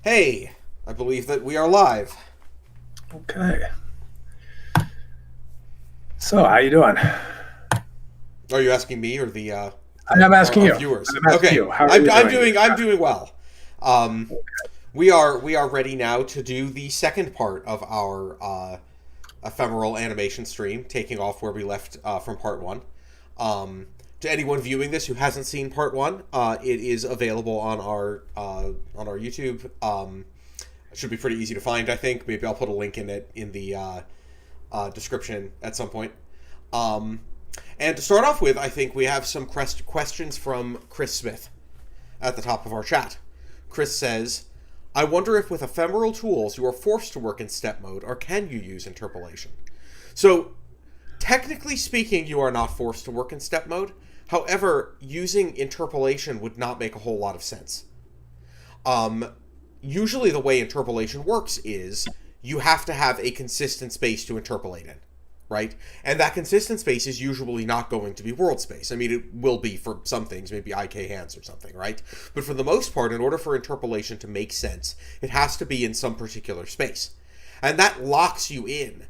Hey, I believe that we are live. Okay. So, how you doing? Are you asking me or the I'm asking our you. viewers? I'm asking Okay, you. How are I'm you I'm doing? doing I'm doing well. Um, we are ready now to do the second part of our ephemeral animation stream, taking off where we left from part one. To anyone viewing this who hasn't seen part one, it is available on our YouTube. It should be pretty easy to find, I think. Maybe I'll put a link in it in the description at some point. Um, and to start off with, I think we have some questions from Chris Smith at the top of our chat. Chris says, I wonder if with ephemeral tools you are forced to work in step mode, or can you use interpolation? So, technically speaking, you are not forced to work in step mode. However, using interpolation would not make a whole lot of sense. Um, Usually the way interpolation works is you have to have a consistent space to interpolate in, right? And that consistent space is usually not going to be world space. I mean, it will be for some things, maybe IK hands or something, right? But for the most part, in order for interpolation to make sense, it has to be in some particular space. And that locks you in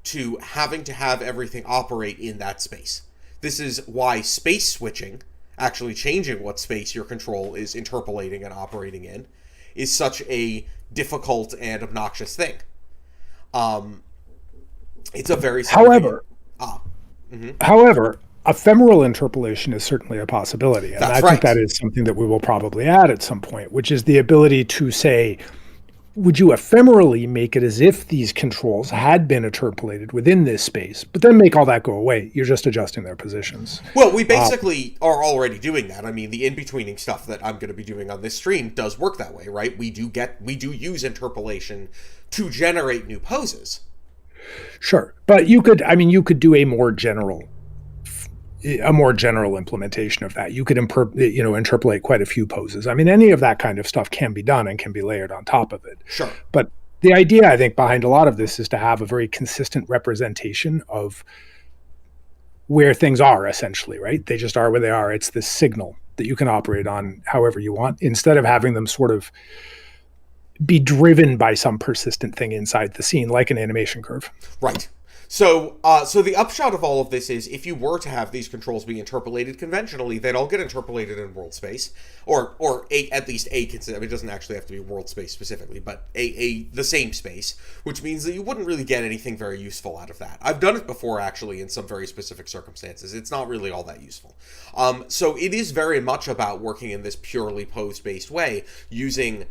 to having to have everything operate in that space. This is why space switching, actually changing what space your control is interpolating and operating in, is such a difficult and obnoxious thing. Um, it's a very significant. However, Ah, mm-hmm. however, ephemeral interpolation is certainly a possibility, and That's I think that right. is something that we will probably add at some point, which is the ability to say, would you ephemerally make it as if these controls had been interpolated within this space, but then make all that go away? You're just adjusting their positions. Well, we Uh, basically are already doing that. I mean, the in-betweening stuff that I'm going to be doing on this stream does work that way, right? We do use interpolation to generate new poses. sure, but you could do a more general implementation of that. You could interpolate quite a few poses. I mean, any of that kind of stuff can be done and can be layered on top of it. Sure. But the idea, I think, behind a lot of this is to have a very consistent representation of where things are, essentially, right? They just are where they are. It's this signal that you can operate on however you want, instead of having them sort of be driven by some persistent thing inside the scene, like an animation curve. Right. So the upshot of all of this is, if you were to have these controls be interpolated conventionally, they'd all get interpolated in world space, or at least a. I mean, it doesn't actually have to be world space specifically, but the same space, which means that you wouldn't really get anything very useful out of that. I've done it before, actually, in some very specific circumstances. It's not really all that useful. So it is very much about working in this purely pose-based way, using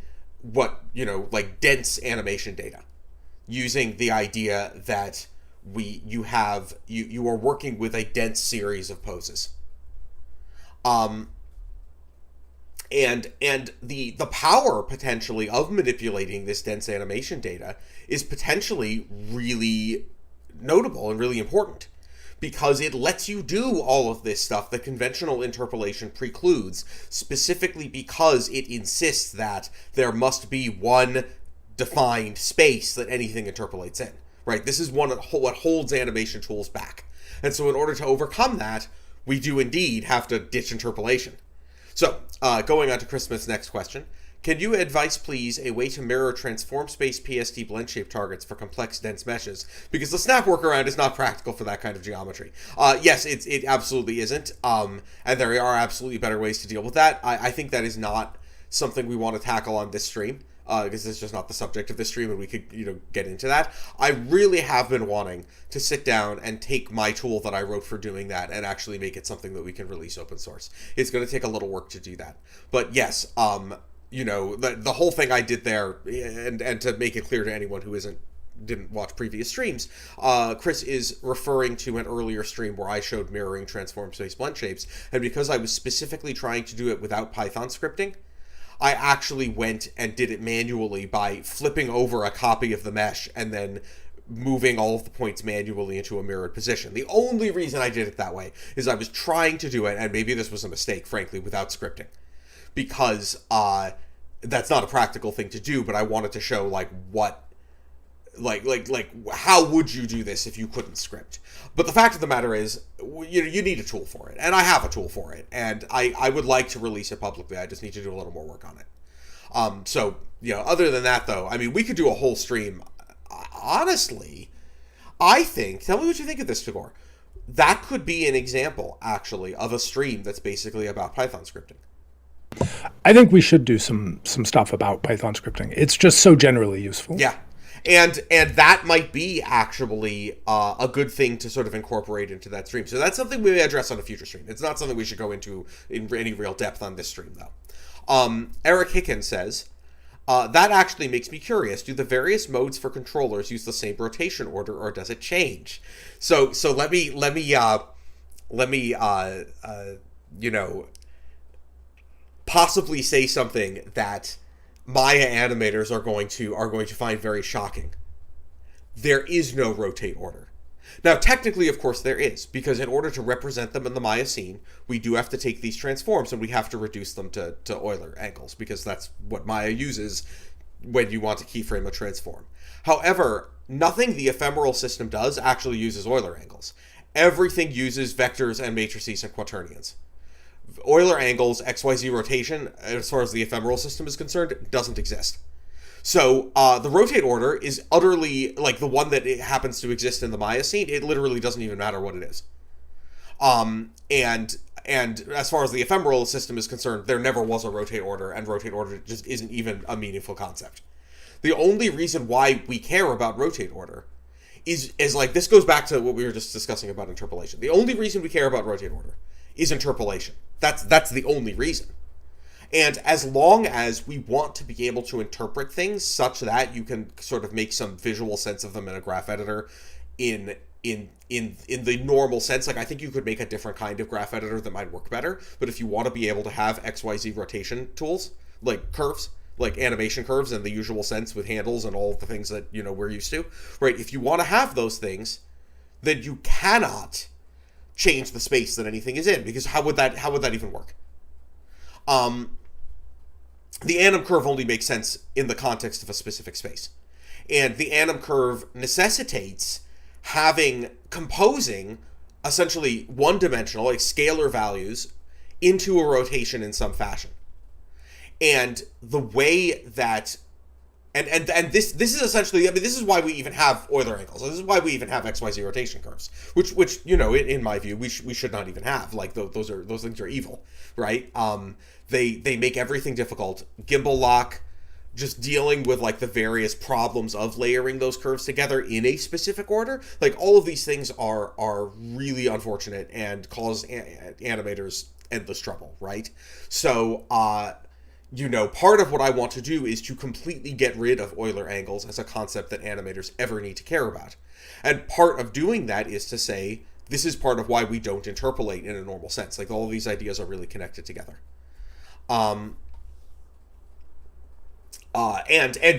like dense animation data, using the idea that you are working with a dense series of poses. And the power potentially of manipulating this dense animation data is potentially really notable and really important, because it lets you do all of this stuff that conventional interpolation precludes, specifically because it insists that there must be one defined space that anything interpolates in. Right? This is what holds animation tools back. And so in order to overcome that, we do indeed have to ditch interpolation. So, going on to Chris Smith's next question. Can you advise, please, a way to mirror transform space PSD blend shape targets for complex dense meshes? Because the snap workaround is not practical for that kind of geometry. Yes, it absolutely isn't. And there are absolutely better ways to deal with that. I think that is not something we want to tackle on this stream, because it's just not the subject of this stream, and we could, get into that. I really have been wanting to sit down and take my tool that I wrote for doing that and actually make it something that we can release open source. It's going to take a little work to do that. But yes, the whole thing I did there, and to make it clear to anyone who didn't watch previous streams, Chris is referring to an earlier stream where I showed mirroring transform space blend shapes, and because I was specifically trying to do it without Python scripting, I actually went and did it manually by flipping over a copy of the mesh and then moving all of the points manually into a mirrored position. The only reason I did it that way is I was trying to do it, and maybe this was a mistake, frankly, without scripting, because that's not a practical thing to do, but I wanted to show how would you do this if you couldn't script. But the fact of the matter is, you need a tool for it, and I have a tool for it, and I would like to release it publicly. I just need to do a little more work on it. So, other than that, though, I mean, we could do a whole stream. Honestly, I think, tell me what you think of this, Tagore. That could be an example, actually, of a stream that's basically about Python scripting. I think we should do some stuff about Python scripting. It's just so generally useful. Yeah. And that might be actually a good thing to sort of incorporate into that stream. So that's something we may address on a future stream. It's not something we should go into in any real depth on this stream, though. Eric Hicken says, that actually makes me curious. Do the various modes for controllers use the same rotation order, or does it change? So let me possibly say something that Maya animators are going to find very shocking. There is no rotate order. Now, technically, of course, there is, because in order to represent them in the Maya scene, we do have to take these transforms and we have to reduce them to Euler angles, because that's what Maya uses when you want to keyframe a transform. However, nothing the ephemeral system does actually uses Euler angles. Everything uses vectors and matrices and quaternions. Euler angles, XYZ rotation, as far as the ephemeral system is concerned, doesn't exist. So the rotate order is utterly, like the one that it happens to exist in the Maya scene, it literally doesn't even matter what it is. And as far as the ephemeral system is concerned, there never was a rotate order, and rotate order just isn't even a meaningful concept. The only reason why we care about rotate order is like, this goes back to what we were just discussing about interpolation. The only reason we care about rotate order is interpolation. That's the only reason. And as long as we want to be able to interpret things such that you can sort of make some visual sense of them in a graph editor in the normal sense, like I think you could make a different kind of graph editor that might work better, but if you want to be able to have XYZ rotation tools, like curves, like animation curves in the usual sense with handles and all of the things that, we're used to, right? If you want to have those things, then you cannot change the space that anything is in, because how would that even work? The anim curve only makes sense in the context of a specific space, and the anim curve necessitates composing essentially one-dimensional, like scalar values, into a rotation in some fashion. And the way that And this is essentially, I mean, this is why we even have Euler angles. This is why we even have XYZ rotation curves, which in my view, we should not even have. Like those things are evil, right? They make everything difficult. Gimbal lock, just dealing with like the various problems of layering those curves together in a specific order. Like all of these things are really unfortunate and cause animators endless trouble, right? So, part of what I want to do is to completely get rid of Euler angles as a concept that animators ever need to care about. And part of doing that is to say, this is part of why we don't interpolate in a normal sense. Like all of these ideas are really connected together. And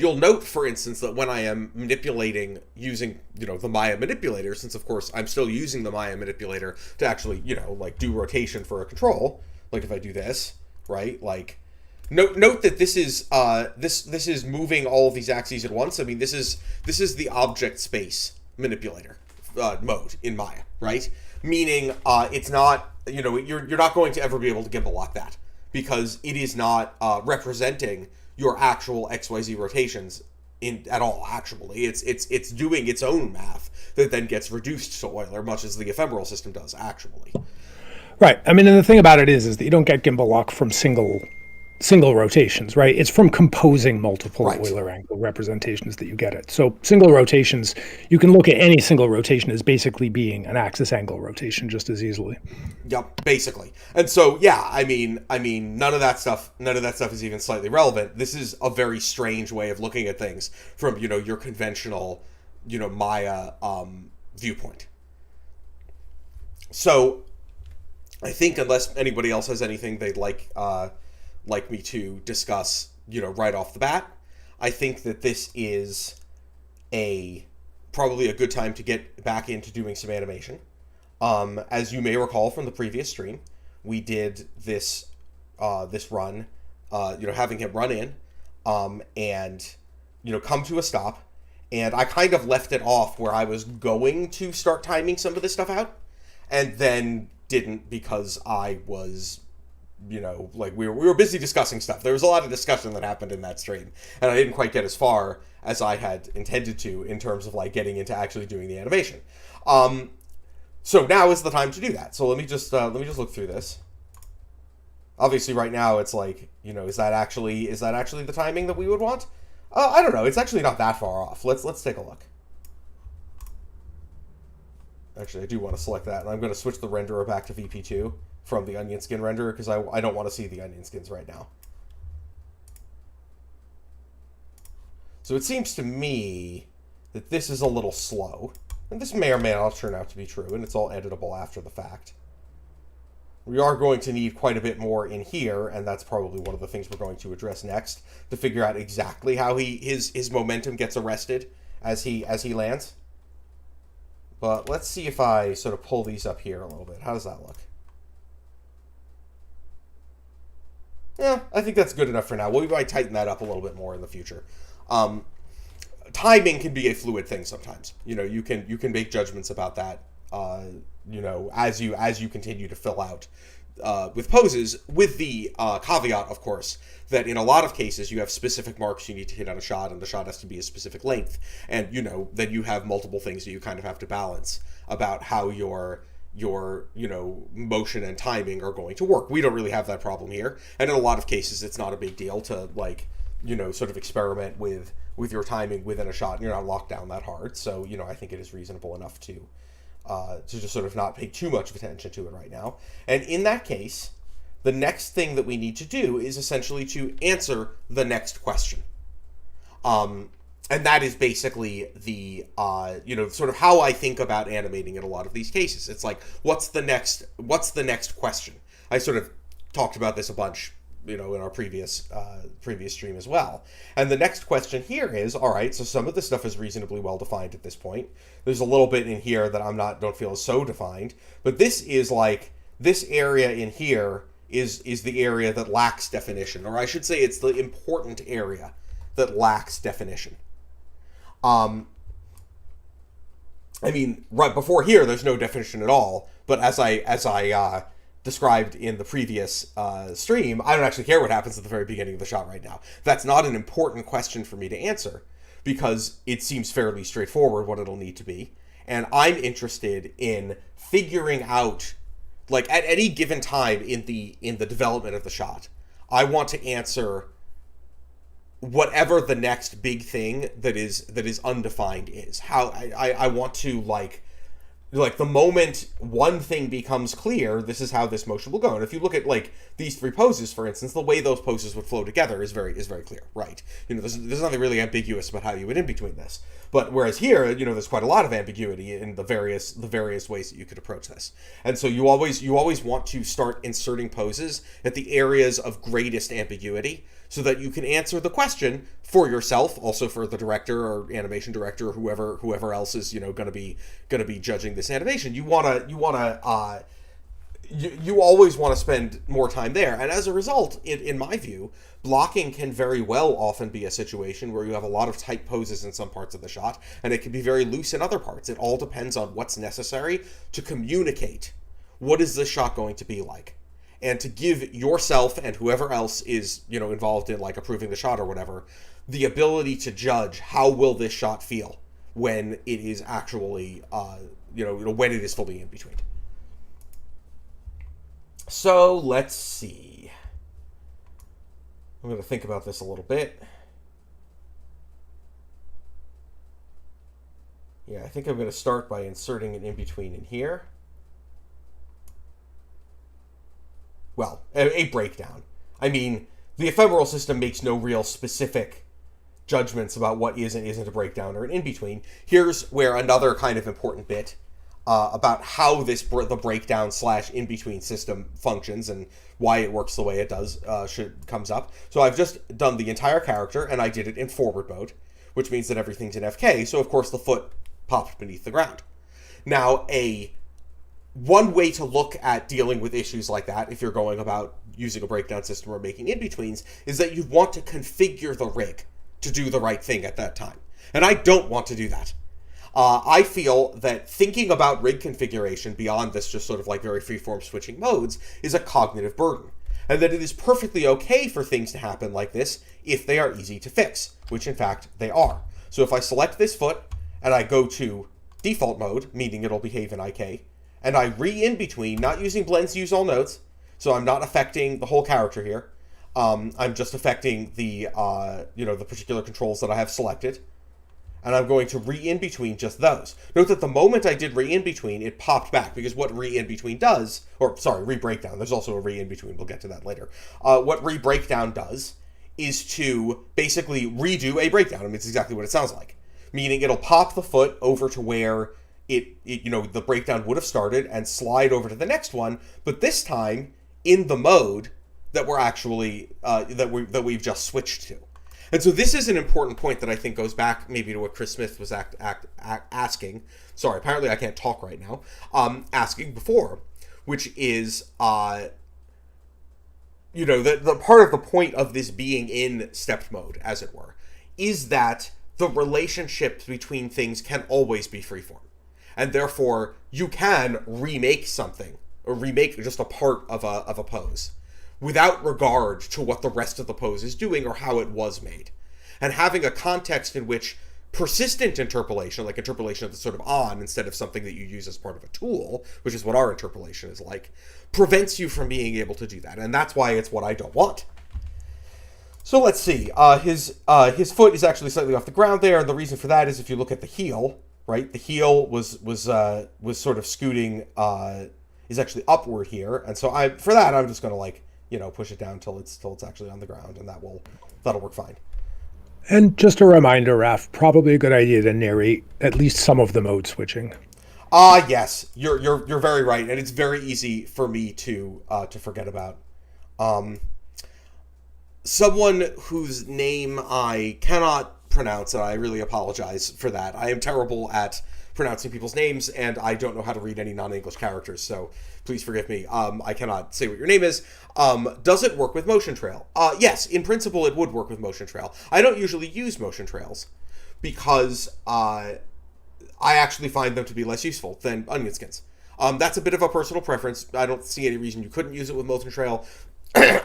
you'll note, for instance, that when I am manipulating using, the Maya manipulator, since of course I'm still using the Maya manipulator to actually, like do rotation for a control, like if I do this, right? Like, Note that this is this is moving all of these axes at once. I mean, this is the object space manipulator mode in Maya, right? Meaning, it's not you're not going to ever be able to gimbal lock that because it is not representing your actual XYZ rotations at all. Actually, it's doing its own math that then gets reduced to Euler, much as the ephemeral system does. Actually, right. I mean, and the thing about it is that you don't get gimbal lock from single rotations, right? It's from composing multiple Euler angle representations that you get it. So single rotations, you can look at any single rotation as basically being an axis angle rotation just as easily. Yep, basically. And so, yeah, I mean, none of that stuff is even slightly relevant. This is a very strange way of looking at things from, your conventional, Maya viewpoint. So I think unless anybody else has anything they'd like me to discuss, right off the bat, I think that this is probably a good time to get back into doing some animation. As you may recall from the previous stream, we did this run, having him run in, and come to a stop, and I kind of left it off where I was going to start timing some of this stuff out, and then didn't because I was like we were busy discussing stuff. There was a lot of discussion that happened in that stream, and I didn't quite get as far as I had intended to in terms of like getting into actually doing the animation. So now is the time to do that. So let me just look through this. Obviously, right now it's like, is that actually the timing that we would want? I don't know. It's actually not that far off. Let's take a look. Actually, I do want to select that, and I'm going to switch the renderer back to VP2 from the onion skin renderer because I don't want to see the onion skins right now. So it seems to me that this is a little slow, and this may or may not turn out to be true, and it's all editable after the fact. We are going to need quite a bit more in here, and that's probably one of the things we're going to address next, to figure out exactly how his momentum gets arrested as he lands. But let's see if I sort of pull these up here a little bit. How does that look? Yeah, I think that's good enough for now. We might tighten that up a little bit more in the future. Timing can be a fluid thing sometimes. You can make judgments about that. As you continue to fill out with poses, with the caveat, of course, that in a lot of cases you have specific marks you need to hit on a shot, and the shot has to be a specific length, and then you have multiple things that you kind of have to balance about how your motion and timing are going to work. We don't really have that problem here, and in a lot of cases it's not a big deal to sort of experiment with your timing within a shot, and you're not locked down that hard. So I think it is reasonable enough to just sort of not pay too much attention to it right now. And in that case, the next thing that we need to do is essentially to answer the next question. And that is basically the, sort of how I think about animating in a lot of these cases. It's like, what's the next question? I sort of talked about this a bunch, in our previous stream as well. And the next question here is, all right, so some of the stuff is reasonably well defined at this point. There's a little bit in here that don't feel so defined, but this is like, this area in here is the area that lacks definition, or I should say it's the important area that lacks definition. I mean, right before here, there's no definition at all, but as I described in the previous stream, I don't actually care what happens at the very beginning of the shot right now. That's not an important question for me to answer, because it seems fairly straightforward what it'll need to be. And I'm interested in figuring out, like, at any given time in the development of the shot, I want to answer whatever the next big thing that is undefined is. How I want to, like the moment one thing becomes clear, this is how this motion will go. And if you look at like these three poses, for instance, the way those poses would flow together is very clear, right? There's nothing really ambiguous about how you would in between this. But whereas here, there's quite a lot of ambiguity in the various ways that you could approach this. And so you always want to start inserting poses at the areas of greatest ambiguity, so that you can answer the question for yourself, also for the director or animation director or whoever else is going to be judging this animation. You always want to spend more time there, and as a result, in my view, blocking can very well often be a situation where you have a lot of tight poses in some parts of the shot, and it can be very loose in other parts. It all depends on what's necessary to communicate what is this shot going to be like, and to give yourself and whoever else is involved in like approving the shot or whatever the ability to judge how will this shot feel when it is actually when it is fully in between. So let's see. I'm going to think about this a little bit. Yeah, I think I'm going to start by inserting an in-between in here. Well, a breakdown. I mean, the ephemeral system makes no real specific judgments about what is and isn't a breakdown or an in-between. Here's where another kind of important bit about how the breakdown / in-between system functions and why it works the way it does comes up. So I've just done the entire character, and I did it in forward mode, which means that everything's in FK, so of course the foot popped beneath the ground. Now, one way to look at dealing with issues like that, if you're going about using a breakdown system or making in-betweens, is that you'd want to configure the rig to do the right thing at that time. And I don't want to do that. I feel that thinking about rig configuration beyond this just sort of like very freeform switching modes is a cognitive burden. and that it is perfectly okay for things to happen like this if they are easy to fix, which in fact they are. So if I select this foot and I go to default mode, meaning it'll behave in IK, and I in between, not using blends to use all nodes, so I'm not affecting the whole character here. I'm just affecting the the particular controls that I have selected, and I'm going to in between just those. Note that the moment I did in between, it popped back, because what in between does, or sorry, breakdown. There's also a in between. We'll get to that later. What breakdown does is to basically redo a breakdown. I mean, it's exactly what it sounds like. Meaning it'll pop the foot over to where the breakdown would have started and slide over to the next one, but this time in the mode that we're actually that we've just switched to. And so this is an important point that I think goes back maybe to what Chris Smith was asking. Sorry, apparently I can't talk right now. Asking before, which is the part of the point of this being in stepped mode, as it were, is that the relationships between things can always be freeform. And therefore, you can remake something, or remake just a part of a pose, without regard to what the rest of the pose is doing or how it was made. And having a context in which persistent interpolation, like interpolation that's sort of on instead of something that you use as part of a tool, which is what our interpolation is like, prevents you from being able to do that. And that's why it's what I don't want. So let's see. His foot is actually slightly off the ground there, and the reason for that is if you look at the heel, right? The heel was sort of scooting, is actually upward here, and so I'm just going to push it down till it's actually on the ground, and that'll work fine. And just a reminder, Raf, probably a good idea to narrate at least some of the mode switching. Yes, you're very right, and it's very easy for me to forget about. Someone whose name I cannot pronounce, and I really apologize for that. I am terrible at pronouncing people's names, and I don't know how to read any non-English characters, so please forgive me. I cannot say what your name is. Does it work with motion trail? Yes, in principle it would work with motion trail. I don't usually use motion trails because I actually find them to be less useful than onion skins. That's a bit of a personal preference. I don't see any reason you couldn't use it with motion trail,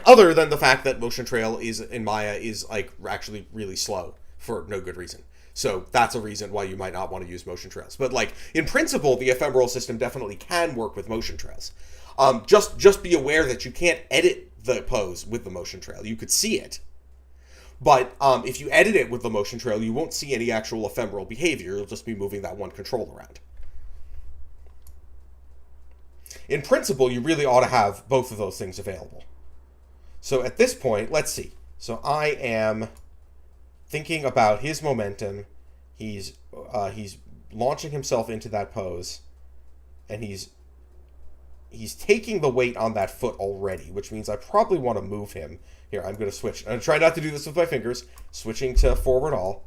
other than the fact that motion trail in Maya is like actually really slow for no good reason. So that's a reason why you might not want to use motion trails. But like in principle, the ephemeral system definitely can work with motion trails. Just be aware that you can't edit the pose with the motion trail. You could see it, but if you edit it with the motion trail, you won't see any actual ephemeral behavior. You'll just be moving that one control around. In principle, you really ought to have both of those things available. So at this point, let's see. So I am thinking about his momentum. He's launching himself into that pose, and he's taking the weight on that foot already, which means I probably want to move him. Here, I'm going to switch. I'm going to try not to do this with my fingers. Switching to forward all,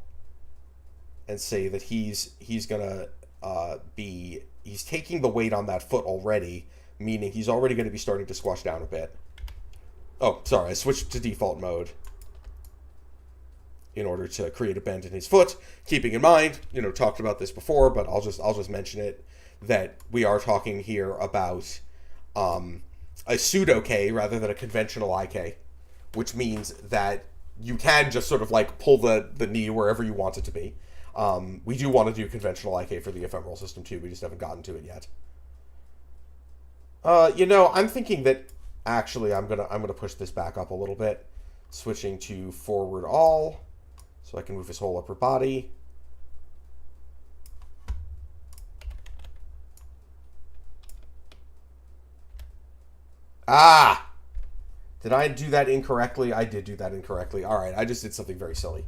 and say that he's going to he's taking the weight on that foot already, meaning he's already going to be starting to squash down a bit. Oh, sorry, I switched to default mode in order to create a bend in his foot, keeping in mind, talked about this before, but I'll just mention it, that we are talking here about a pseudo K rather than a conventional IK, which means that you can just sort of like pull the knee wherever you want it to be. We do want to do conventional IK for the ephemeral system too. We just haven't gotten to it yet. I'm thinking that actually I'm gonna push this back up a little bit, switching to forward all, so I can move his whole upper body. Did I do that incorrectly? I did do that incorrectly. All right, I just did something very silly.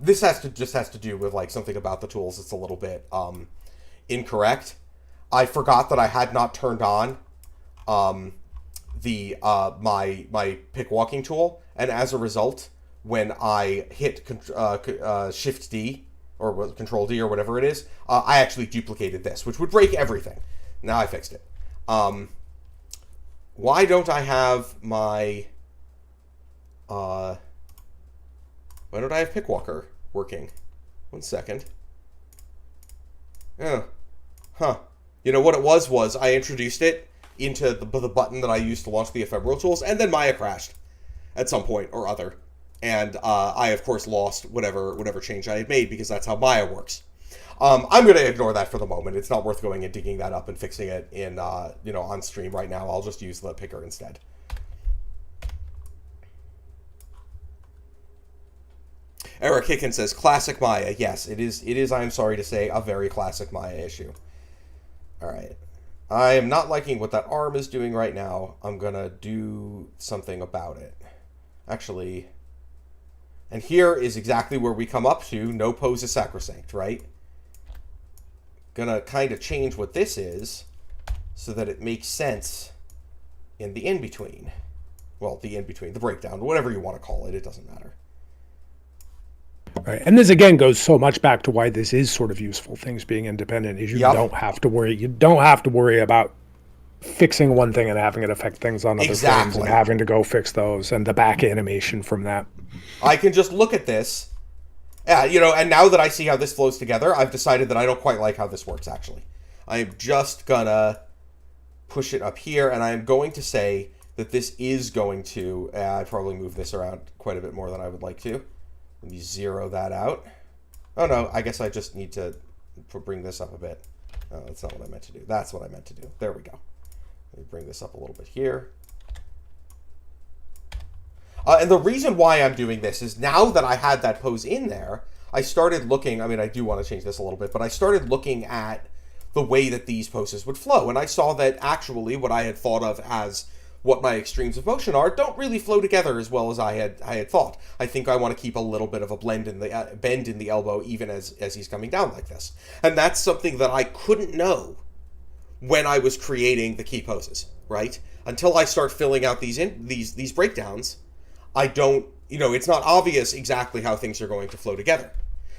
This has to do with like something about the tools that's a little bit incorrect. I forgot that I had not turned on my pick walking tool, and as a result, when I hit Shift D or Control D or whatever it is, I actually duplicated this, which would break everything. Now I fixed it. Why don't I have my why don't I have Pickwalker working? 1 second. Oh. Huh. You know what it was I introduced it into the button that I used to launch the ephemeral tools, and then Maya crashed at some point or other. And I, of course, lost whatever change I had made, because that's how Maya works. I'm going to ignore that for the moment. It's not worth going and digging that up and fixing it in, on stream right now. I'll just use the picker instead. Eric Hicken says, classic Maya. Yes, it is, I'm sorry to say, a very classic Maya issue. All right. I am not liking what that arm is doing right now. I'm going to do something about it. Actually, and here is exactly where we come up to no pose is sacrosanct, right? Gonna kind of change what this is so that it makes sense in the in-between. Well, the in-between, the breakdown, whatever you want to call it, it doesn't matter. Right. And this again goes so much back to why this is sort of useful. Things being independent is you don't have to worry. You don't have to worry about fixing one thing and having it affect things on other things and having to go fix those and the back animation from that. I can just look at this. Yeah, and now that I see how this flows together, I've decided that I don't quite like how this works, actually. I'm just gonna push it up here, and I'm going to say that this is going to... I probably move this around quite a bit more than I would like to. Let me zero that out. Oh, no, I guess I just need to bring this up a bit. Oh, that's not what I meant to do. That's what I meant to do. There we go. Let me bring this up a little bit here. And the reason why I'm doing this is now that I had that pose in there, I started looking, I do want to change this a little bit, but I started looking at the way that these poses would flow. And I saw that actually what I had thought of as what my extremes of motion are don't really flow together as well as I had thought. I think I want to keep a little bit of a bend in the elbow even as he's coming down like this. And that's something that I couldn't know when I was creating the key poses, right? Until I start filling out these breakdowns, I don't, it's not obvious exactly how things are going to flow together.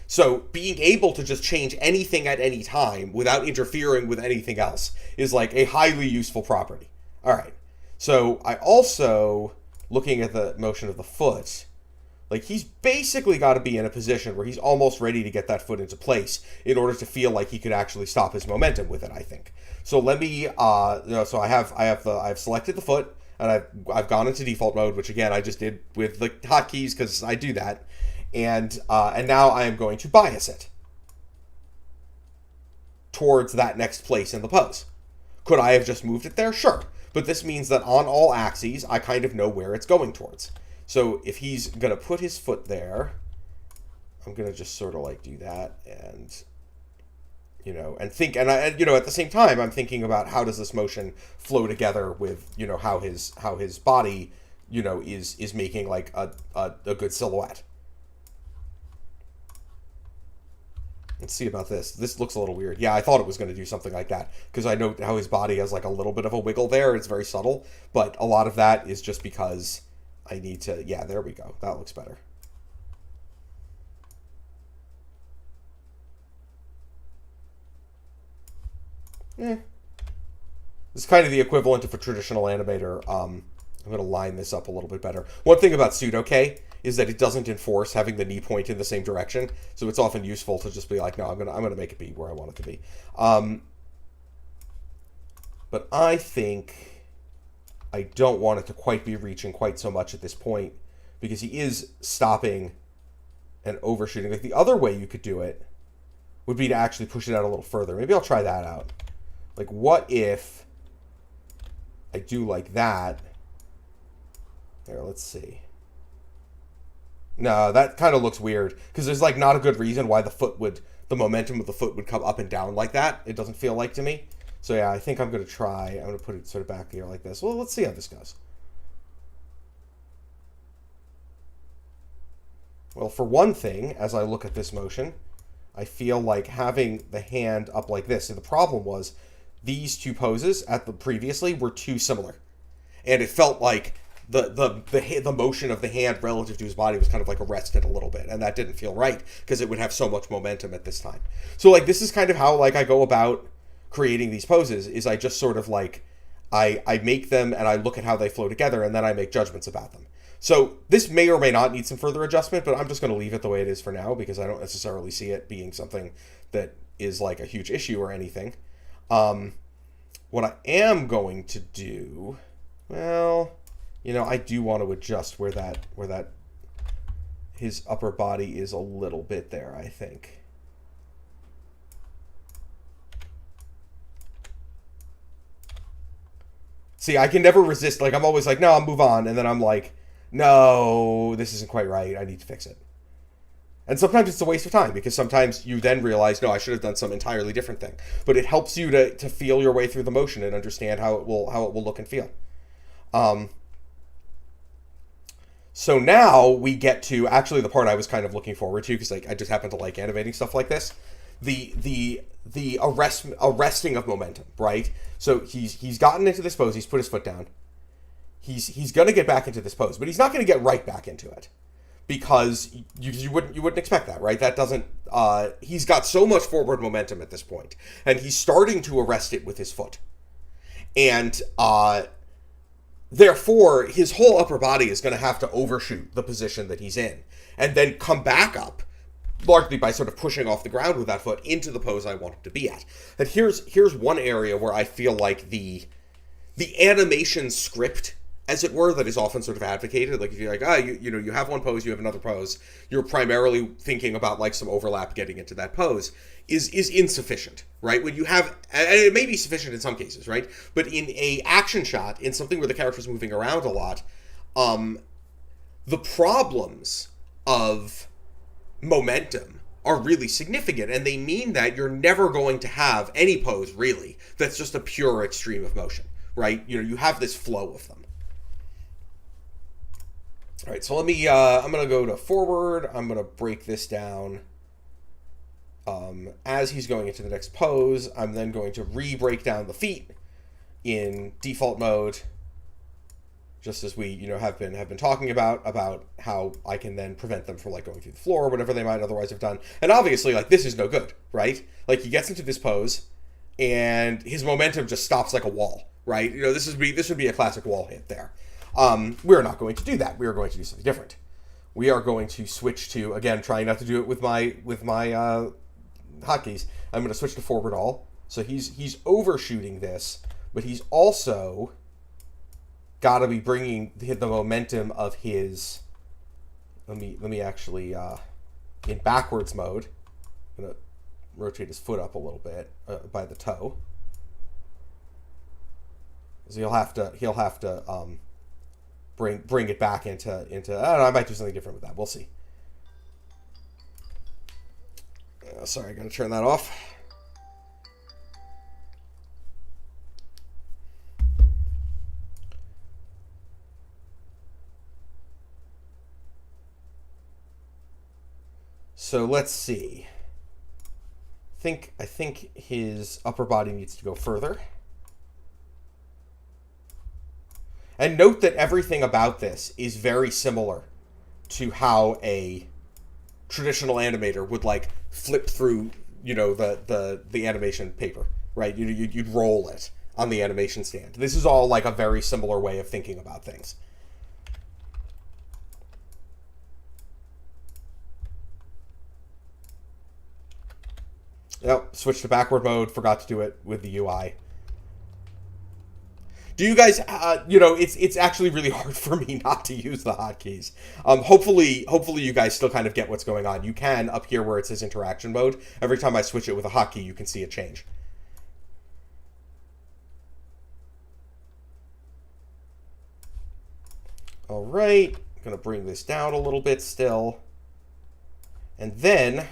So being able to just change anything at any time without interfering with anything else is like a highly useful property. All right. So I also, looking at the motion of the foot, like he's basically got to be in a position where he's almost ready to get that foot into place in order to feel like he could actually stop his momentum with it, I think. So let me, so I've selected the foot. And I've gone into default mode, which again I just did with the hotkeys because I do that, and now I am going to bias it towards that next place in the pose. Could I have just moved it there? Sure, but this means that on all axes I kind of know where it's going towards. So if he's gonna put his foot there, I'm gonna just sort of like do that and. And think, and I, at the same time, I'm thinking about how does this motion flow together with, how his body, is making like a good silhouette. Let's see about this. This looks a little weird. Yeah, I thought it was going to do something like that because I know how his body has like a little bit of a wiggle there. It's very subtle, but a lot of that is just because I need to, yeah, there we go. That looks better. It's kind of the equivalent of a traditional animator. I'm going to line this up a little bit better. One thing about pseudo-K is that it doesn't enforce having the knee point in the same direction, so it's often useful to just be like, no, I'm gonna make it be where I want it to be. But I think I don't want it to quite be reaching quite so much at this point because he is stopping and overshooting. Like the other way you could do it would be to actually push it out a little further. Maybe I'll try that out. Like, what if I do like that? There, let's see. No, that kind of looks weird because there's like not a good reason why the momentum of the foot would come up and down like that. It doesn't feel like to me. So yeah, I think I'm going to try. I'm going to put it sort of back here like this. Well, let's see how this goes. Well, for one thing, as I look at this motion, I feel like having the hand up like this. And the problem was these two poses previously were too similar. And it felt like the motion of the hand relative to his body was kind of like arrested a little bit. And that didn't feel right because it would have so much momentum at this time. So like this is kind of how like I go about creating these poses is I just sort of like I make them and I look at how they flow together and then I make judgments about them. So this may or may not need some further adjustment, but I'm just going to leave it the way it is for now because I don't necessarily see it being something that is like a huge issue or anything. What I am going to do, well, I do want to adjust where that his upper body is a little bit there, I think. See, I can never resist. Like, I'm always like, no, I'll move on. And then I'm like, no, this isn't quite right. I need to fix it. And sometimes it's a waste of time, because sometimes you then realize, no, I should have done some entirely different thing. But it helps you to feel your way through the motion and understand how it will look and feel. So now we get to actually the part I was kind of looking forward to, because I just happen to like animating stuff like this. The arresting of momentum, right? So he's gotten into this pose. He's put his foot down. He's going to get back into this pose, but he's not going to get right back into it, because you wouldn't expect that, right? That doesn't. He's got so much forward momentum at this point, and he's starting to arrest it with his foot, and therefore his whole upper body is going to have to overshoot the position that he's in, and then come back up, largely by sort of pushing off the ground with that foot into the pose I want him to be at. And here's one area where I feel like the animation script, as it were, that is often sort of advocated. Like, if you're like, you have one pose, you have another pose, you're primarily thinking about like some overlap getting into that pose, is insufficient, right? When you have, and it may be sufficient in some cases, right? But in a action shot, in something where the character's moving around a lot, the problems of momentum are really significant, and they mean that you're never going to have any pose, really, that's just a pure extreme of motion, right? You have this flow of them. All right, so let me, I'm going to go to forward. I'm going to break this down as he's going into the next pose. I'm then going to re-break down the feet in default mode, just as we, have been talking about how I can then prevent them from like going through the floor or whatever they might otherwise have done. And obviously, like, this is no good, right? Like, he gets into this pose and his momentum just stops like a wall, right? This would be a classic wall hit there. We're not going to do that. We are going to do something different. We are going to switch to, again, trying not to do it with my hotkeys. I'm going to switch to forward all. So he's overshooting this, but he's also got to be bringing the momentum of his. Let me actually in backwards mode. I'm going to rotate his foot up a little bit by the toe. So he'll have to bring it back into I don't know, I might do something different with that. We'll see. Sorry, I gotta turn that off. So let's see. I think his upper body needs to go further. And note that everything about this is very similar to how a traditional animator would like flip through, the animation paper, right? You'd roll it on the animation stand. This is all like a very similar way of thinking about things. Yep, switch to backward mode. Forgot to do it with the UI. Do you guys, it's actually really hard for me not to use the hotkeys. Hopefully you guys still kind of get what's going on. You can, up here where it says interaction mode, every time I switch it with a hotkey, you can see it change. All right, I'm going to bring this down a little bit still. And then,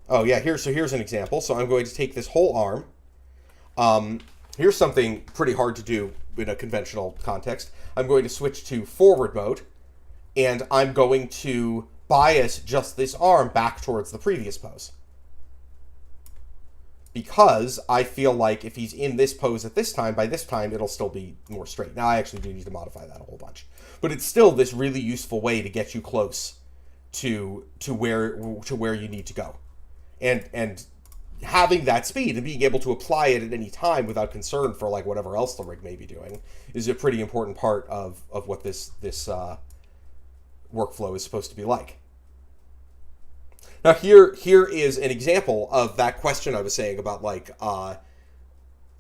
here's an example. So I'm going to take this whole arm. Here's something pretty hard to do in a conventional context. I'm going to switch to forward mode, and I'm going to bias just this arm back towards the previous pose. Because I feel like if he's in this pose at this time, by this time it'll still be more straight. Now I actually do need to modify that a whole bunch. But it's still this really useful way to get you close to where you need to go. And having that speed and being able to apply it at any time without concern for like whatever else the rig may be doing is a pretty important part of what this workflow is supposed to be like. Now here is an example of that question I was saying about like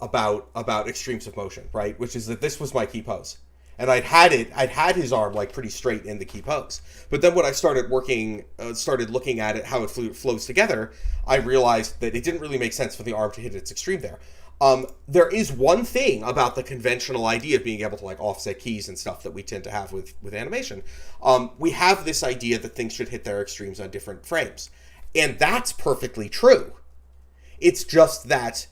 about extremes of motion, right? Which is that this was my key pose, and I'd had his arm like pretty straight in the key pose. But then when I started looking at it, how it flows together, I realized that it didn't really make sense for the arm to hit its extreme there. There is one thing about the conventional idea of being able to like offset keys and stuff that we tend to have with animation. We have this idea that things should hit their extremes on different frames, and that's perfectly true. It's just that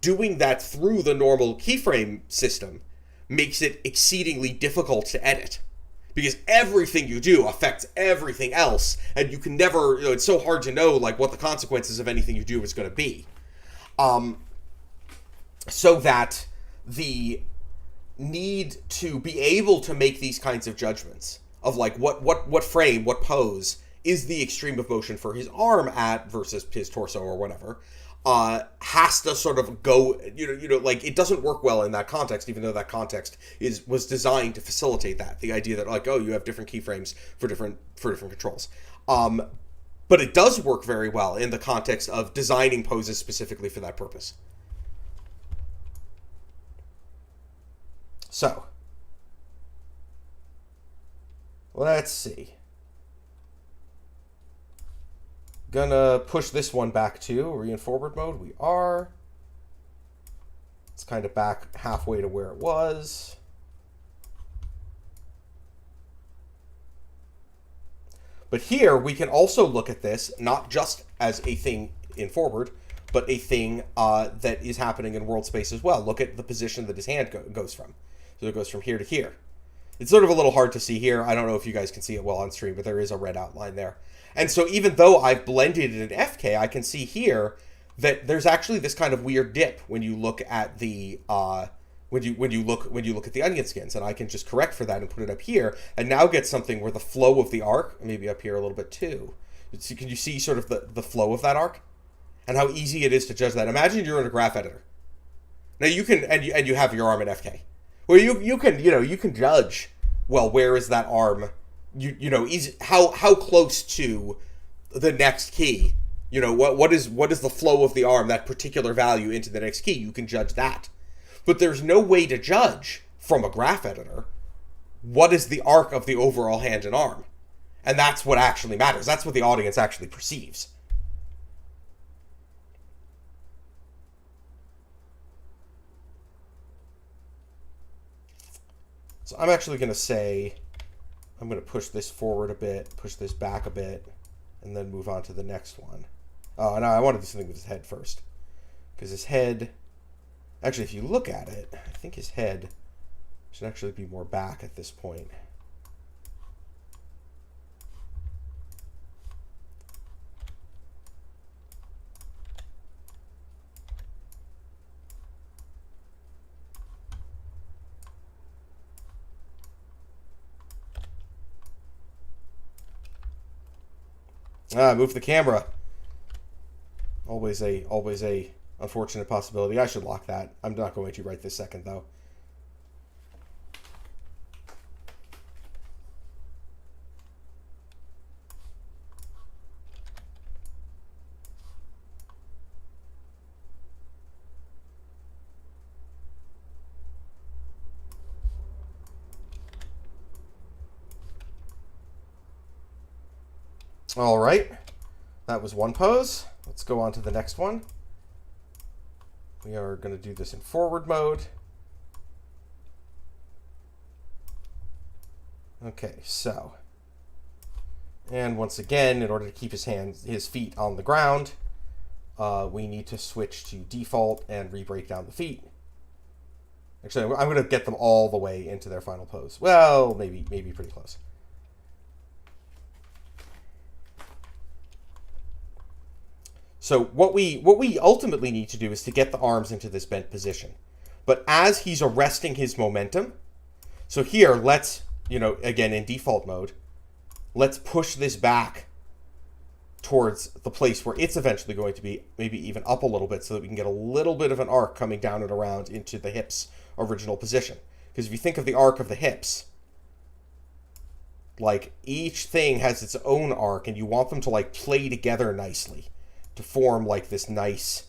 doing that through the normal keyframe system makes it exceedingly difficult to edit, because everything you do affects everything else, and you can never, it's so hard to know like what the consequences of anything you do is going to be. So that the need to be able to make these kinds of judgments of like what frame, what pose is the extreme of motion for his arm at versus his torso or whatever, has to sort of go, like it doesn't work well in that context, even though that context was designed to facilitate that. The idea that like, oh, you have different keyframes for different controls. But it does work very well in the context of designing poses specifically for that purpose. So, let's see. Gonna push this one back too. Are we in forward mode? We are. It's kind of back halfway to where it was. But here we can also look at this not just as a thing in forward, but a thing that is happening in world space as well. Look at the position that his hand goes from. So it goes from here to here. It's sort of a little hard to see here. I don't know if you guys can see it well on stream, but there is a red outline there. And so even though I've blended it in FK, I can see here that there's actually this kind of weird dip when you look at the when you look at the onion skins, and I can just correct for that and put it up here, and now get something where the flow of the arc, maybe up here a little bit too. So can you see sort of the flow of that arc and how easy it is to judge that? Imagine you're in a graph editor. Now you can and you have your arm in FK. Well, you can judge, well, where is that arm? How close to the next key? What is the flow of the arm, that particular value into the next key? You can judge that. But there's no way to judge from a graph editor what is the arc of the overall hand and arm. And that's what actually matters. That's what the audience actually perceives. So I'm actually going to say, I'm going to push this forward a bit, push this back a bit, and then move on to the next one. Oh, and I wanted to do something with his head first. Because his head, actually, if you look at it, I think his head should actually be more back at this point. Move the camera. Always a unfortunate possibility. I should lock that. I'm not going to right this second, though. All right, that was one pose. Let's go on to the next one. We are going to do this in forward mode. Okay, so, and once again, in order to keep his feet on the ground, we need to switch to default and re-break down the feet. Actually, I'm going to get them all the way into their final pose. Well, maybe pretty close. So what we ultimately need to do is to get the arms into this bent position. But as he's arresting his momentum, so here, let's, again, in default mode, let's push this back towards the place where it's eventually going to be, maybe even up a little bit, so that we can get a little bit of an arc coming down and around into the hips' original position. Because if you think of the arc of the hips, like, each thing has its own arc, and you want them to, like, play together nicely to form, like, this nice,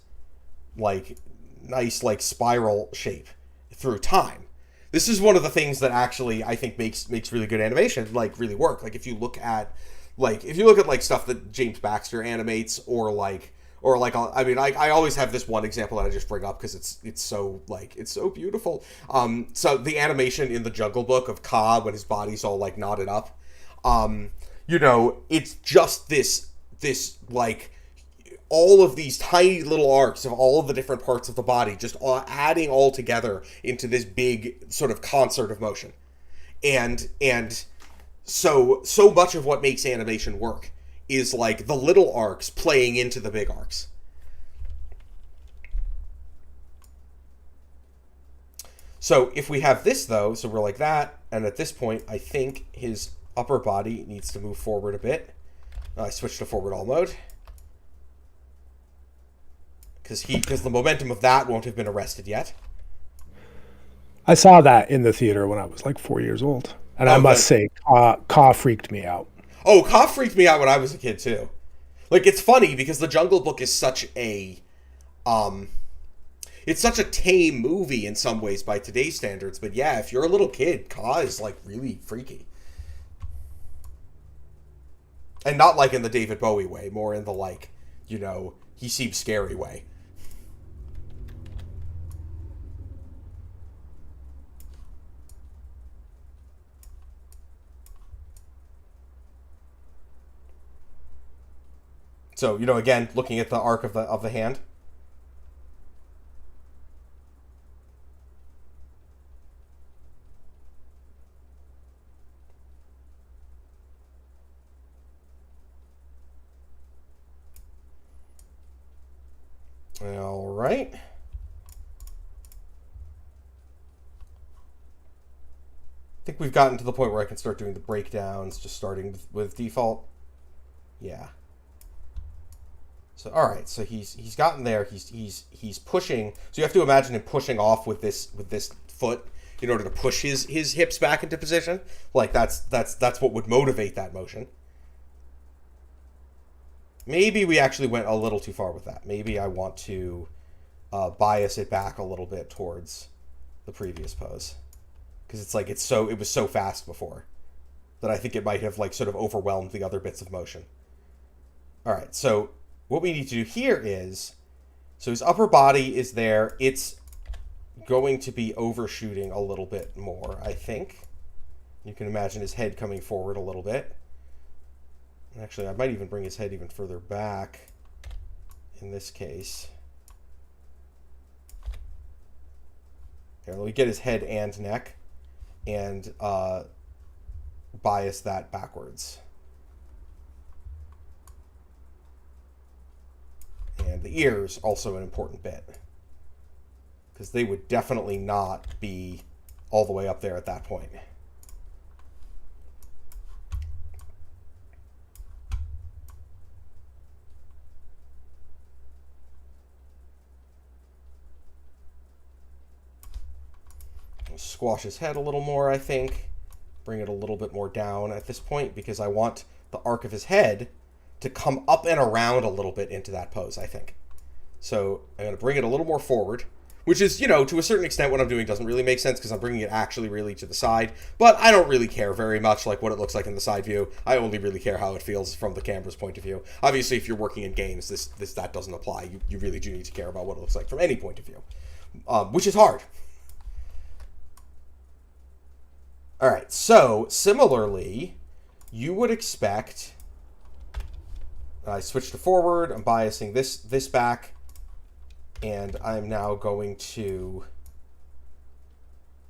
like, nice like spiral shape through time. This is one of the things that actually I think makes really good animation like really work. Like if you look at like stuff that James Baxter animates, or I mean, I always have this one example that I just bring up because it's so beautiful. So the animation in the Jungle Book of Kaa when his body's all like knotted up, it's just this like all of these tiny little arcs of all of the different parts of the body just adding all together into this big sort of concert of motion, and so much of what makes animation work is like the little arcs playing into the big arcs. So if we have this though, so we're like that, and at this point I think his upper body needs to move forward a bit. I switched to forward all mode because the momentum of that won't have been arrested yet. I saw that in the theater when I was like 4 years old, and I must say, Kaa freaked me out. Oh, Kaa freaked me out when I was a kid too. Like, it's funny because the Jungle Book is such a it's such a tame movie in some ways by today's standards, but yeah, if you're a little kid, Kaa is like really freaky. And not like in the David Bowie way, more in the like, he seems scary way. So, again, looking at the arc of the hand. All right. I think we've gotten to the point where I can start doing the breakdowns, just starting with default. Yeah. So all right, so he's gotten there. He's pushing. So you have to imagine him pushing off with this foot in order to push his hips back into position. Like that's what would motivate that motion. Maybe we actually went a little too far with that. Maybe I want to bias it back a little bit towards the previous pose, because it's like it was so fast before that I think it might have like sort of overwhelmed the other bits of motion. All right, so what we need to do here is, so his upper body is there. It's going to be overshooting a little bit more, I think. You can imagine his head coming forward a little bit. Actually, I might even bring his head even further back in this case. Here, let me get his head and neck and bias that backwards. And the ears, also an important bit, because they would definitely not be all the way up there at that point. Squash his head a little more, I think. Bring it a little bit more down at this point, because I want the arc of his head to come up and around a little bit into that pose, I think. So I'm going to bring it a little more forward, which is, to a certain extent what I'm doing doesn't really make sense because I'm bringing it actually really to the side. But I don't really care very much like what it looks like in the side view. I only really care how it feels from the camera's point of view. Obviously, if you're working in games, that doesn't apply. You really do need to care about what it looks like from any point of view, which is hard. All right, so similarly, you would expect, I switch to forward, I'm biasing this back, and I'm now going to,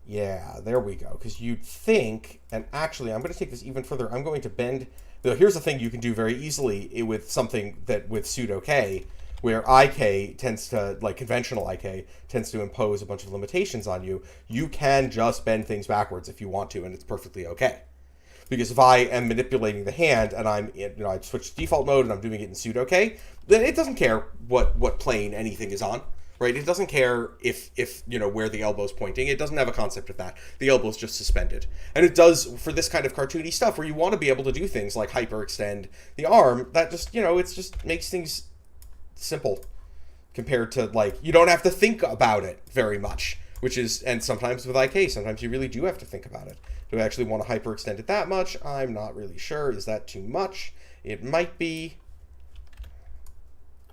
yeah, there we go, because you'd think, and actually I'm going to take this even further, I'm going to bend, though here's the thing you can do very easily with something that with pseudo K, where IK tends to, like conventional IK, tends to impose a bunch of limitations on you. You can just bend things backwards if you want to, and it's perfectly okay. Because if I am manipulating the hand and I switch to default mode and I'm doing it in pseudo K, then it doesn't care what plane anything is on, right? It doesn't care if where the elbow's pointing. It doesn't have a concept of that. The elbow's just suspended. And it does for this kind of cartoony stuff where you want to be able to do things like hyperextend the arm. That just, it just makes things simple, compared to, like, you don't have to think about it very much, which is, and sometimes with IK, sometimes you really do have to think about it. Do I actually want to hyperextend it that much? I'm not really sure. Is that too much? It might be.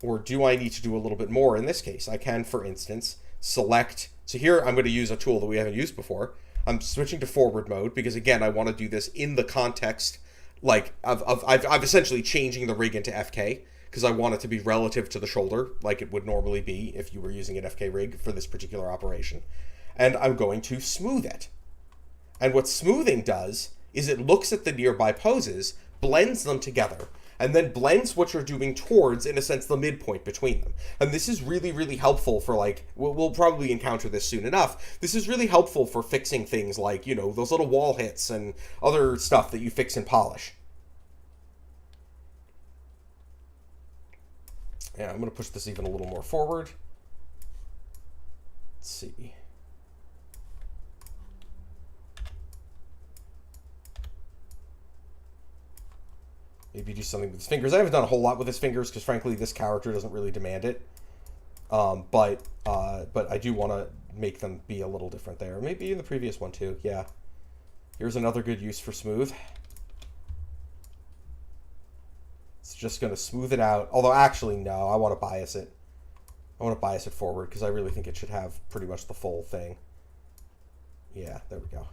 Or do I need to do a little bit more in this case? I can, for instance, select. So here I'm going to use a tool that we haven't used before. I'm switching to forward mode because, again, I want to do this in the context, like, I've essentially changing the rig into FK because I want it to be relative to the shoulder like it would normally be if you were using an FK rig for this particular operation. And I'm going to smooth it. And what smoothing does is it looks at the nearby poses, blends them together, and then blends what you're doing towards, in a sense, the midpoint between them. And this is really, really helpful for, like, we'll probably encounter this soon enough. This is really helpful for fixing things like, you know, those little wall hits and other stuff that you fix in polish. Yeah, I'm going to push this even a little more forward. Let's see. Maybe do something with his fingers. I haven't done a whole lot with his fingers because, frankly, this character doesn't really demand it. But I do want to make them be a little different there. Maybe in the previous one, too. Yeah. Here's another good use for smooth. It's just going to smooth it out. Although, actually, no. I want to bias it. I want to bias it forward because I really think it should have pretty much the full thing. Yeah, there we go.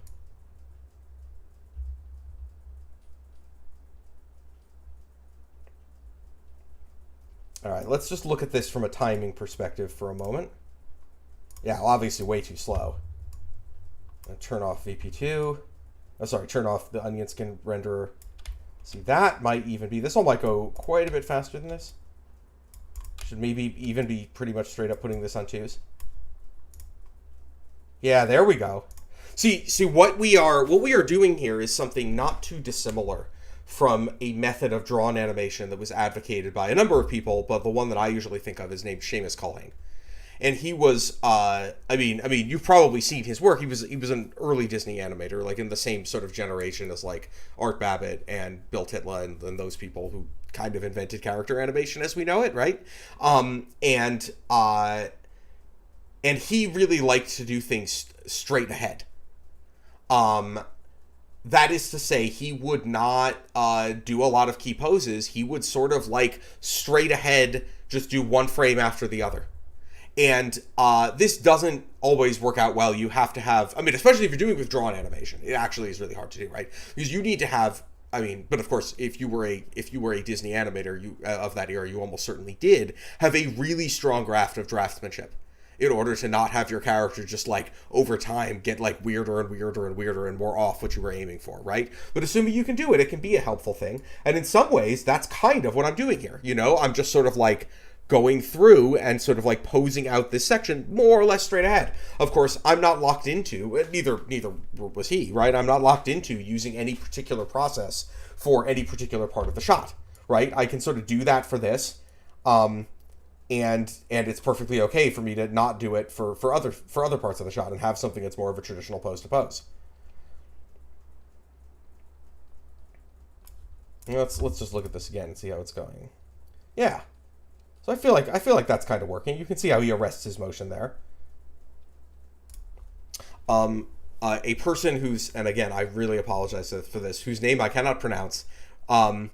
All right, let's just look at this from a timing perspective for a moment. Yeah, well, obviously way too slow. Turn off VP2. Oh, sorry, turn off the onion skin renderer. See, that might even be, this one might go quite a bit faster than this. Should maybe even be pretty much straight up putting this on 2s. Yeah, there we go. See, what we are doing here is something not too dissimilar from a method of drawn animation that was advocated by a number of people, but the one that I usually think of is named Seamus Culhane. And he was, I mean, you've probably seen his work. He was an early Disney animator, like in the same sort of generation as like Art Babbitt and Bill Titla and those people who kind of invented character animation as we know it, right? And he really liked to do things straight ahead. That is to say, he would not do a lot of key poses. He would sort of like straight ahead, just do one frame after the other. And this doesn't always work out well. You have to have, I mean, especially if you're doing withdrawn animation, it actually is really hard to do, right? Because you need to have, I mean, but of course, if you were a Disney animator of that era, you almost certainly did have a really strong graft of draftsmanship in order to not have your character just like over time get like weirder and weirder and weirder and more off what you were aiming for, right? But assuming you can do it, it can be a helpful thing. And in some ways, that's kind of what I'm doing here. You know, I'm just sort of like going through and sort of like posing out this section more or less straight ahead. Of course, I'm not locked into, neither was he, right? I'm not locked into using any particular process for any particular part of the shot, right? I can sort of do that for this. And it's perfectly okay for me to not do it for other parts of the shot and have something that's more of a traditional pose to pose. Let's just look at this again and see how it's going. Yeah. So I feel like that's kind of working. You can see how he arrests his motion there. A person who's, and again, I really apologize for this, whose name I cannot pronounce, in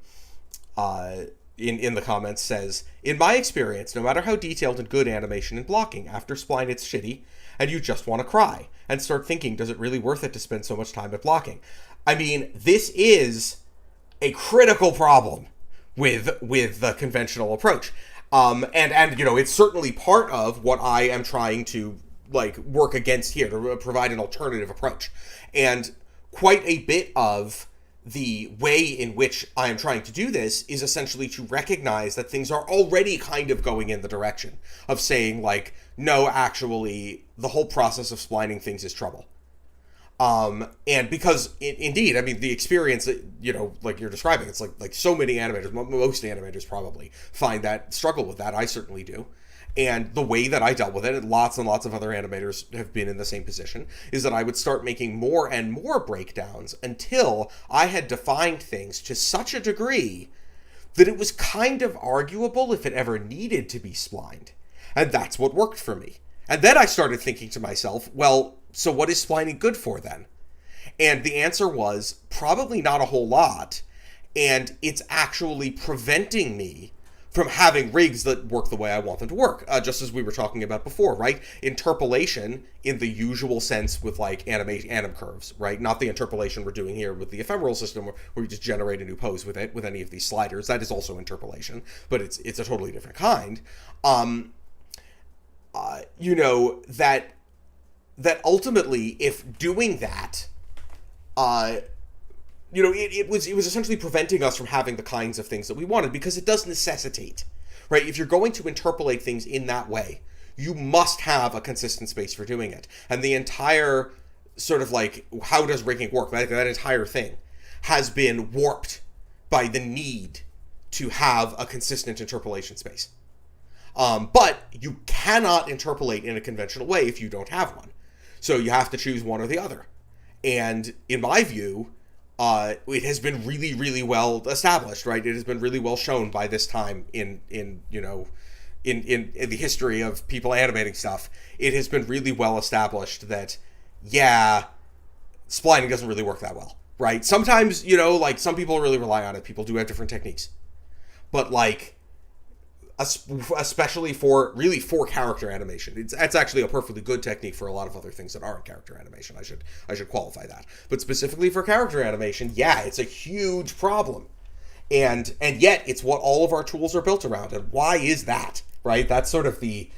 the comments says, in my experience, no matter how detailed and good animation and blocking, after spline it's shitty, and you just want to cry, and start thinking, does it really worth it to spend so much time at blocking? I mean, this is a critical problem with the conventional approach. And you know, it's certainly part of what I am trying to like work against here, to provide an alternative approach. And quite a bit of the way in which I am trying to do this is essentially to recognize that things are already kind of going in the direction of saying, like, no, actually, the whole process of splining things is trouble. And because, indeed, I mean, the experience that, you know, like you're describing, it's like so many animators, most animators probably find that, struggle with that. I certainly do. And the way that I dealt with it, and lots and lots of other animators have been in the same position, is that I would start making more and more breakdowns until I had defined things to such a degree that it was kind of arguable if it ever needed to be splined. And that's what worked for me. And then I started thinking to myself, well, so what is splining good for then? And the answer was probably not a whole lot. And it's actually preventing me from having rigs that work the way I want them to work, just as we were talking about before, right? Interpolation in the usual sense with like anim curves, right? Not the interpolation we're doing here with the ephemeral system where we just generate a new pose with it, with any of these sliders. That is also interpolation, but it's a totally different kind. You know, that ultimately, if doing that, you know, it was essentially preventing us from having the kinds of things that we wanted, because it does necessitate, right? If you're going to interpolate things in that way, you must have a consistent space for doing it. And the entire sort of like, how does rigging work? That entire thing has been warped by the need to have a consistent interpolation space. But you cannot interpolate in a conventional way if you don't have one. So you have to choose one or the other. And in my view, it has been really, really well established, right? It has been really well shown by this time in the history of people animating stuff. It has been really well established that, yeah, splining doesn't really work that well, right? Sometimes, you know, like some people really rely on it. People do have different techniques. But like, especially for character animation, it's actually a perfectly good technique for a lot of other things that aren't character animation. I should qualify that, but specifically for character animation, yeah, it's a huge problem, and yet it's what all of our tools are built around. And why is that, right? That's sort of the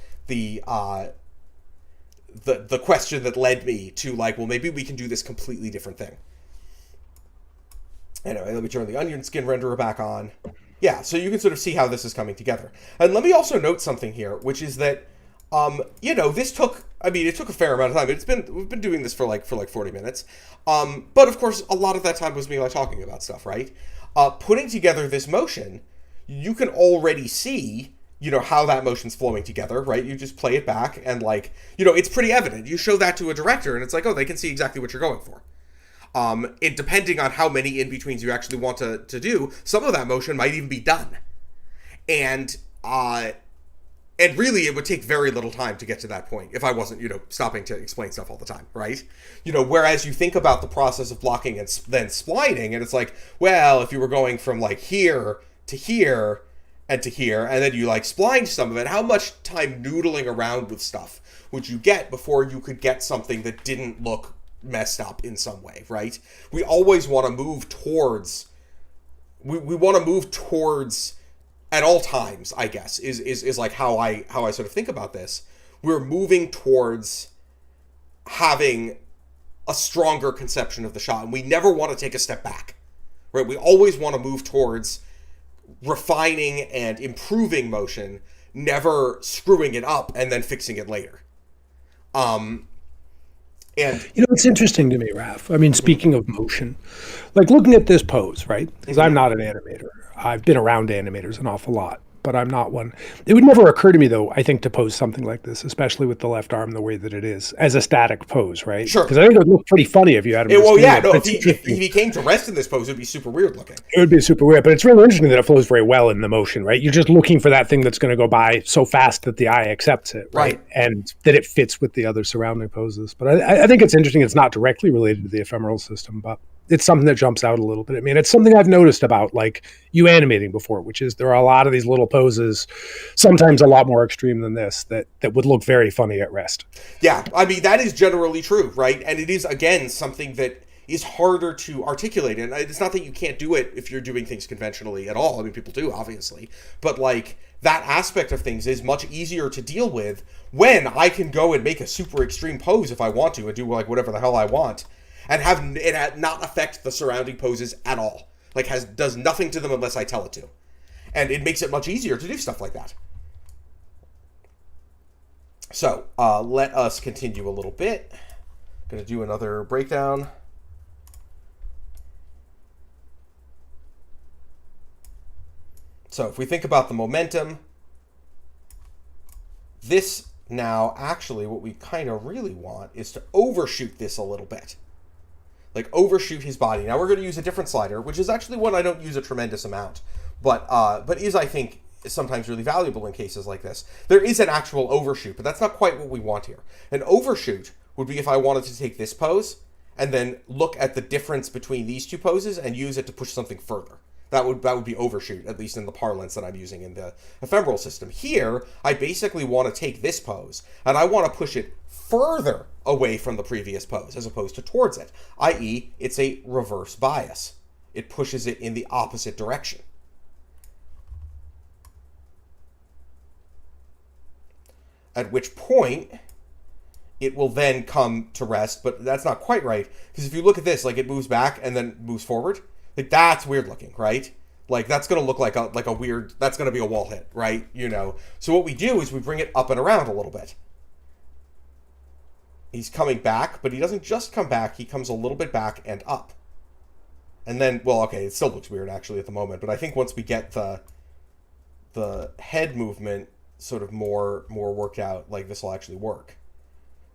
question that led me to like, well, maybe we can do this completely different thing. Anyway, let me turn the onion skin renderer back on. Yeah, so you can sort of see how this is coming together. And let me also note something here, which is that, you know, it took a fair amount of time. We've been doing this for like 40 minutes. But of course, a lot of that time was me like talking about stuff, right? Putting together this motion, you can already see, you know, how that motion's flowing together, right? You just play it back and like, you know, it's pretty evident. You show that to a director and it's like, oh, they can see exactly what you're going for. It depending on how many in-betweens you actually want to do, some of that motion might even be done. And really it would take very little time to get to that point if I wasn't, you know, stopping to explain stuff all the time, right? You know, whereas you think about the process of blocking and then splining, and it's like, well, if you were going from like here to here and to here, and then you like splined some of it, how much time noodling around with stuff would you get before you could get something that didn't look messed up in some way, right? We always want to move towards, we want to move towards at all times, I guess, is like how I sort of think about this. We're moving towards having a stronger conception of the shot, and we never want to take a step back, right? We always want to move towards refining and improving motion, never screwing it up and then fixing it later. And you know, it's interesting to me, Raph. I mean, speaking of motion, like looking at this pose, right? Because I'm not an animator. I've been around animators an awful lot, but I'm not one. It would never occur to me, though, I think, to pose something like this, especially with the left arm the way that it is, as a static pose, right? Sure. Because I think it would look pretty funny if you had him. Well, yeah, no, if he came to rest in this pose, it would be super weird looking. It would be super weird, but it's really interesting that it flows very well in the motion, right? You're just looking for that thing that's going to go by so fast that the eye accepts it, right? And that it fits with the other surrounding poses. But I think it's interesting. It's not directly related to the ephemeral system, but it's something that jumps out a little bit. I mean, it's something I've noticed about like you animating before, which is there are a lot of these little poses, sometimes a lot more extreme than this, that would look very funny at rest. Yeah, I mean, that is generally true, right? And it is, again, something that is harder to articulate. And it's not that you can't do it if you're doing things conventionally at all. I mean, people do, obviously. But like that aspect of things is much easier to deal with when I can go and make a super extreme pose if I want to and do like whatever the hell I want, and have it not affect the surrounding poses at all. Like does nothing to them unless I tell it to. And it makes it much easier to do stuff like that. So let us continue a little bit. Going to do another breakdown. So if we think about the momentum, this now actually what we kind of really want is to overshoot this a little bit. Like overshoot his body. Now we're going to use a different slider, which is actually one I don't use a tremendous amount, but is I think sometimes really valuable in cases like this. There is an actual overshoot, but that's not quite what we want here. An overshoot would be if I wanted to take this pose and then look at the difference between these two poses and use it to push something further. That would be overshoot, at least in the parlance that I'm using in the ephemeral system. Here, I basically want to take this pose, and I want to push it further away from the previous pose, as opposed to towards it, i.e., it's a reverse bias. It pushes it in the opposite direction. At which point, it will then come to rest, but that's not quite right, because if you look at this, like, it moves back and then moves forward. Like, that's weird looking, right? Like, that's going to look like a weird, that's going to be a wall hit, right? You know. So what we do is we bring it up and around a little bit. He's coming back, but he doesn't just come back, he comes a little bit back and up. And then, well, okay, it still looks weird actually at the moment, but I think once we get the head movement sort of more worked out, like, this will actually work.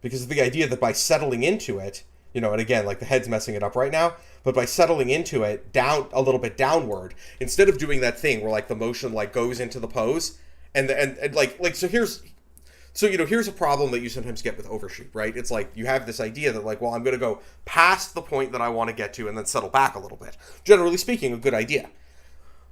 Because of the idea that by settling into it, you know, and again, like, the head's messing it up right now, but by settling into it down a little bit downward, instead of doing that thing where, like, the motion, like, goes into the pose and so here's a problem that you sometimes get with overshoot, right? It's like you have this idea that, like, well, I'm going to go past the point that I want to get to and then settle back a little bit. Generally speaking, a good idea.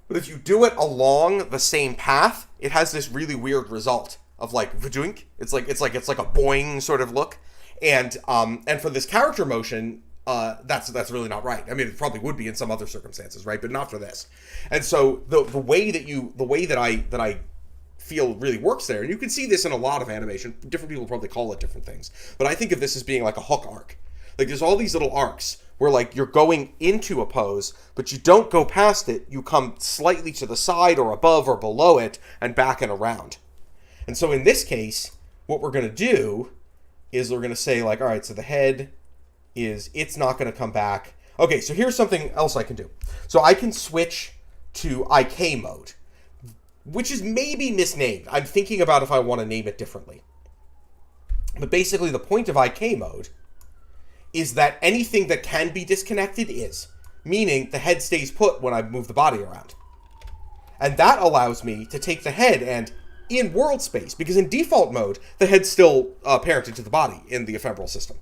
But if you do it along the same path, it has this really weird result of, like, vajunk. It's like a boing sort of look. And for this character motion, that's really not right. I mean, it probably would be in some other circumstances, right? But not for this. And so the way that I feel really works there, and you can see this in a lot of animation. Different people probably call it different things, but I think of this as being like a hook arc. Like, there's all these little arcs where, like, you're going into a pose, but you don't go past it. You come slightly to the side or above or below it and back and around. And so in this case, what we're going to do is we're going to say, like, all right, so the head it's not going to come back. Okay, so here's something else I can do. So I can switch to IK mode, which is maybe misnamed. I'm thinking about if I want to name it differently. But basically the point of IK mode is that anything that can be disconnected is, meaning the head stays put when I move the body around. And that allows me to take the head and, in world space, because in default mode, the head's still parented to the body in the ephemeral system.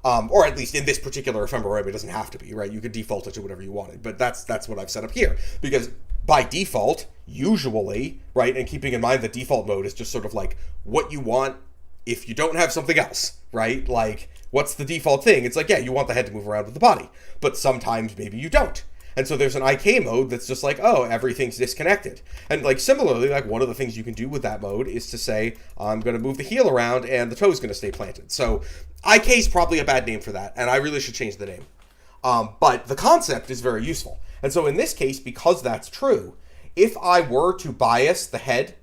Or at least in this particular ephemeral it doesn't have to be, right? You could default it to whatever you wanted, but that's what I've set up here. Because by default, usually, right, and keeping in mind that default mode is just sort of like what you want if you don't have something else, right? Like, what's the default thing? It's like, yeah, you want the head to move around with the body, but sometimes maybe you don't. And so there's an IK mode that's just like, oh, everything's disconnected. And, like, similarly, like, one of the things you can do with that mode is to say, I'm going to move the heel around and the toe's going to stay planted. So IK is probably a bad name for that, and I really should change the name. But the concept is very useful. And so in this case, because that's true, if I were to bias the head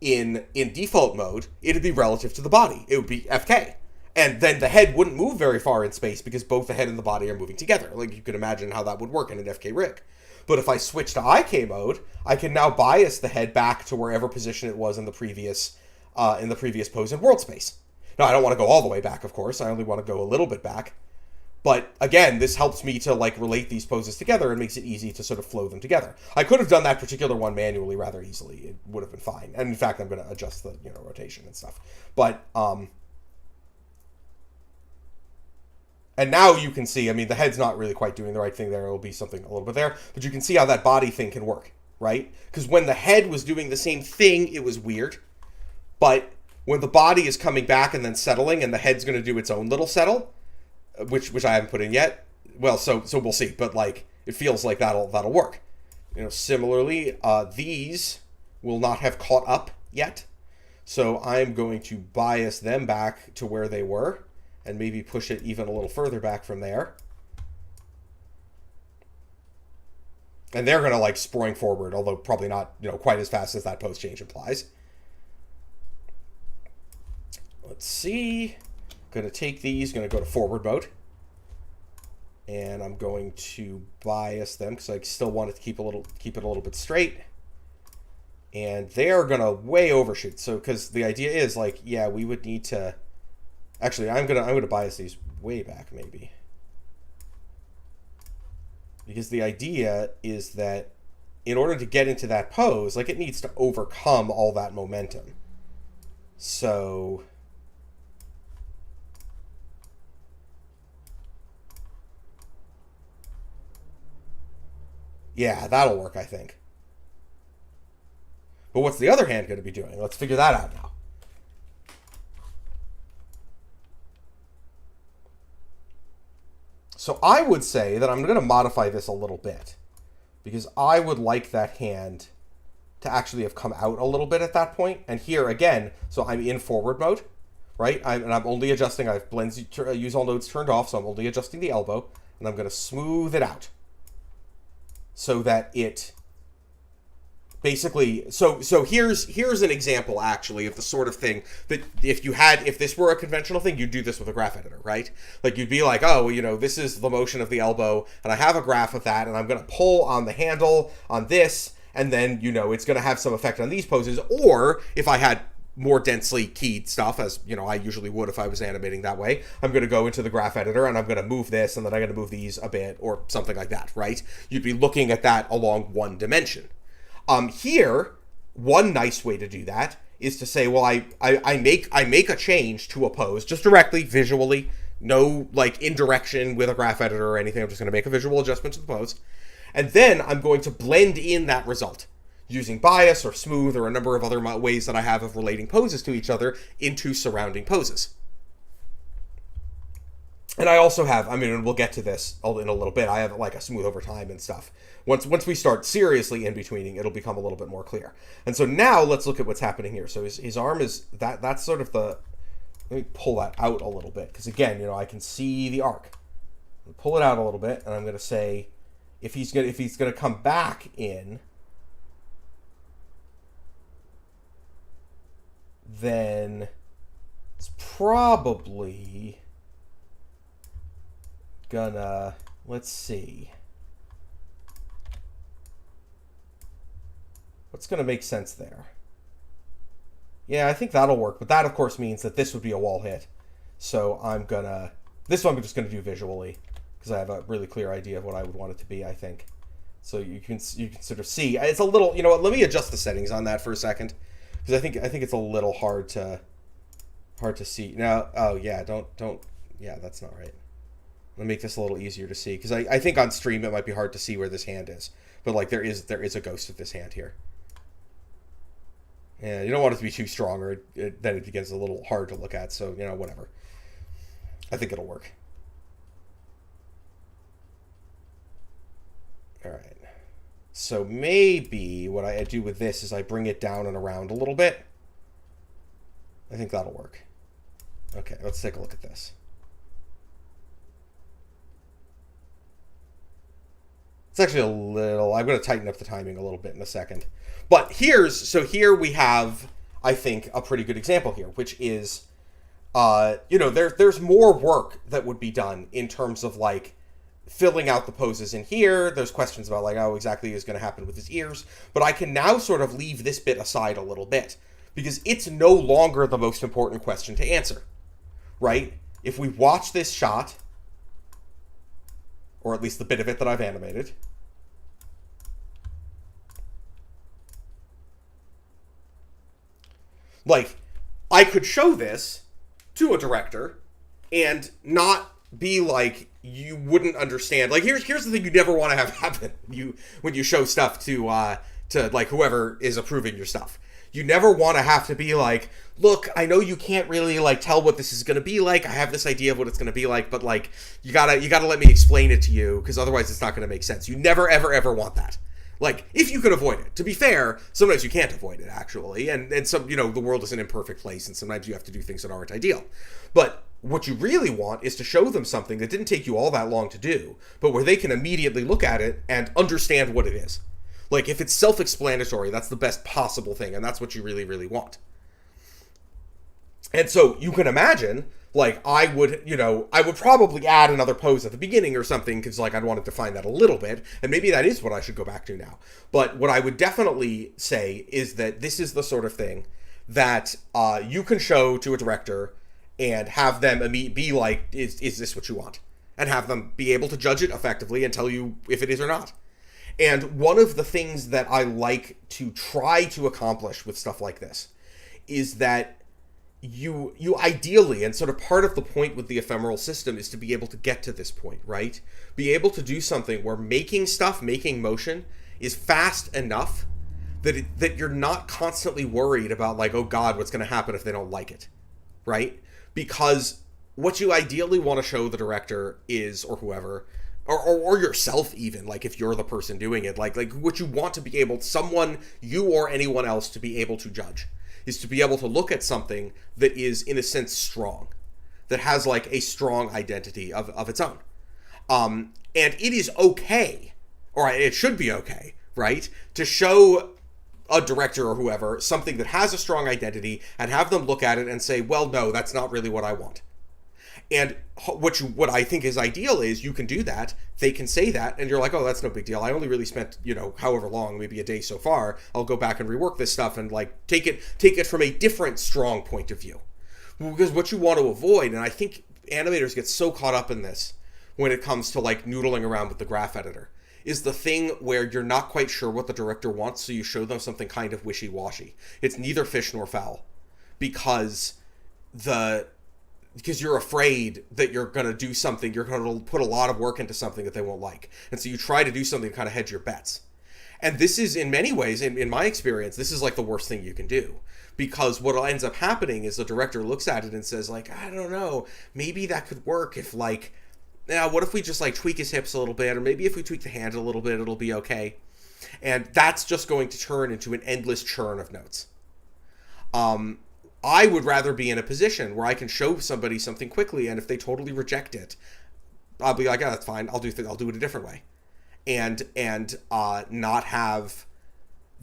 in default mode, it'd be relative to the body. It would be FK. And then the head wouldn't move very far in space because both the head and the body are moving together. Like, you can imagine how that would work in an FK rig. But if I switch to IK mode, I can now bias the head back to wherever position it was in the previous pose in world space. Now, I don't want to go all the way back, of course. I only want to go a little bit back. But again, this helps me to, like, relate these poses together and makes it easy to sort of flow them together. I could have done that particular one manually rather easily. It would have been fine. And in fact, I'm going to adjust the, rotation and stuff. But, and now you can see, I mean, the head's not really quite doing the right thing there. It'll be something a little bit there. But you can see how that body thing can work, right? Because when the head was doing the same thing, it was weird. But when the body is coming back and then settling and the head's going to do its own little settle, which I haven't put in yet, well, so we'll see. But, like, it feels like that'll work. Similarly, these will not have caught up yet. So I'm going to bias them back to where they were. And maybe push it even a little further back from there. And they're going to, like, spring forward, although probably not, quite as fast as that pose change implies. Let's see. Going to take these, going to go to forward mode. And I'm going to bias them because I still want to keep it a little bit straight. And they're going to way overshoot. So, because the idea is, like, yeah, we would need to... Actually, I'm gonna bias these way back, maybe. Because the idea is that in order to get into that pose, like, it needs to overcome all that momentum. So yeah, that'll work, I think. But what's the other hand going to be doing? Let's figure that out now. So I would say that I'm going to modify this a little bit, because I would like that hand to actually have come out a little bit at that point. And here again, so I'm in forward mode, right? And I'm only adjusting. I have blends, use all nodes turned off, so I'm only adjusting the elbow, and I'm going to smooth it out so that it basically, so here's an example actually of the sort of thing that if this were a conventional thing, you'd do this with a graph editor, right? Like, you'd be like, oh, this is the motion of the elbow, and I have a graph of that, and I'm going to pull on the handle on this, and then, it's going to have some effect on these poses. Or if I had more densely keyed stuff, as I usually would if I was animating that way, I'm going to go into the graph editor and I'm going to move this, and then I'm going to move these a bit, or something like that, right? You'd be looking at that along one dimension. Here, one nice way to do that is to say, well, I make a change to a pose just directly, visually, no like indirection with a graph editor or anything. I'm just going to make a visual adjustment to the pose, and then I'm going to blend in that result using bias or smooth or a number of other ways that I have of relating poses to each other into surrounding poses. And I also have, and we'll get to this in a little bit, I have like a smooth over time and stuff. Once we start seriously in-betweening, it'll become a little bit more clear. And so now let's look at what's happening here. So his arm is, that's sort of the, let me pull that out a little bit, because again, I can see the arc. Pull it out a little bit, and I'm going to say, if he's going to come back in, then it's probably gonna, let's see, what's gonna make sense there? Yeah, I think that'll work, but that of course means that this would be a wall hit. So this one I'm just gonna do visually, because I have a really clear idea of what I would want it to be, I think. So you can sort of see, it's a little, let me adjust the settings on that for a second, because I think it's a little hard to see. Now, oh yeah, don't, yeah, that's not right. Let me make this a little easier to see, because I think on stream it might be hard to see where this hand is, but like there is a ghost of this hand here. Yeah, you don't want it to be too strong, or then it gets a little hard to look at. So whatever. I think it'll work. All right. So maybe what I do with this is I bring it down and around a little bit. I think that'll work. Okay, let's take a look at this. It's actually a little, I'm going to tighten up the timing a little bit in a second. But here we have, I think, a pretty good example here, which is, there's more work that would be done in terms of like filling out the poses in here. There's questions about like, how exactly is going to happen with his ears. But I can now sort of leave this bit aside a little bit, because it's no longer the most important question to answer, right? If we watch this shot, or at least the bit of it that I've animated, like, I could show this to a director and not be like, you wouldn't understand. Like, here's the thing you never want to have happen when you show stuff to like whoever is approving your stuff. You never want to have to be like, look, I know you can't really like tell what this is going to be like. I have this idea of what it's going to be like, but like you gotta let me explain it to you, because otherwise it's not going to make sense. You never ever want that. Like, if you could avoid it. To be fair, sometimes you can't avoid it actually, and some the world is an imperfect place, and sometimes you have to do things that aren't ideal. But what you really want is to show them something that didn't take you all that long to do, but where they can immediately look at it and understand what it is. Like, if it's self-explanatory, that's the best possible thing, and that's what you really, really want. And so you can imagine, like, I would probably add another pose at the beginning or something, because, like, I'd want to define that a little bit, and maybe that is what I should go back to now. But what I would definitely say is that this is the sort of thing that you can show to a director and have them be like, is this what you want? And have them be able to judge it effectively and tell you if it is or not. And one of the things that I like to try to accomplish with stuff like this is that you ideally, and sort of part of the point with the ephemeral system is to be able to get to this point, right? Be able to do something where making motion is fast enough that you're not constantly worried about like, oh God, what's going to happen if they don't like it, right? Because what you ideally want to show the director is, or whoever, or yourself even, like if you're the person doing it, like what you want to be able, someone, you or anyone else to be able to judge, is to be able to look at something that is in a sense strong, that has like a strong identity of its own. And it is okay, or it should be okay, right, to show a director or whoever something that has a strong identity and have them look at it and say, well, no, that's not really what I want. And what I think is ideal is you can do that, they can say that, and you're like, oh, that's no big deal. I only really spent, however long, maybe a day so far. I'll go back and rework this stuff and like take it from a different strong point of view. Because what you want to avoid, and I think animators get so caught up in this when it comes to like noodling around with the graph editor, is the thing where you're not quite sure what the director wants, so you show them something kind of wishy-washy. It's neither fish nor fowl, because you're afraid that you're going to do something, you're going to put a lot of work into something that they won't like. And so you try to do something to kind of hedge your bets. And this is, in many ways, in my experience, this is like the worst thing you can do. Because what ends up happening is the director looks at it and says, like, I don't know, maybe that could work if, like, now what if we just, like, tweak his hips a little bit, or maybe if we tweak the hand a little bit, it'll be okay. And that's just going to turn into an endless churn of notes. I would rather be in a position where I can show somebody something quickly, and if they totally reject it, I'll be like, oh, that's fine. I'll do it a different way, and not have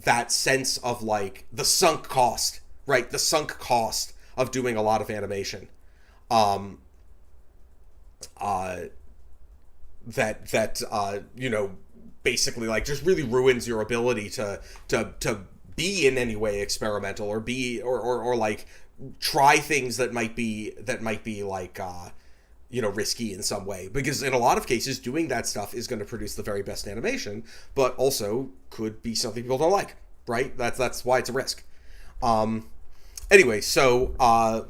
that sense of like the sunk cost, right? The sunk cost of doing a lot of animation, basically like just really ruins your ability to be in any way experimental, or be or like try things that might be like risky in some way, because in a lot of cases doing that stuff is going to produce the very best animation, but also could be something people don't like, right? That's why it's a risk. Anyway, so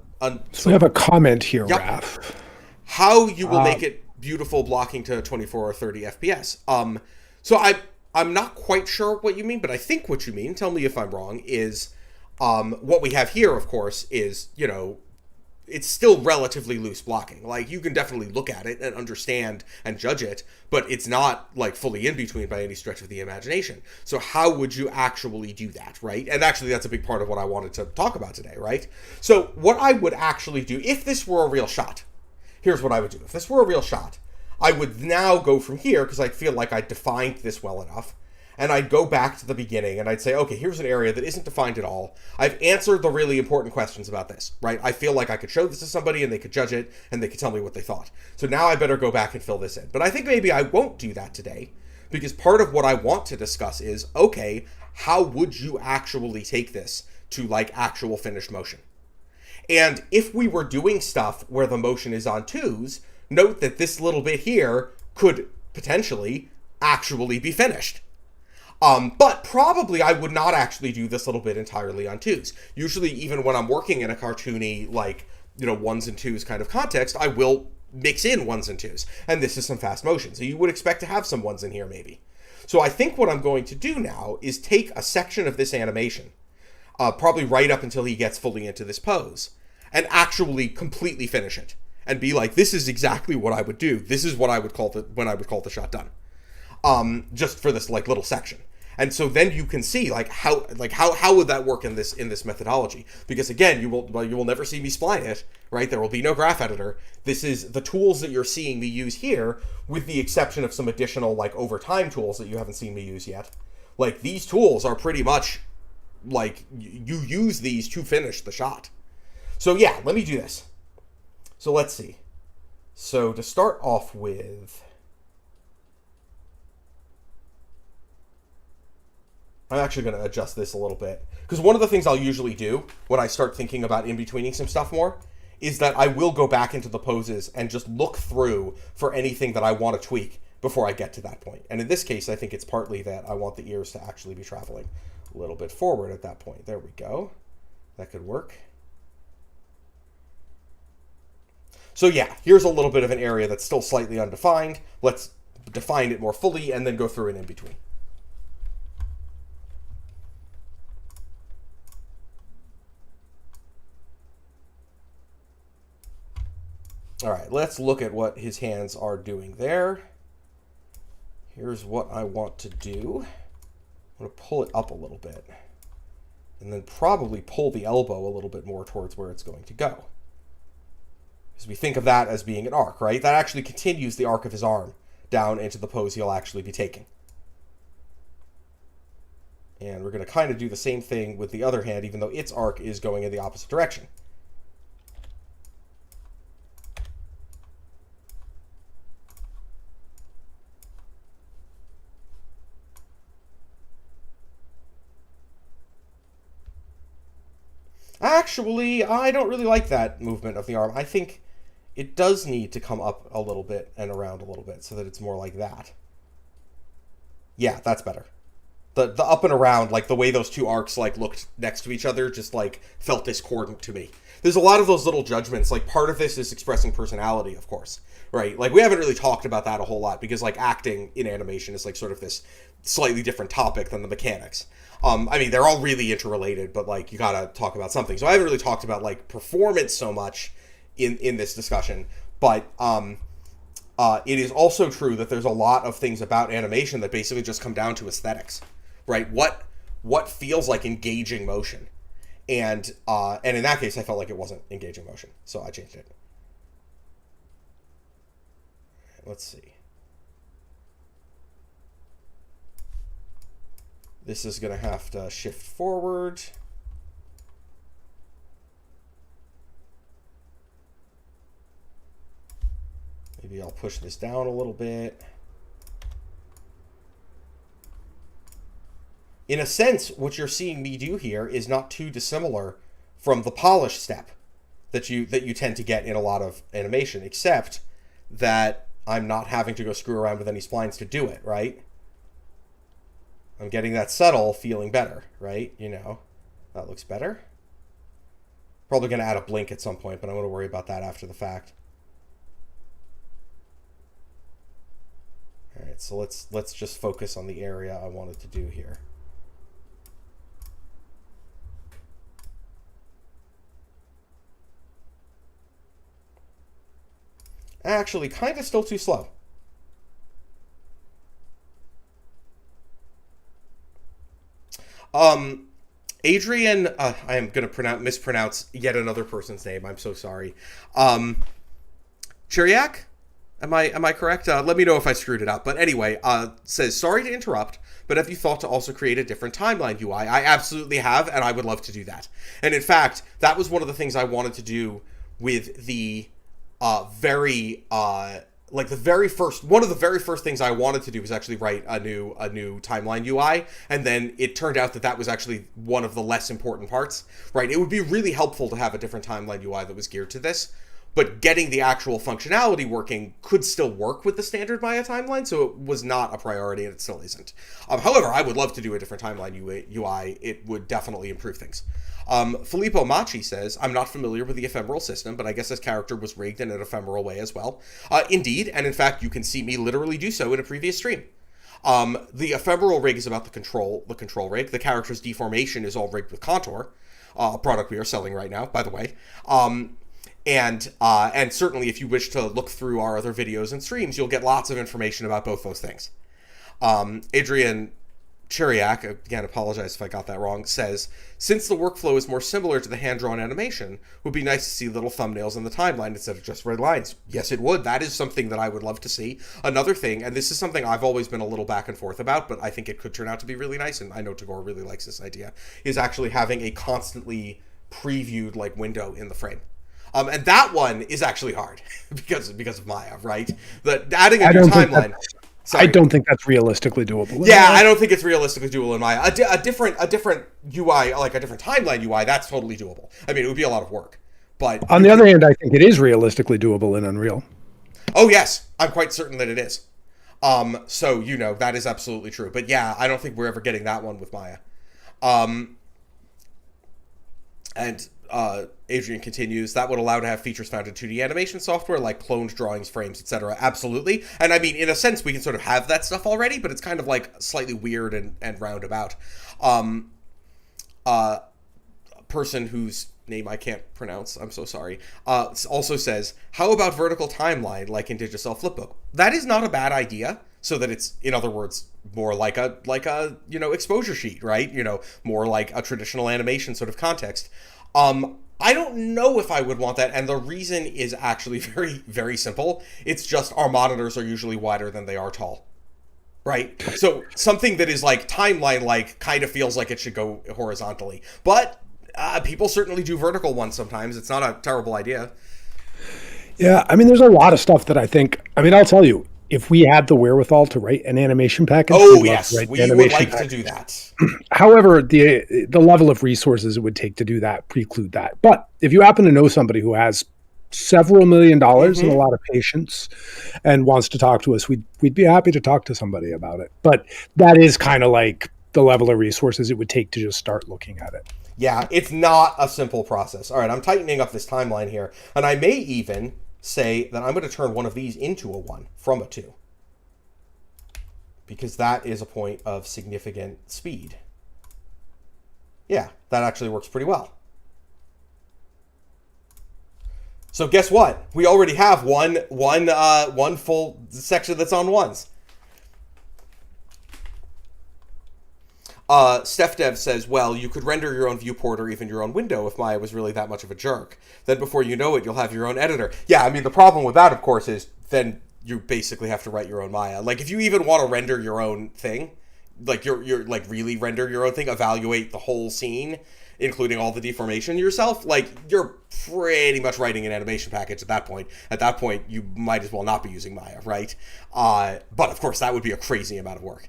we have a comment here, yep. Raph. How you will make it beautiful blocking to 24 or 30 FPS. So I'm not quite sure what you mean, but I think what you mean, tell me if I'm wrong, is what we have here, of course, is, it's still relatively loose blocking. Like, you can definitely look at it and understand and judge it, but it's not, like, fully in between by any stretch of the imagination. So how would you actually do that, right? And actually, that's a big part of what I wanted to talk about today, right? So what I would actually do, if this were a real shot, here's what I would do. If this were a real shot, I would now go from here, because I feel like I defined this well enough, and I'd go back to the beginning, and I'd say, okay, here's an area that isn't defined at all. I've answered the really important questions about this, right? I feel like I could show this to somebody, and they could judge it, and they could tell me what they thought. So now I better go back and fill this in. But I think maybe I won't do that today, because part of what I want to discuss is, okay, how would you actually take this to, like, actual finished motion? And if we were doing stuff where the motion is on twos, note that this little bit here could potentially actually be finished. But probably I would not actually do this little bit entirely on twos. Usually, even when I'm working in a cartoony, like, ones and twos kind of context, I will mix in ones and twos. And this is some fast motion, so you would expect to have some ones in here maybe. So I think what I'm going to do now is take a section of this animation, probably right up until he gets fully into this pose, and actually completely finish it. And be like, this is exactly what I would do. This is what I would call when I would call the shot done. Just for this like little section. And so then you can see how would that work in this methodology? Because again, you will never see me spline it, right? There will be no graph editor. This is the tools that you're seeing me use here, with the exception of some additional like over time tools that you haven't seen me use yet. Like, these tools are pretty much like you use these to finish the shot. So yeah, let me do this. So let's see. So to start off with, I'm actually going to adjust this a little bit, because one of the things I'll usually do when I start thinking about in-betweening some stuff more is that I will go back into the poses and just look through for anything that I want to tweak before I get to that point. And in this case, I think it's partly that I want the ears to actually be traveling a little bit forward at that point. There we go. That could work. So yeah, here's a little bit of an area that's still slightly undefined. Let's define it more fully and then go through it in between. All right, let's look at what his hands are doing there. Here's what I want to do. I'm going to pull it up a little bit and then probably pull the elbow a little bit more towards where it's going to go. Because we think of that as being an arc, right? That actually continues the arc of his arm down into the pose he'll actually be taking. And we're going to kind of do the same thing with the other hand, even though its arc is going in the opposite direction. Actually, I don't really like that movement of the arm. I think it does need to come up a little bit and around a little bit so that it's more like that. Yeah, that's better. The up and around, like the way those two arcs like looked next to each other, just like felt discordant to me. There's a lot of those little judgments. Like part of this is expressing personality, of course, right? Like we haven't really talked about that a whole lot because like acting in animation is like sort of this slightly different topic than the mechanics. I mean, they're all really interrelated, but like you gotta talk about something. So I haven't really talked about like performance so much in this discussion, but it is also true that there's a lot of things about animation that basically just come down to aesthetics, right? What feels like engaging motion, and in that case, I felt like it wasn't engaging motion, so I changed it. Let's see. This is going to have to shift forward. Maybe I'll push this down a little bit. In a sense, what you're seeing me do here is not too dissimilar from the polish step that you tend to get in a lot of animation, except that I'm not having to go screw around with any splines to do it, right? I'm getting that subtle feeling better, right? You know, that looks better. Probably going to add a blink at some point, but I'm going to worry about that after the fact. All right, so let's just focus on the area I wanted to do here. Actually, kind of still too slow. Adrian, I am going to mispronounce yet another person's name. I'm so sorry. Chiriak? Am I correct? Let me know if I screwed it up. But anyway, says, sorry to interrupt, but have you thought to also create a different timeline UI? I absolutely have, and I would love to do that. And in fact, that was one of the things I wanted to do with the one of the very first things I wanted to do was actually write a new timeline UI, and then it turned out that was actually one of the less important parts, right? It would be really helpful to have a different timeline UI that was geared to this, but getting the actual functionality working could still work with the standard Maya timeline, so it was not a priority, and it still isn't. However, I would love to do a different timeline UI. It would definitely improve things. Filippo Machi says, I'm not familiar with the ephemeral system, but I guess this character was rigged in an ephemeral way as well. Indeed, and in fact, you can see me literally do so in a previous stream. The ephemeral rig is about the control rig. The character's deformation is all rigged with contour, a product we are selling right now, by the way. And certainly if you wish to look through our other videos and streams, you'll get lots of information about both those things. Adrian Chiriak, again, apologize if I got that wrong, says, since the workflow is more similar to the hand-drawn animation, it would be nice to see little thumbnails in the timeline instead of just red lines. Yes, it would. That is something that I would love to see. Another thing, and this is something I've always been a little back and forth about, but I think it could turn out to be really nice, and I know Tagore really likes this idea, is actually having a constantly previewed like window in the frame. And that one is actually hard because of Maya, right? Adding a new timeline. I don't think that's realistically doable. Yeah, I don't think it's realistically doable in Maya. A different UI, like a different timeline UI, that's totally doable. I mean, it would be a lot of work. But on the other hand, I think it is realistically doable in Unreal. Oh, yes. I'm quite certain that it is. So, that is absolutely true. But yeah, I don't think we're ever getting that one with Maya. Um, and Adrian continues, that would allow to have features found in 2D animation software like cloned drawings, frames, etc. Absolutely. And I mean, in a sense, we can sort of have that stuff already, but it's kind of like slightly weird and roundabout. A person whose name I can't pronounce, I'm so sorry, also says, how about vertical timeline like in Digicel Flipbook? That is not a bad idea, so that it's, in other words, more like a exposure sheet, right? More like a traditional animation sort of context. I don't know if I would want that, and the reason is actually very, very simple. It's just our monitors are usually wider than they are tall. Right? So something that is like timeline-like kind of feels like it should go horizontally. But people certainly do vertical ones sometimes. It's not a terrible idea. Yeah, I mean, there's a lot of stuff that I'll tell you, if we had the wherewithal to write an animation package, yes, we would like to do that. However, the level of resources it would take to do that preclude that. But if you happen to know somebody who has several $1 million and a lot of patience and wants to talk to us, we'd be happy to talk to somebody about it. But that is kind of like the level of resources it would take to just start looking at it. Yeah, it's not a simple process. All right, I'm tightening up this timeline here, and I may even say that I'm going to turn one of these into a 1 from a 2, because that is a point of significant speed. Yeah, that actually works pretty well. So guess what? We already have one full section that's on 1s. StephDev says, well, you could render your own viewport or even your own window if Maya was really that much of a jerk. Then before you know it, you'll have your own editor. Yeah, I mean, the problem with that, of course, is then you basically have to write your own Maya. Like, if you even want to render your own thing, like, you're like, really render your own thing, evaluate the whole scene, including all the deformation yourself, like, you're pretty much writing an animation package at that point. At that point, you might as well not be using Maya, right? But, of course, that would be a crazy amount of work.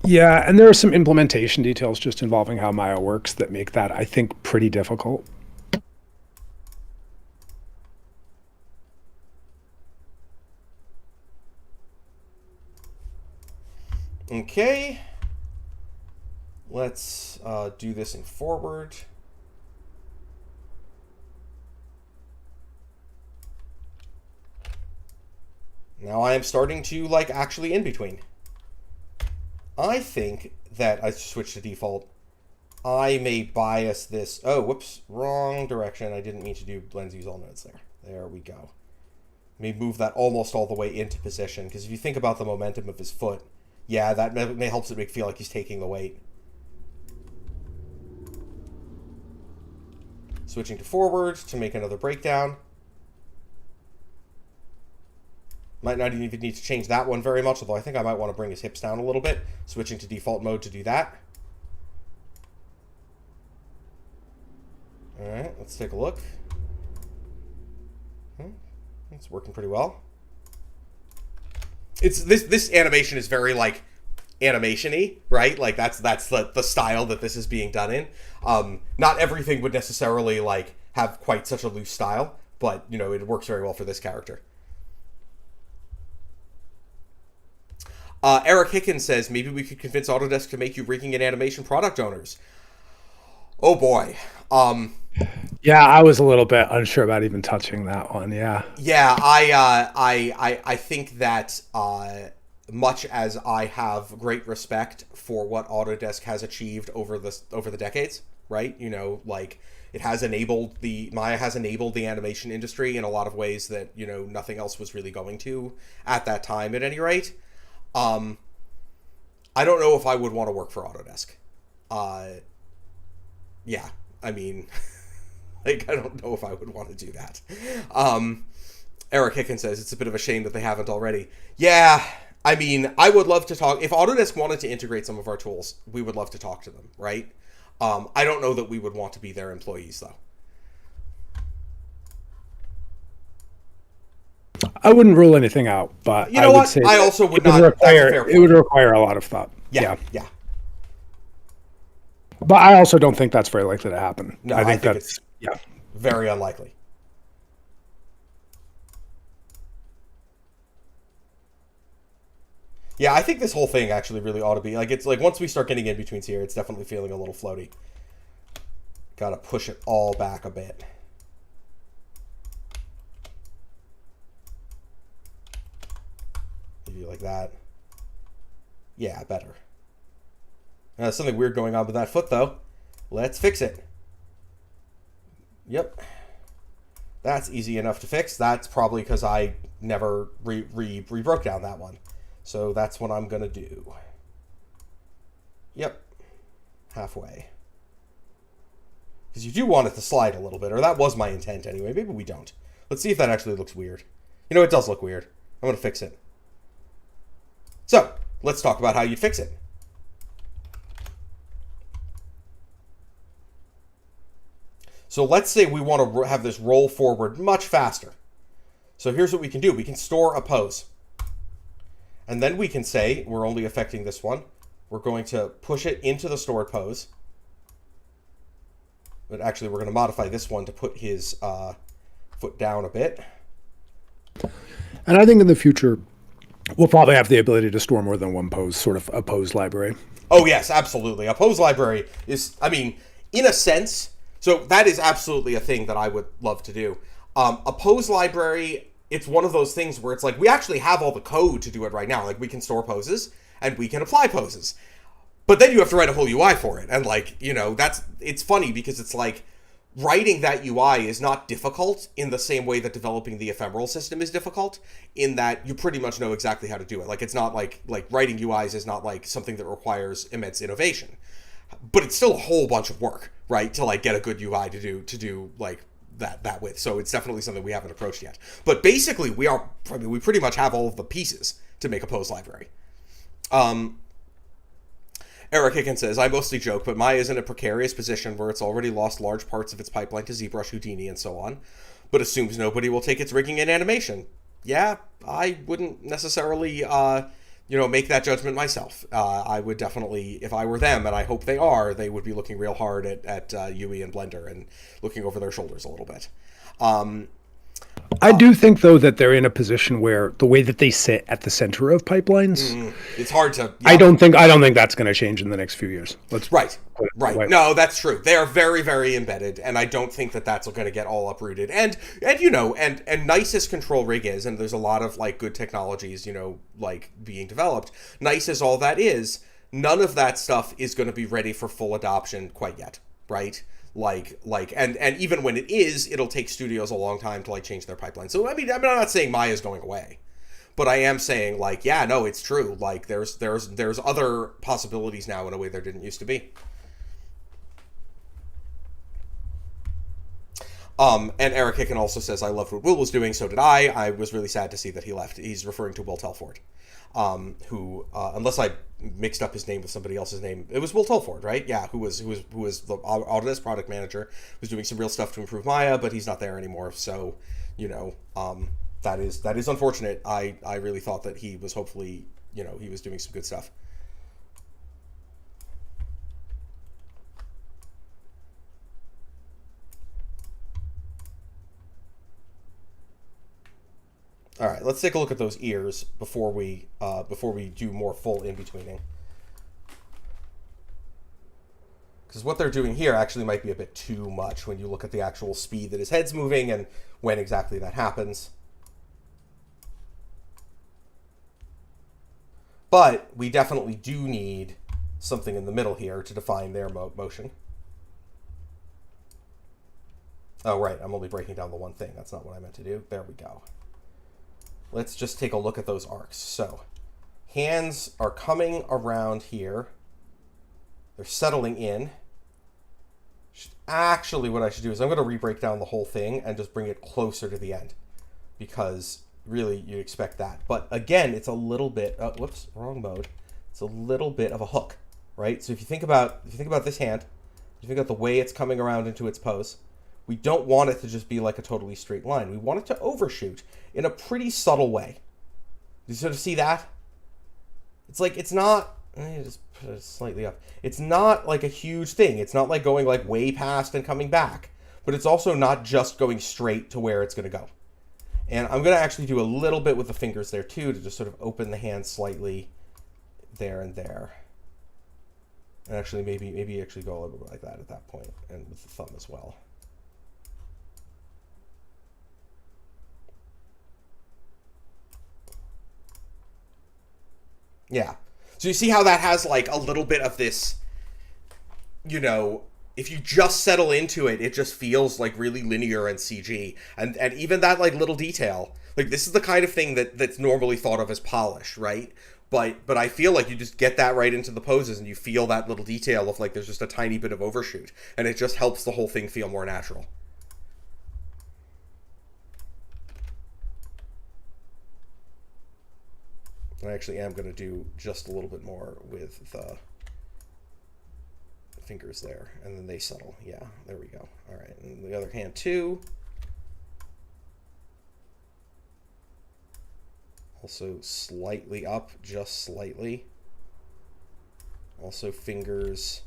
Yeah, and there are some implementation details just involving how Maya works that make that, I think, pretty difficult. Okay. Let's do this in forward. Now I am starting to, like, actually in between. I think that I switched to default. I may bias this. Oh, whoops, wrong direction. I didn't mean to do lens use all nodes there. There we go. May move that almost all the way into position, because if you think about the momentum of his foot, yeah, that may helps it feel like he's taking the weight. Switching to forward to make another breakdown. Might not even need to change that one very much, although I think I might want to bring his hips down a little bit. Switching to default mode to do that. All right, let's take a look. It's working pretty well. It's this animation is very, like, animation-y, right? Like, that's the style that this is being done in. Not everything would necessarily, like, have quite such a loose style, but, it works very well for this character. Eric Hickens says, maybe we could convince Autodesk to make you rigging and animation product owners. Oh boy. Yeah, I was a little bit unsure about even touching that one. Yeah. Yeah, I think that much as I have great respect for what Autodesk has achieved over the decades, right? Like, it has enabled Maya has enabled the animation industry in a lot of ways that, nothing else was really going to at that time, at any rate. I don't know if I would want to work for Autodesk. Yeah, I mean, like, I don't know if I would want to do that. Eric Hickens says, it's a bit of a shame that they haven't already. Yeah, I mean, I would love to talk. If Autodesk wanted to integrate some of our tools, we would love to talk to them, right? I don't know that we would want to be their employees, though. I wouldn't rule anything out, but you know I would what? say I also would not. It would require a lot of thought. Yeah. But I also don't think that's very likely to happen. No, I think that's very unlikely. Yeah, I think this whole thing actually really ought to be, like, it's like once we start getting in between here, it's definitely feeling a little floaty. Gotta push it all back a bit. Maybe like that. Yeah, better. There's something weird going on with that foot, though. Let's fix it. Yep. That's easy enough to fix. That's probably because I never re-broke down that one. So that's what I'm going to do. Yep. Halfway. Because you do want it to slide a little bit, or that was my intent anyway. Maybe we don't. Let's see if that actually looks weird. You know, it does look weird. I'm going to fix it. So, let's talk about how you'd fix it. So let's say we want to have this roll forward much faster. So here's what we can do. We can store a pose. And then we can say, we're only affecting this one. We're going to push it into the stored pose. But actually, we're going to modify this one to put his foot down a bit. And I think in the future, we'll probably have the ability to store more than one pose, sort of a pose library. Oh, yes, absolutely. A pose library is, I mean, in a sense, so that is absolutely a thing that I would love to do. A pose library, it's one of those things where it's like, we actually have all the code to do it right now. Like, we can store poses, and we can apply poses. But then you have to write a whole UI for it. And, like, you know, it's funny because it's like, writing that UI is not difficult in the same way that developing the ephemeral system is difficult, in that you pretty much know exactly how to do it. Like, it's not like writing UIs is not like something that requires immense innovation, but it's still a whole bunch of work, right? To like get a good UI to do like that with. So it's definitely something we haven't approached yet. But basically we pretty much have all of the pieces to make a pose library. Eric Hicken says, I mostly joke, but Maya is in a precarious position where it's already lost large parts of its pipeline to ZBrush, Houdini, and so on, but assumes nobody will take its rigging and animation. Yeah, I wouldn't necessarily, make that judgment myself. I would definitely, if I were them, and I hope they are, they would be looking real hard at UE and Blender and looking over their shoulders a little bit. I do think, though, that they're in a position where the way that they sit at the center of pipelines, it's hard to. Yeah. I don't think that's going to change in the next few years. Right. No, that's true. They are very, very embedded, and I don't think that that's going to get all uprooted. And nice as control rig is, and there's a lot of like good technologies, like being developed. Nice as all that is, none of that stuff is going to be ready for full adoption quite yet, right? And even when it is, it'll take studios a long time to like change their pipeline. So I mean, I'm not saying Maya's going away, but I am saying like, yeah, no, it's true. Like there's other possibilities now in a way there didn't used to be. And Eric Hicken also says, I loved what Will was doing, so did I. I was really sad to see that he left. He's referring to Will Telford, who, unless I mixed up his name with somebody else's name, it was Will Telford, right? Yeah, who was the Autodesk product manager, was doing some real stuff to improve Maya, but he's not there anymore. So, that is unfortunate. I really thought that he was hopefully, he was doing some good stuff. All right, let's take a look at those ears before we do more full in-betweening. Because what they're doing here actually might be a bit too much when you look at the actual speed that his head's moving and when exactly that happens. But we definitely do need something in the middle here to define their motion. Oh, right, I'm only breaking down the one thing. That's not what I meant to do. There we go. Let's just take a look at those arcs. So, hands are coming around here. They're settling in. Actually, what I should do is I'm going to re-break down the whole thing and just bring it closer to the end. Because, really, you'd expect that. But, again, it's a little bit... Oh, whoops, wrong mode. It's a little bit of a hook, right? So if you think about this hand, you think about the way it's coming around into its pose, we don't want it to just be like a totally straight line. We want it to overshoot in a pretty subtle way. You sort of see that? It's like, it's not... Let me just put it slightly up. It's not like a huge thing. It's not like going like way past and coming back. But it's also not just going straight to where it's going to go. And I'm going to actually do a little bit with the fingers there too to just sort of open the hand slightly there and there. And actually, maybe actually go a little bit like that at that point, and with the thumb as well. Yeah. So you see how that has like a little bit of this, you know, if you just settle into it, it just feels like really linear and CG. And even that like little detail, like this is the kind of thing that's normally thought of as polish, right? But I feel like you just get that right into the poses and you feel that little detail of like there's just a tiny bit of overshoot, and it just helps the whole thing feel more natural. I actually am going to do just a little bit more with the fingers there, and then they settle. Yeah, there we go. All right, and the other hand too. Also slightly up, just slightly. Also fingers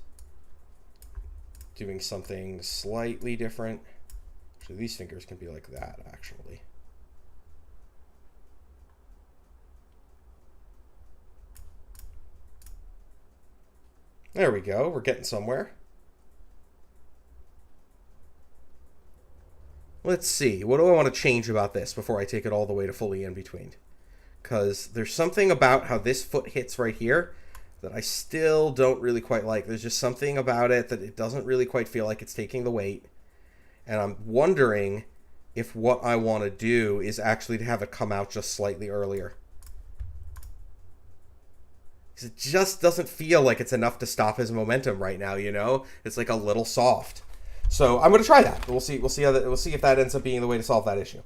doing something slightly different. Actually, these fingers can be like that, actually. There we go. We're getting somewhere. Let's see. What do I want to change about this before I take it all the way to fully in between? Because there's something about how this foot hits right here that I still don't really quite like. There's just something about it that it doesn't really quite feel like it's taking the weight. And I'm wondering if what I want to do is actually to have it come out just slightly earlier. Because it just doesn't feel like it's enough to stop his momentum right now, you know? It's like a little soft. So I'm going to try that. We'll see how that, we'll see if that ends up being the way to solve that issue.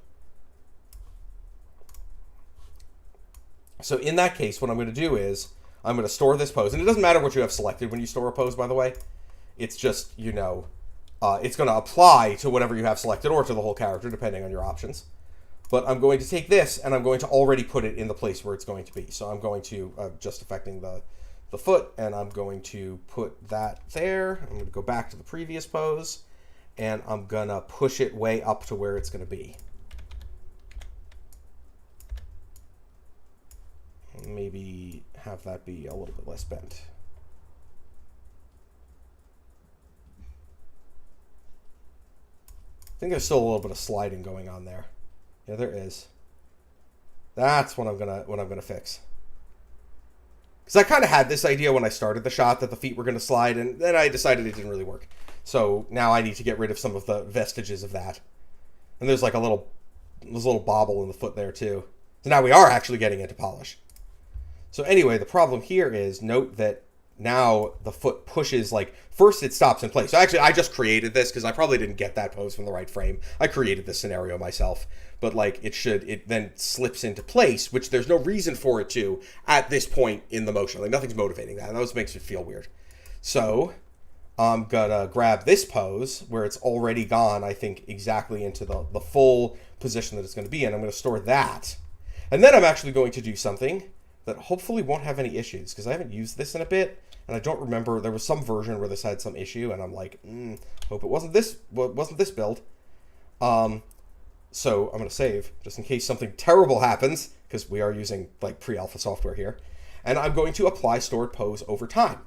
So in that case, what I'm going to do is I'm going to store this pose. And it doesn't matter what you have selected when you store a pose, by the way. It's just, you know, it's going to apply to whatever you have selected or to the whole character, depending on your options. But I'm going to take this and I'm going to already put it in the place where it's going to be. So I'm going to, just affecting the foot, and I'm going to put that there. I'm going to go back to the previous pose, and I'm going to push it way up to where it's going to be. Maybe have that be a little bit less bent. I think there's still a little bit of sliding going on there. Yeah, there is. That's what I'm gonna fix. Because I kind of had this idea when I started the shot that the feet were gonna slide, and then I decided it didn't really work. So now I need to get rid of some of the vestiges of that. And there's like there's a little bobble in the foot there too. So now we are actually getting into polish. So anyway, the problem here is, note that now the foot pushes, like, first it stops in place. So actually, I just created this because I probably didn't get that pose from the right frame. I created this scenario myself. But, like, it then slips into place, which there's no reason for it to at this point in the motion. Like, nothing's motivating that. And that makes it feel weird. So I'm gonna grab this pose where it's already gone, I think, exactly into the full position that it's going to be in. I'm going to store that. And then I'm actually going to do something that hopefully won't have any issues, because I haven't used this in a bit, and I don't remember. There was some version where this had some issue, and I'm like, hope it wasn't this build. So I'm going to save, just in case something terrible happens, because we are using like pre-alpha software here. And I'm going to apply stored pose over time,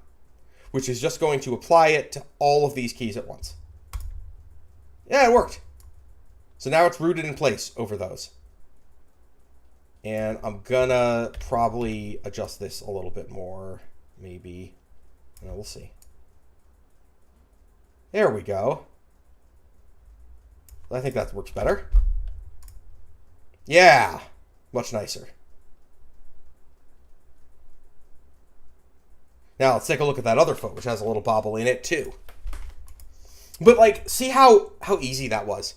which is just going to apply it to all of these keys at once. Yeah, it worked. So now it's rooted in place over those. And I'm gonna probably adjust this a little bit more, maybe. We'll see. There we go. I think that works better. Yeah, much nicer. Now let's take a look at that other foot, which has a little bobble in it too. But like, see how easy that was,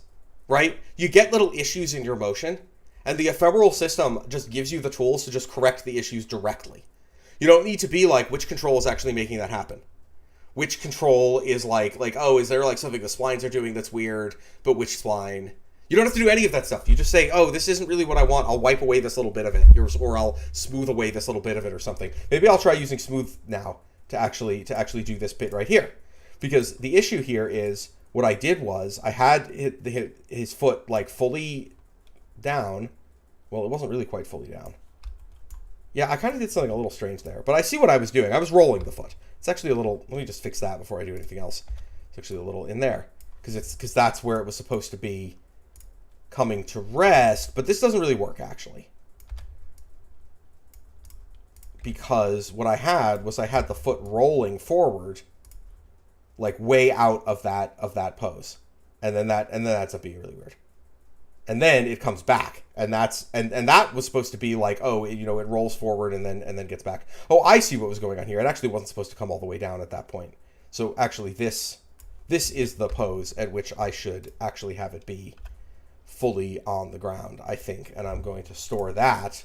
right? You get little issues in your motion, and the ephemeral system just gives you the tools to just correct the issues directly. You don't need to be like, which control is actually making that happen? Which control is like, oh, is there like something the splines are doing that's weird, but which spline? You don't have to do any of that stuff. You just say, oh, this isn't really what I want. I'll wipe away this little bit of it, or I'll smooth away this little bit of it or something. Maybe I'll try using smooth now to actually do this bit right here. Because the issue here is, what I did was, I had his foot like fully down. Well, it wasn't really quite fully down. Yeah, I kind of did something a little strange there, but I see what I was doing. I was rolling the foot. It's actually a little, let me just fix that before I do anything else. It's actually a little in there, because that's where it was supposed to be coming to rest, but this doesn't really work, actually. Because what I had was I had the foot rolling forward, like way out of that pose. And then that ends up being really weird. And then it comes back, and that was supposed to be like, oh, it rolls forward and then gets back. Oh, I see what was going on here. It actually wasn't supposed to come all the way down at that point. So actually, this is the pose at which I should actually have it be fully on the ground, I think. And I'm going to store that,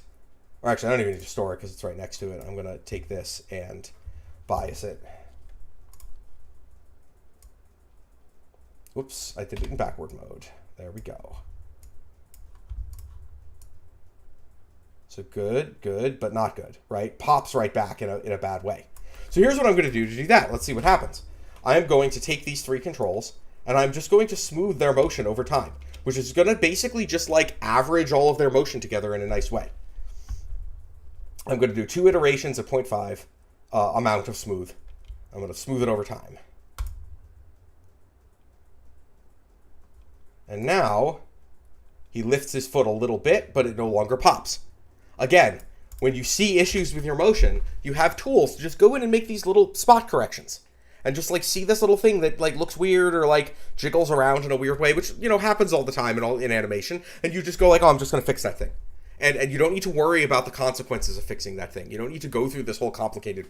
or actually, I don't even need to store it because it's right next to it. I'm going to take this and bias it. Whoops, I did it in backward mode. There we go. So good, but not good, right? Pops right back in a bad way. So here's what I'm going to do that. Let's see what happens. I am going to take these three controls, and I'm just going to smooth their motion over time, which is going to basically just like average all of their motion together in a nice way. I'm going to do 2 iterations at 0.5 amount of smooth. I'm going to smooth it over time. And now he lifts his foot a little bit, but it no longer pops. Again, when you see issues with your motion, you have tools to just go in and make these little spot corrections. And just like see this little thing that like looks weird or like jiggles around in a weird way, which, happens all the time in animation. And you just go like, oh, I'm just going to fix that thing. And you don't need to worry about the consequences of fixing that thing. You don't need to go through this whole complicated,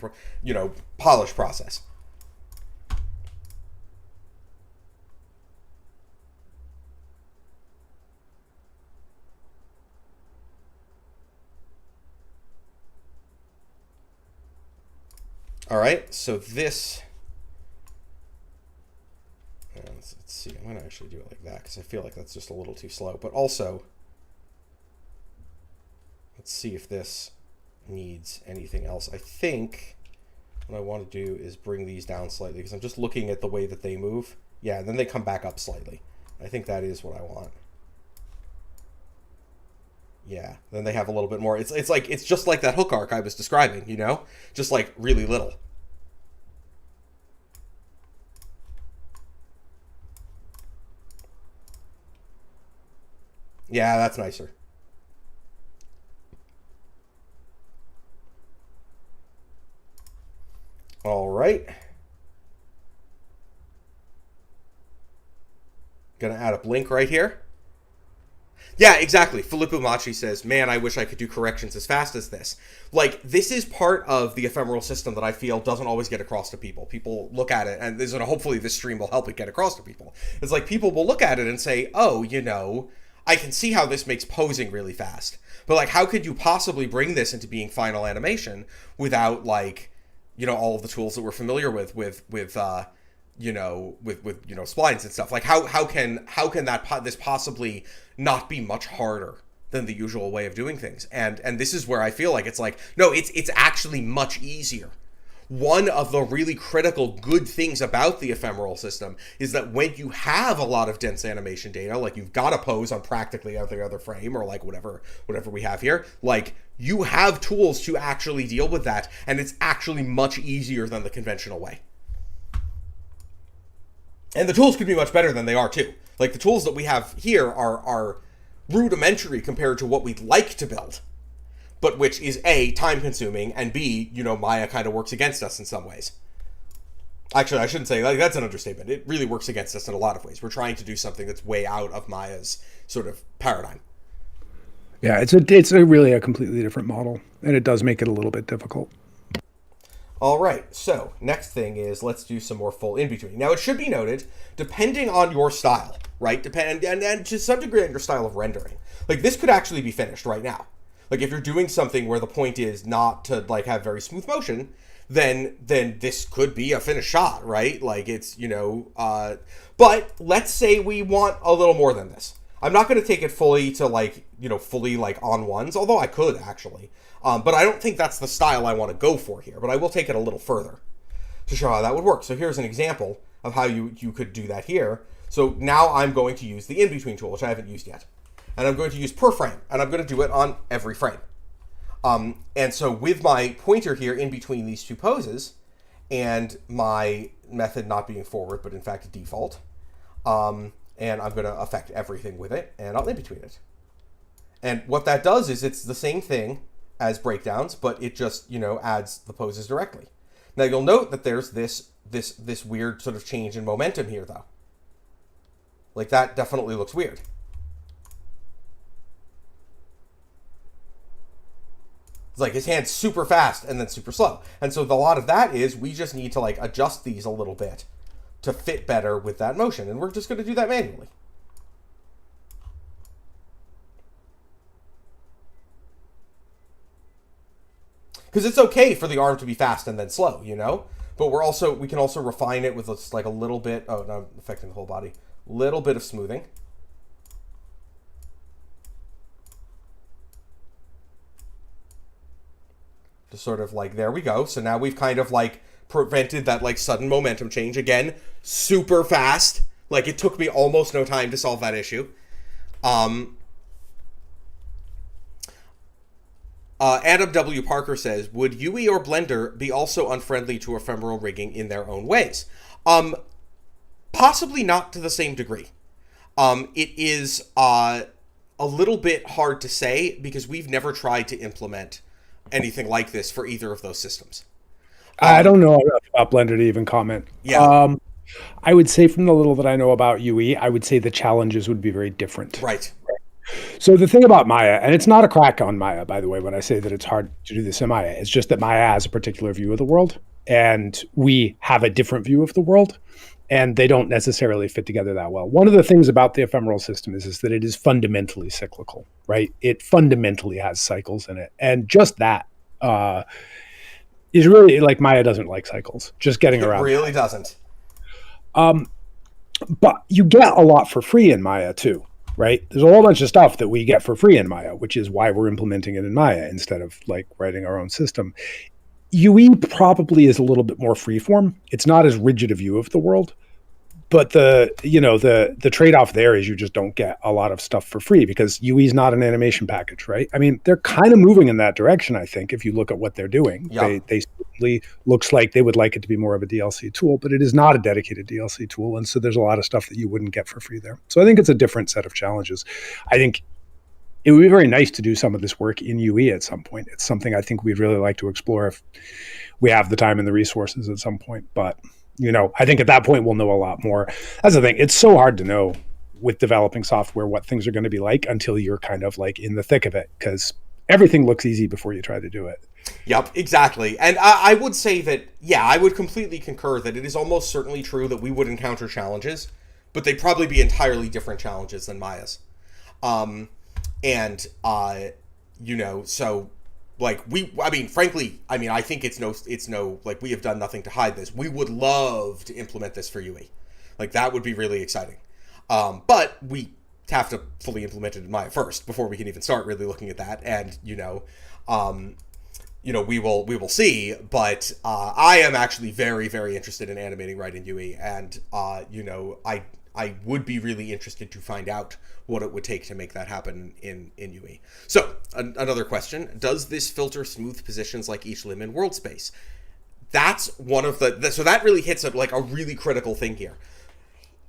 polish process. All right, so this, let's see, I'm going to actually do it like that because I feel like that's just a little too slow. But also, let's see if this needs anything else. I think what I want to do is bring these down slightly because I'm just looking at the way that they move. Yeah, and then they come back up slightly. I think that is what I want. Yeah, then they have a little bit more. It's just like that hook arc I was describing, just like really little. Yeah, that's nicer. All right. Gonna add a blink right here. Yeah, exactly. Filippo Macci says, man, I wish I could do corrections as fast as this. Like, this is part of the ephemeral system that I feel doesn't always get across to people. People look at it, and hopefully this stream will help it get across to people. It's like people will look at it and say, oh, I can see how this makes posing really fast. But, like, how could you possibly bring this into being final animation without, like, all of the tools that we're familiar with splines and stuff? Like, how can this possibly not be much harder than the usual way of doing things? And this is where I feel like it's like, no, it's actually much easier. One of the really critical good things about the ephemeral system is that when you have a lot of dense animation data, like you've got a pose on practically every other frame, or like whatever we have here, like you have tools to actually deal with that, and it's actually much easier than the conventional way. And the tools could be much better than they are too. Like the tools that we have here are rudimentary compared to what we'd like to build, but which is A, time consuming, and B, Maya kind of works against us in some ways. Actually, I shouldn't say, like, that's an understatement. It really works against us in a lot of ways. We're trying to do something that's way out of Maya's sort of paradigm. Yeah, it's really a completely different model, and it does make it a little bit difficult. All right, so next thing is let's do some more full in-between. Now, it should be noted, depending on your style, right, and to some degree on your style of rendering, like this could actually be finished right now. Like if you're doing something where the point is not to like have very smooth motion, then this could be a finished shot, right? Like it's, but let's say we want a little more than this. I'm not going to take it fully to like, fully like on ones, although I could actually. But I don't think that's the style I want to go for here, but I will take it a little further to show how that would work. So here's an example of how you could do that here. So now I'm going to use the in-between tool, which I haven't used yet. And I'm going to use per frame, and I'm going to do it on every frame. And so with my pointer here in between these two poses, and my method not being forward, but in fact a default, and I'm going to affect everything with it, and I'll in between it. And what that does is it's the same thing as breakdowns, but it just, adds the poses directly. Now you'll note that there's this weird sort of change in momentum here, though. Like, that definitely looks weird. It's like his hand's super fast and then super slow. And so a lot of that is we just need to like adjust these a little bit to fit better with that motion. And we're just going to do that manually. Because it's okay for the arm to be fast and then slow, But we can also refine it with just like a little bit. Oh, no, I'm affecting the whole body. Little bit of smoothing. Just sort of like, there we go. So now we've kind of like prevented that like sudden momentum change. Again, super fast. Like, it took me almost no time to solve that issue. Adam W. Parker says, would UE or Blender be also unfriendly to ephemeral rigging in their own ways? Possibly not to the same degree. It is a little bit hard to say because we've never tried to implement anything like this for either of those systems. I don't know enough about Blender to even comment. Yeah. I would say from the little that I know about UE, I would say the challenges would be very different. Right. So the thing about Maya, and it's not a crack on Maya, by the way, when I say that it's hard to do this in Maya, it's just that Maya has a particular view of the world, and we have a different view of the world, and they don't necessarily fit together that well. One of the things about the ephemeral system is that it is fundamentally cyclical, right? It fundamentally has cycles in it. And just that is really, like, Maya doesn't like cycles, just getting around. It really doesn't. But you get a lot for free in Maya too, right? There's a whole bunch of stuff that we get for free in Maya, which is why we're implementing it in Maya instead of like writing our own system. UE probably is a little bit more freeform. It's not as rigid a view of the world, but the trade-off there is you just don't get a lot of stuff for free because UE is not an animation package, right? I mean, they're kind of moving in that direction, I think, if you look at what they're doing. Yep. They certainly looks like they would like it to be more of a DLC tool, but it is not a dedicated DLC tool, and so there's a lot of stuff that you wouldn't get for free there. So I think it's a different set of challenges. I think it would be very nice to do some of this work in UE at some point. It's something I think we'd really like to explore if we have the time and the resources at some point, but I think at that point we'll know a lot more. That's the thing. It's so hard to know with developing software what things are going to be like until you're kind of like in the thick of it, because everything looks easy before you try to do it. Yep, exactly. And I would say that, I would completely concur that it is almost certainly true that we would encounter challenges, but they'd probably be entirely different challenges than Maya's. So like frankly, I think it's no, like, we have done nothing to hide this. We would love to implement this for UE. Like, that would be really exciting. But we have to fully implement it in Maya first before we can even start really looking at that. And, we will see, but I am actually very, very interested in animating right in UE. And, I would be really interested to find out what it would take to make that happen in UE. So, another question. Does this filter smooth positions like each limb in world space? That's one of so that really hits a really critical thing here.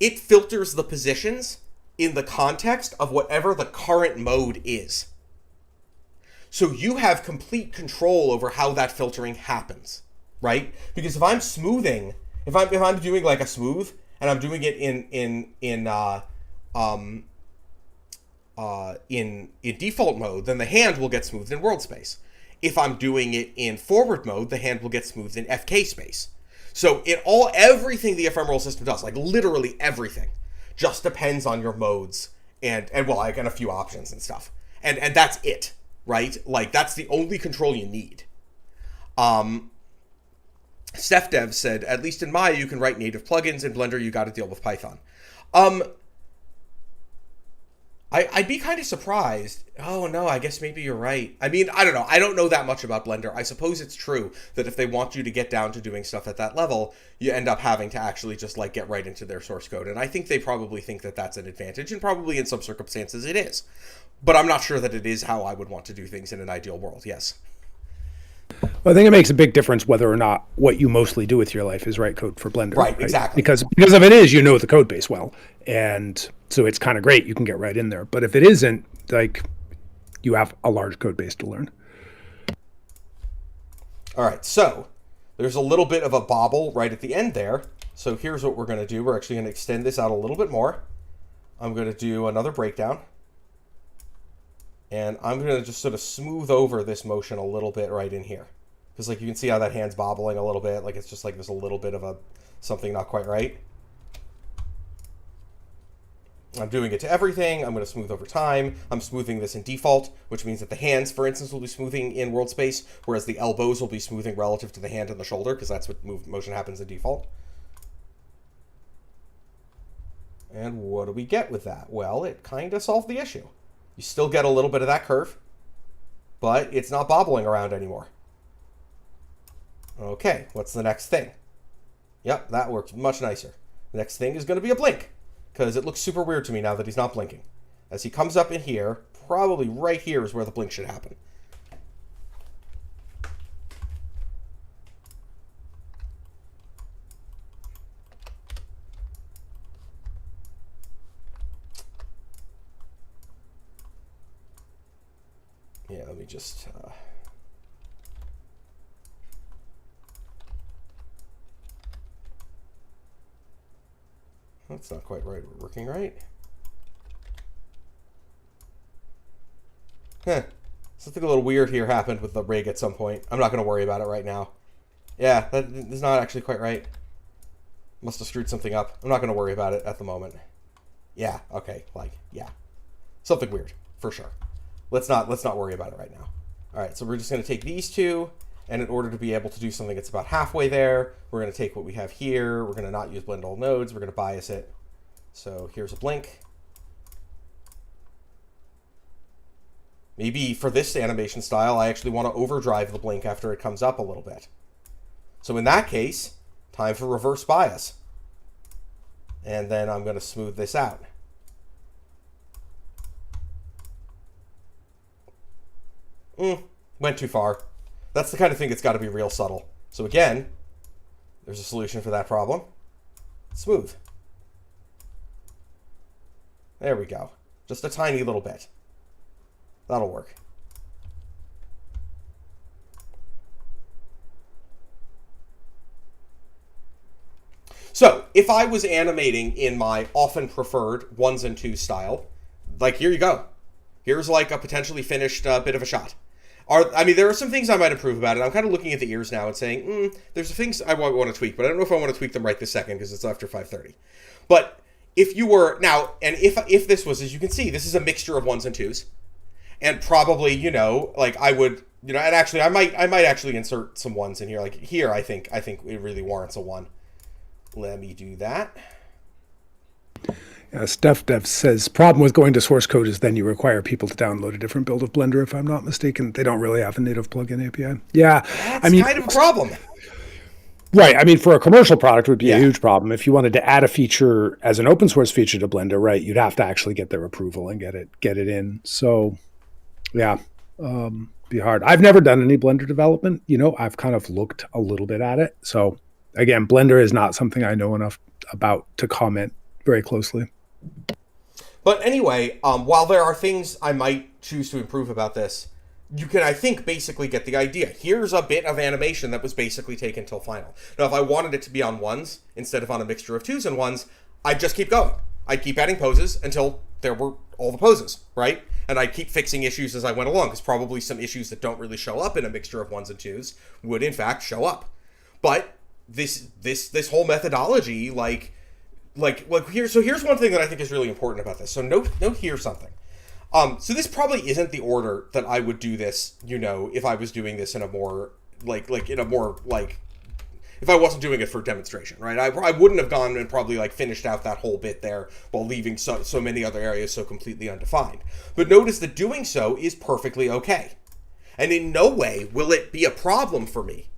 It filters the positions in the context of whatever the current mode is. So you have complete control over how that filtering happens, right? Because if I'm smoothing, if I'm doing like a smooth, and I'm doing it in default mode, then the hand will get smoothed in world space. If I'm doing it in forward mode, the hand will get smoothed in FK space. So everything the ephemeral system does, like literally everything, just depends on your modes and a few options and stuff. And that's it, right? Like, that's the only control you need. StephDev said, at least in Maya, you can write native plugins. In Blender, you got to deal with Python. I'd be kind of surprised. Oh no, I guess maybe you're right. I mean, I don't know. I don't know that much about Blender. I suppose it's true that if they want you to get down to doing stuff at that level, you end up having to actually just like get right into their source code. And I think they probably think that that's an advantage, and probably in some circumstances it is. But I'm not sure that it is how I would want to do things in an ideal world. Yes. Well, I think it makes a big difference whether or not what you mostly do with your life is write code for Blender. Right, exactly. Because if it is, you know the code base well. And so it's kind of great. You can get right in there. But if it isn't, like, you have a large code base to learn. All right, so there's a little bit of a bobble right at the end there. So here's what we're going to do. We're actually going to extend this out a little bit more. I'm going to do another breakdown. And I'm going to just sort of smooth over this motion a little bit right in here. Because like you can see how that hand's bobbling a little bit. Like it's just like there's a little bit of a something not quite right. I'm doing it to everything. I'm going to smooth over time. I'm smoothing this in default, which means that the hands, for instance, will be smoothing in world space, whereas the elbows will be smoothing relative to the hand and the shoulder, because that's what motion happens in default. And what do we get with that? Well, it kind of solved the issue. You still get a little bit of that curve, but it's not bobbling around anymore. Okay, what's the next thing? Yep, that works much nicer. The next thing is going to be a blink, because it looks super weird to me now that he's not blinking. As he comes up in here, probably right here is where the blink should happen. Yeah, let me just... That's not quite right. We're working right. Something a little weird here happened with the rig at some point. I'm not going to worry about it right now. Yeah, that is not actually quite right. Must have screwed something up. I'm not going to worry about it at the moment. Yeah, okay, like, yeah. Something weird, for sure. Let's not worry about it right now. All right, so we're just going to take these two, and in order to be able to do something that's about halfway there, we're going to take what we have here. We're going to not use blend all nodes. We're going to bias it. So here's a blink. Maybe for this animation style, I actually want to overdrive the blink after it comes up a little bit. So in that case, time for reverse bias. And then I'm going to smooth this out. Went too far. That's the kind of thing that's got to be real subtle. So again, there's a solution for that problem. Smooth. There we go. Just a tiny little bit. That'll work. So, if I was animating in my often preferred ones and twos style, like here you go. Here's like a potentially finished bit of a shot. There are some things I might improve about it. I'm kind of looking at the ears now and saying, there's things I want to tweak, but I don't know if I want to tweak them right this second because it's after 5:30. But if you were now, and if this was, as you can see, this is a mixture of ones and twos, and probably like I would, and actually I might actually insert some ones in here. Like here, I think it really warrants a one. Let me do that. Steph Dev says, problem with going to source code is then you require people to download a different build of Blender, if I'm not mistaken. They don't really have a native plugin API. Yeah. That's kind of a problem. Right. I mean, for a commercial product, it would be a huge problem. If you wanted to add a feature as an open source feature to Blender, right, you'd have to actually get their approval and get it in. So, yeah, be hard. I've never done any Blender development. I've kind of looked a little bit at it. So, again, Blender is not something I know enough about to comment very closely. But anyway, while there are things I might choose to improve about this, you can, I think, basically get the idea. Here's a bit of animation that was basically taken till final. Now, if I wanted it to be on ones instead of on a mixture of twos and ones, I'd just keep going. I'd keep adding poses until there were all the poses, right? And I'd keep fixing issues as I went along, because probably some issues that don't really show up in a mixture of ones and twos would, in fact, show up. But this whole methodology, here's one thing that I think is really important about this. So note here something. So this probably isn't the order that I would do this, if I was doing this in a more if I wasn't doing it for demonstration, right? I wouldn't have gone and probably like finished out that whole bit there while leaving so many other areas so completely undefined. But notice that doing so is perfectly okay. And in no way will it be a problem for me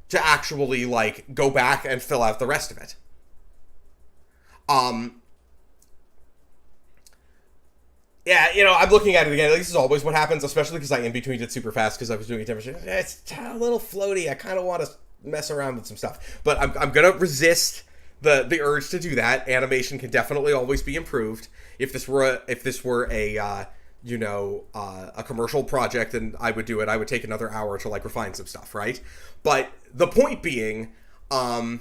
to actually like go back and fill out the rest of it. Yeah, you know, I'm looking at it again. This is always what happens, especially because I in-betweened it super fast because I was doing a demonstration. It's a little floaty. I kind of want to mess around with some stuff. But I'm going to resist the urge to do that. Animation can definitely always be improved. If this were a commercial project, then I would do it. I would take another hour to like refine some stuff, right? But the point being, doing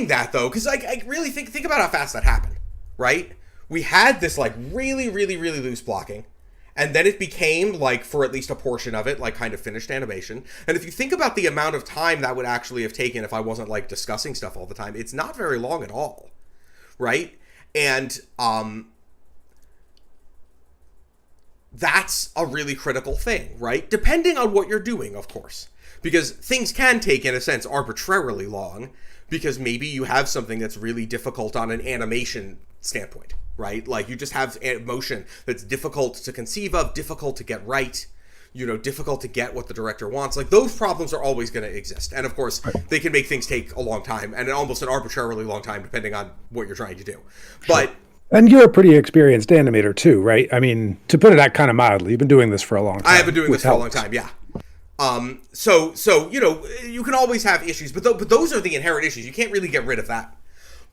that though, because I really think about how fast that happened, right? We had this like really, really, really loose blocking, and then it became like, for at least a portion of it, like kind of finished animation. And if you think about the amount of time that would actually have taken if I wasn't like discussing stuff all the time, it's not very long at all, right? And that's a really critical thing, right? Depending on what you're doing, of course, because things can take, in a sense, arbitrarily long, because maybe you have something that's really difficult on an animation standpoint, right? Like you just have motion that's difficult to conceive of, difficult to get right, difficult to get what the director wants. Like those problems are always going to exist. And of course, they can make things take a long time, and almost an arbitrarily long time, depending on what you're trying to do. But and you're a pretty experienced animator too, right? I mean, to put it that kind of mildly, you've been doing this for a long time. I have been doing this for a long time, yeah. So you can always have issues, but those are the inherent issues. You can't really get rid of that.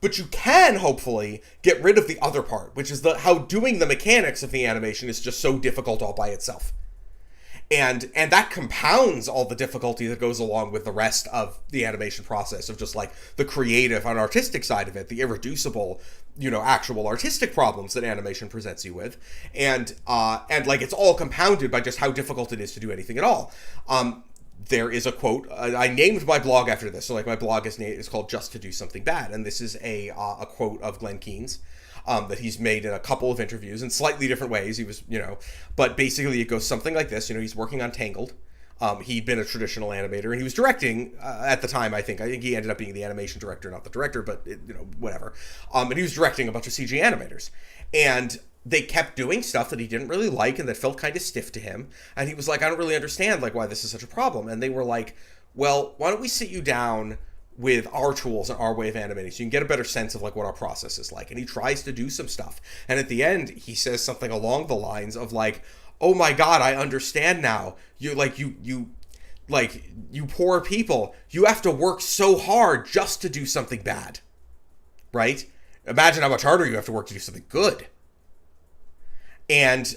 But you can hopefully get rid of the other part, which is how doing the mechanics of the animation is just so difficult all by itself. And that compounds all the difficulty that goes along with the rest of the animation process of just like the creative and artistic side of it, the irreducible, actual artistic problems that animation presents you with. And like it's all compounded by just how difficult it is to do anything at all. There is a quote, I named my blog after this. So like my blog is called Just to Do Something Bad. And this is a quote of Glenn Keane's. That he's made in a couple of interviews in slightly different ways. He was, but basically it goes something like this. He's working on Tangled. He'd been a traditional animator, and he was directing at the time. I think he ended up being the animation director, not the director, but whatever. And he was directing a bunch of CG animators, and they kept doing stuff that he didn't really like and that felt kind of stiff to him. And he was like, I don't really understand like why this is such a problem. And they were like, well, why don't we sit you down with our tools and our way of animating so you can get a better sense of like what our process is like. And he tries to do some stuff, and at the end he says something along the lines of like, oh my god, I understand now. You poor people, you have to work so hard just to do something bad, right? Imagine how much harder you have to work to do something good. And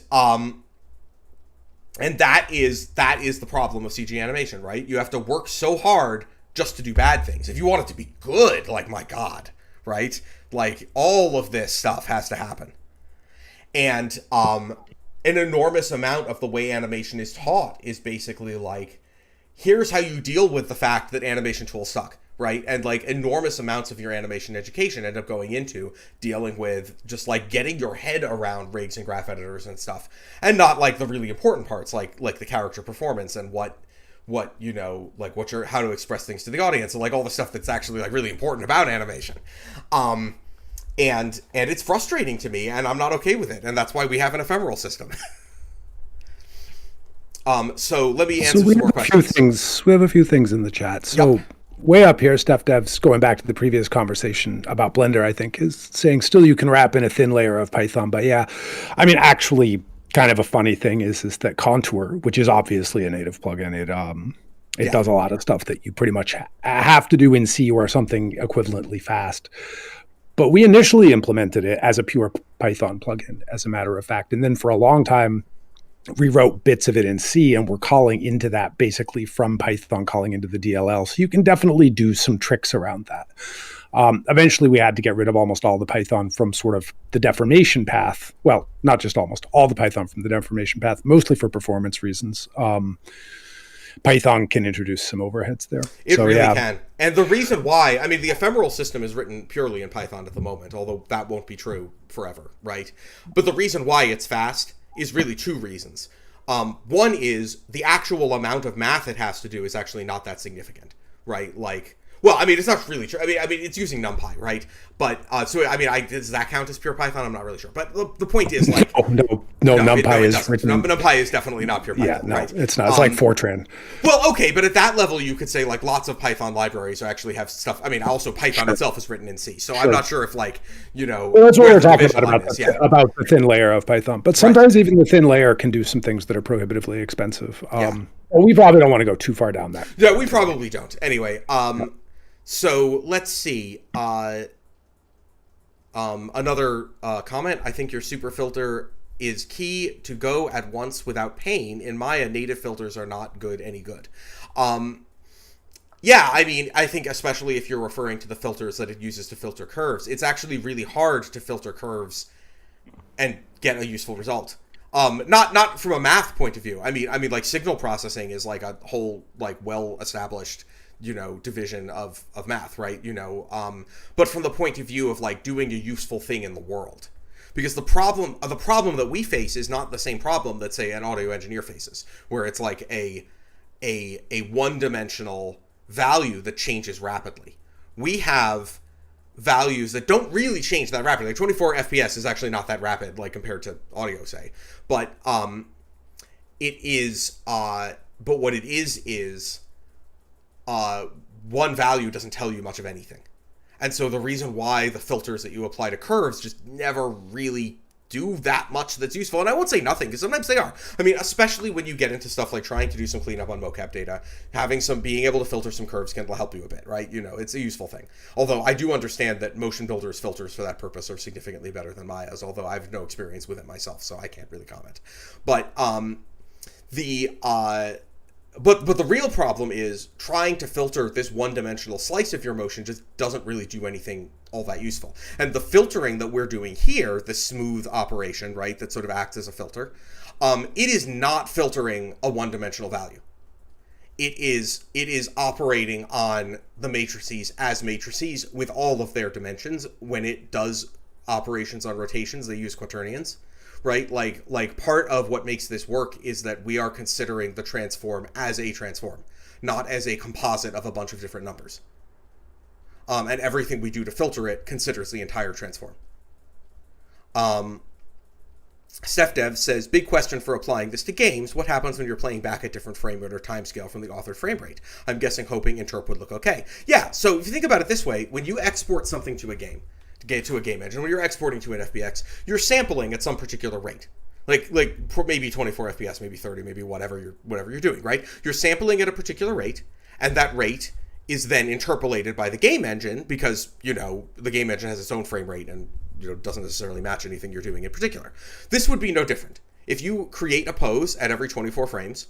that is the problem of CG animation, right? You have to work so hard just to do bad things. If you want it to be good, like, my god, right? Like, all of this stuff has to happen. And an enormous amount of the way animation is taught is basically like, here's how you deal with the fact that animation tools suck, right? And like enormous amounts of your animation education end up going into dealing with just like getting your head around rigs and graph editors and stuff, and not like the really important parts like the character performance and how to express things to the audience, and like all the stuff that's actually like really important about animation. And it's frustrating to me, and I'm not okay with it, and that's why we have an ephemeral system. So let me answer some more questions. We have a few things in the chat. So way up here, Steph Dev's going back to the previous conversation about Blender, I think, is saying still you can wrap in a thin layer of Python. But yeah, I mean, actually, kind of a funny thing is that Contour, which is obviously a native plugin, it does a lot of stuff that you pretty much have to do in C or something equivalently fast. But we initially implemented it as a pure Python plugin, as a matter of fact. And then for a long time, rewrote bits of it in C, and we're calling into that basically from Python, calling into the DLL. So you can definitely do some tricks around that. Eventually, we had to get rid of almost all the Python from sort of the deformation path. Well, not just almost all the Python from the deformation path, mostly for performance reasons. Python can introduce some overheads there. It really can. And the reason why, I mean, the ephemeral system is written purely in Python at the moment, although that won't be true forever, right? But the reason why it's fast is really two reasons. One is the actual amount of math it has to do is actually not that significant, right? Like, well, I mean, it's not really true. I mean, it's using NumPy, right? But so I mean, does that count as pure Python? I'm not really sure. But the point is, like, no, NumPy it is doesn't. written. NumPy is definitely not pure Python. Yeah, no, right? it's not. It's like Fortran. Well, okay, but at that level, you could say like lots of Python libraries actually have stuff. I mean, also Python itself is written in C, so I'm not sure if like Well, that's what we're talking about the thin layer of Python. But sometimes even the thin layer can do some things that are prohibitively expensive. Well, we probably don't want to go too far down that. Yeah, we probably don't. Anyway, so let's see. Another comment. I think your super filter is key to go at once without pain. In Maya, native filters are not any good. Yeah, I mean, I think especially if you're referring to the filters that it uses to filter curves, it's actually really hard to filter curves and get a useful result. Not from a math point of view. I mean, like signal processing is like a whole like well-established, division of math, right? But from the point of view of like doing a useful thing in the world, because the problem that we face is not the same problem that say an audio engineer faces, where it's like a one-dimensional value that changes rapidly. We have values that don't really change that rapidly. Like 24 FPS is actually not that rapid, like compared to audio, say. But it is. But what it is one value doesn't tell you much of anything, and so the reason why the filters that you apply to curves just never really do that much that's useful. And I won't say nothing, because sometimes they are. I mean, especially when you get into stuff like trying to do some cleanup on mocap data, being able to filter some curves can help you a bit, right? It's a useful thing. Although I do understand that Motion Builder's filters for that purpose are significantly better than Maya's, although I have no experience with it myself, so I can't really comment. But But the real problem is trying to filter this one-dimensional slice of your motion just doesn't really do anything all that useful. And the filtering that we're doing here, the smooth operation, right, that sort of acts as a filter, it is not filtering a one-dimensional value. It is operating on the matrices as matrices with all of their dimensions. When it does operations on rotations, they use quaternions. Right? Like part of what makes this work is that we are considering the transform as a transform, not as a composite of a bunch of different numbers. And everything we do to filter it considers the entire transform. StephDev says, big question for applying this to games. What happens when you're playing back at different frame rate or timescale from the authored frame rate? I'm guessing hoping interp would look okay. Yeah, so if you think about it this way, when you export something to a game engine, when you're exporting to an FBX, you're sampling at some particular rate, like maybe 24 FPS, maybe 30, maybe whatever you're doing, right? You're sampling at a particular rate, and that rate is then interpolated by the game engine, because the game engine has its own frame rate and doesn't necessarily match anything you're doing in particular. This would be no different if you create a pose at every 24 frames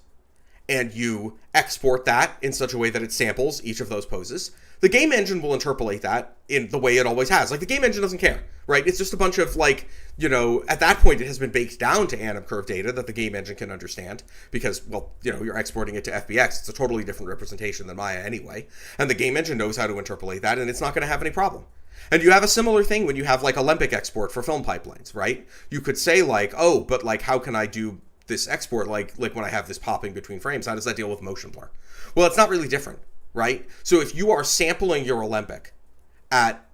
and you export that in such a way that it samples each of those poses. The game engine will interpolate that in the way it always has. Like, the game engine doesn't care, right? It's just a bunch of, like, at that point it has been baked down to anim curve data that the game engine can understand, because, well, you're exporting it to FBX. It's a totally different representation than Maya anyway. And the game engine knows how to interpolate that, and it's not going to have any problem. And you have a similar thing when you have, like, Alembic export for film pipelines, right? You could say, like, oh, but, like, how can I do this export, like when I have this popping between frames? How does that deal with motion blur? Well, it's not really different, right? So if you are sampling your Alembic at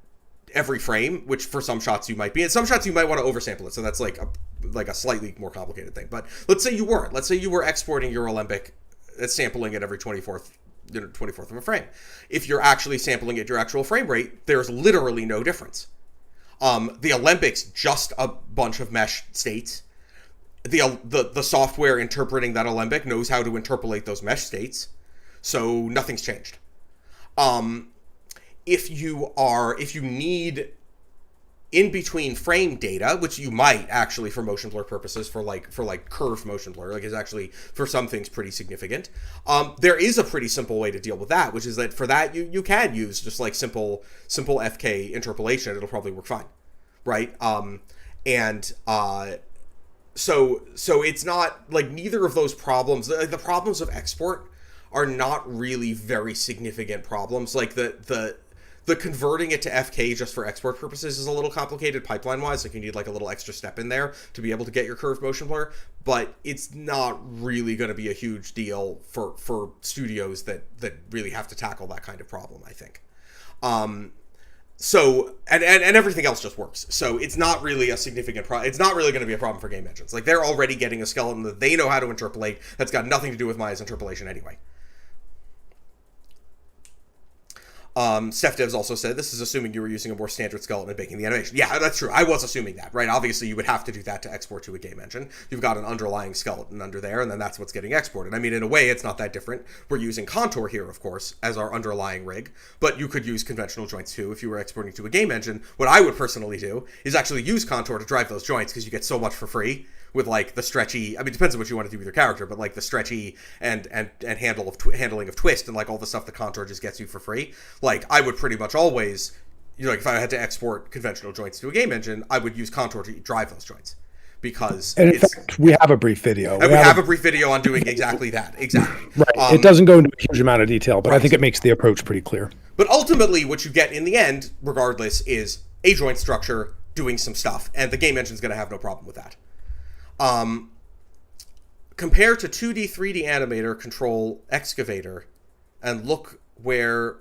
every frame, which for some shots you might be, and some shots you might want to oversample it, so that's like a slightly more complicated thing. But let's say you weren't. Let's say you were exporting your Alembic at sampling at every 24th of a frame. If you're actually sampling at your actual frame rate, there's literally no difference. The Alembic's just a bunch of mesh states. The software interpreting that Alembic knows how to interpolate those mesh states, so nothing's changed. If you need in between frame data, which you might actually for motion blur purposes, for curved motion blur, like is actually for some things pretty significant. There is a pretty simple way to deal with that, which is that for that you can use just like simple FK interpolation. It'll probably work fine, right? So it's not like neither of those problems. The problems of export are not really very significant problems. Like the The converting it to FK just for export purposes is a little complicated pipeline-wise. Like, you need like a little extra step in there to be able to get your curved motion blur, but it's not really going to be a huge deal for studios that really have to tackle that kind of problem, I think. So, and everything else just works. So it's not really a significant problem. It's not really going to be a problem for game engines. Like, they're already getting a skeleton that they know how to interpolate that's got nothing to do with Maya's interpolation anyway. Steph Devs also said, this is assuming you were using a more standard skeleton and baking the animation. Yeah, that's true. I was assuming that, right? Obviously, you would have to do that to export to a game engine. You've got an underlying skeleton under there, and then that's what's getting exported. I mean, in a way, it's not that different. We're using Contour here, of course, as our underlying rig, but you could use conventional joints too if you were exporting to a game engine. What I would personally do is actually use Contour to drive those joints, because you get so much for free with like the stretchy, I mean, it depends on what you want to do with your character, but like the stretchy and handling of twist and like all the stuff the Contour just gets you for free. Like, I would pretty much always, you know, like if I had to export conventional joints to a game engine, I would use Contour to drive those joints, because and in fact, we have a brief video. And we have a brief video on doing exactly that. Exactly. Right. It doesn't go into a huge amount of detail, but right. I think it makes the approach pretty clear. But ultimately, what you get in the end, regardless, is a joint structure doing some stuff, and the game engine's going to have no problem with that. Compare to 2D, 3D animator, control excavator, and look where,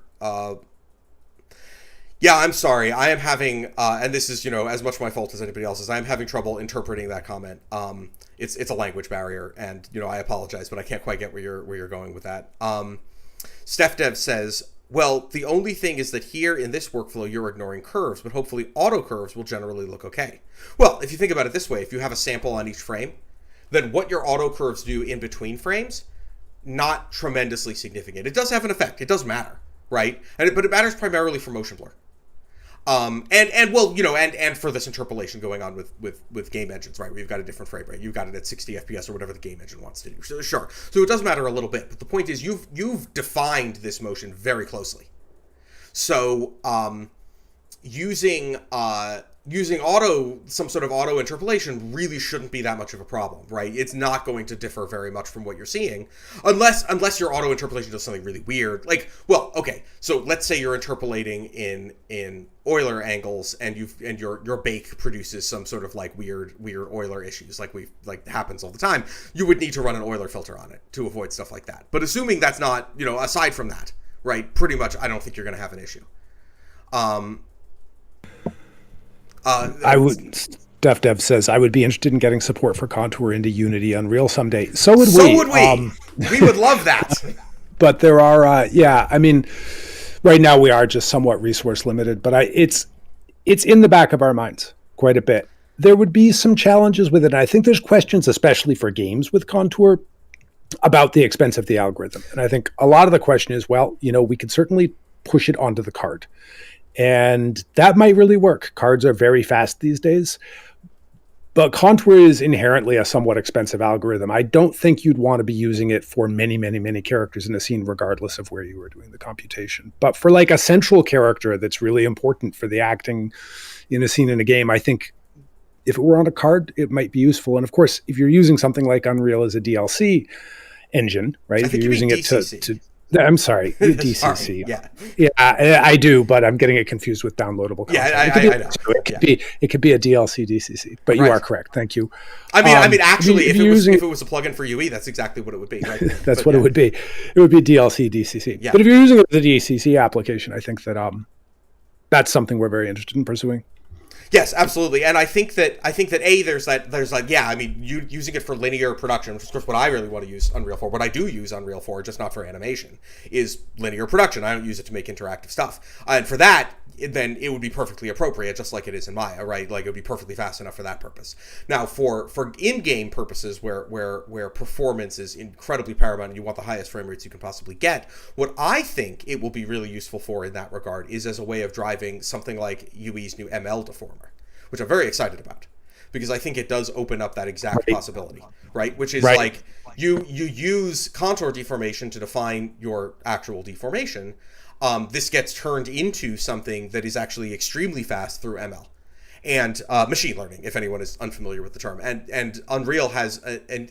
yeah, I'm sorry. I am having, and this is, you know, as much my fault as anybody else's, I'm having trouble interpreting that comment. It's a language barrier, and, you know, I apologize, but I can't quite get where you're going with that. Steph Dev says, well, the only thing is that here in this workflow, you're ignoring curves, but hopefully auto curves will generally look okay. Well, if you think about it this way, if you have a sample on each frame, then what your auto curves do in between frames, not tremendously significant. It does have an effect. It does matter, right? But it matters primarily for motion blur. And well, you know, and for this interpolation going on with game engines, right? Where you've got a different frame rate. You've got it at 60 FPS or whatever the game engine wants to do. So, sure. So it does matter a little bit. But the point is, you've defined this motion very closely. So using some sort of auto interpolation really shouldn't be that much of a problem, right? It's not going to differ very much from what you're seeing, unless your auto interpolation does something really weird. Like, well, okay, so let's say you're interpolating in Euler angles, and your bake produces some sort of like weird Euler issues, like happens all the time. You would need to run an Euler filter on it to avoid stuff like that. But assuming that's not, you know, aside from that, right? Pretty much, I don't think you're going to have an issue. I would. Steph Dev says, I would be interested in getting support for Contour into Unity Unreal someday. So would we. So would we. We would love that. But there are, yeah, I mean, right now we are just somewhat resource limited, but it's in the back of our minds quite a bit. There would be some challenges with it. And I think there's questions, especially for games with Contour, about the expense of the algorithm. And I think a lot of the question is, well, you know, we could certainly push it onto the card. And that might really work. Cards are very fast these days. But Contour is inherently a somewhat expensive algorithm. I don't think you'd want to be using it for many, many, many characters in a scene, regardless of where you were doing the computation. But for like a central character that's really important for the acting in a scene in a game, I think if it were on a card, it might be useful. And of course, if you're using something like Unreal as a DLC engine, right? If you're using it to I'm sorry, DCC. Sorry, yeah, I do, but I'm getting it confused with downloadable content. Yeah, I know. It could be a DLC DCC, but you are correct. Thank you. I mean, actually, if it was a plugin for UE, that's exactly what it would be, right? That's what it would be. It would be DLC DCC. Yeah. But if you're using it as a DCC application, I think that that's something we're very interested in pursuing. Yes, absolutely, and I think that there's like, yeah, I mean, using it for linear production, which is of course what I really want to use Unreal for. What I do use Unreal for, just not for animation, is linear production. I don't use it to make interactive stuff, and for that, then it would be perfectly appropriate, just like it is in Maya, right? Like, it would be perfectly fast enough for that purpose. Now, for in-game purposes, where performance is incredibly paramount and you want the highest frame rates you can possibly get, what I think it will be really useful for in that regard is as a way of driving something like UE's new ML deformer, which I'm very excited about, because I think it does open up that exact possibility, right? Which is like, you use contour deformation to define your actual deformation. This gets turned into something that is actually extremely fast through ML. and machine learning, if anyone is unfamiliar with the term. And Unreal has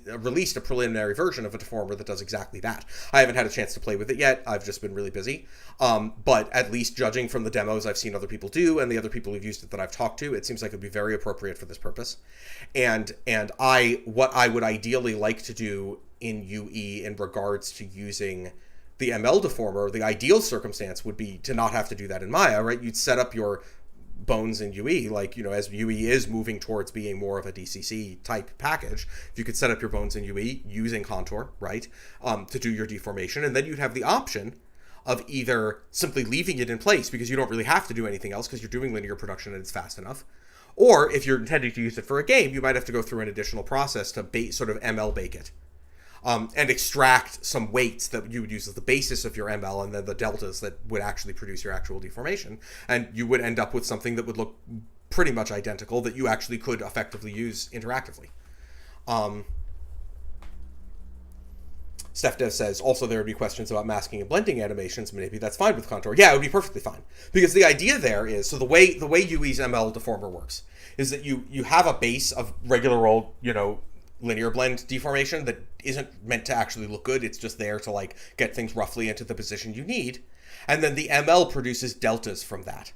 released a preliminary version of a deformer that does exactly that. I haven't had a chance to play with it yet. I've just been really busy. But at least judging from the demos I've seen other people do and the other people who've used it that I've talked to, it seems like it would be very appropriate for this purpose. And what I would ideally like to do in UE in regards to using the ML deformer, the ideal circumstance would be to not have to do that in Maya, right? You'd set up your bones in UE, like, as UE is moving towards being more of a DCC type package, if you could set up your bones in UE using Contour, right, to do your deformation, and then you'd have the option of either simply leaving it in place because you don't really have to do anything else because you're doing linear production and it's fast enough, or if you're intending to use it for a game, you might have to go through an additional process to sort of ML bake it. And extract some weights that you would use as the basis of your ML and then the deltas that would actually produce your actual deformation. And you would end up with something that would look pretty much identical that you actually could effectively use interactively. StephDev says, also there would be questions about masking and blending animations. Maybe that's fine with Contour. Yeah, it would be perfectly fine. Because the idea there is, so the way UE's ML deformer works is that you have a base of regular old, linear blend deformation that isn't meant to actually look good. It's just there to like get things roughly into the position you need. And then the ML produces deltas from that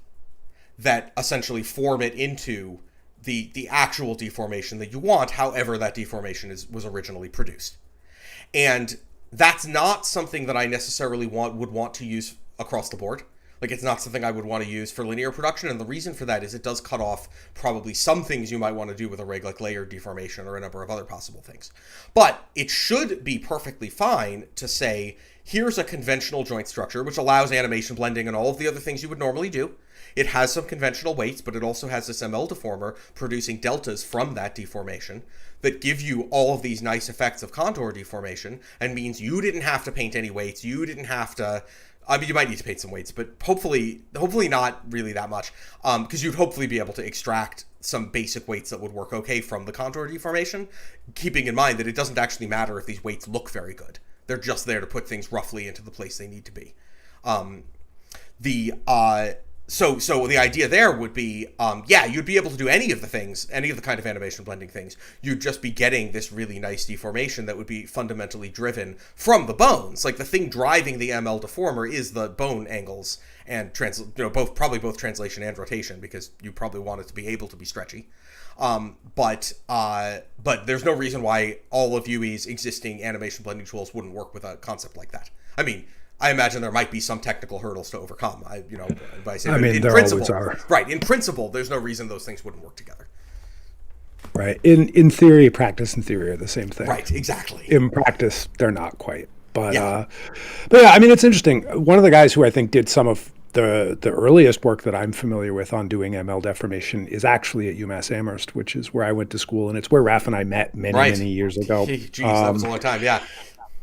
essentially form it into the actual deformation that you want, however that deformation was originally produced. And that's not something that I necessarily would want to use across the board. Like, it's not something I would want to use for linear production, and the reason for that is it does cut off probably some things you might want to do with a rig, like layered deformation or a number of other possible things. But it should be perfectly fine to say, here's a conventional joint structure, which allows animation blending and all of the other things you would normally do. It has some conventional weights, but it also has this ML deformer producing deltas from that deformation that give you all of these nice effects of contour deformation, and means you didn't have to paint any weights, you didn't have to... I mean, you might need to paint some weights, but hopefully not really that much, because you'd hopefully be able to extract some basic weights that would work okay from the contour deformation, keeping in mind that it doesn't actually matter if these weights look very good. They're just there to put things roughly into the place they need to be. So the idea there would be, you'd be able to do any of the kind of animation blending things. You'd just be getting this really nice deformation that would be fundamentally driven from the bones. Like, the thing driving the ML deformer is the bone angles and both translation and rotation, because you probably want it to be able to be stretchy. But there's no reason why all of UE's existing animation blending tools wouldn't work with a concept like that. I mean, I imagine there might be some technical hurdles to overcome. In principle, right? In principle, there's no reason those things wouldn't work together. Right. In theory, practice and theory are the same thing. Right. Exactly. In practice, they're not quite. But yeah, I mean, it's interesting. One of the guys who I think did some of the earliest work that I'm familiar with on doing ML deformation is actually at UMass Amherst, which is where I went to school, and it's where Raph and I met many years ago. Jeez, that was a long time. Yeah.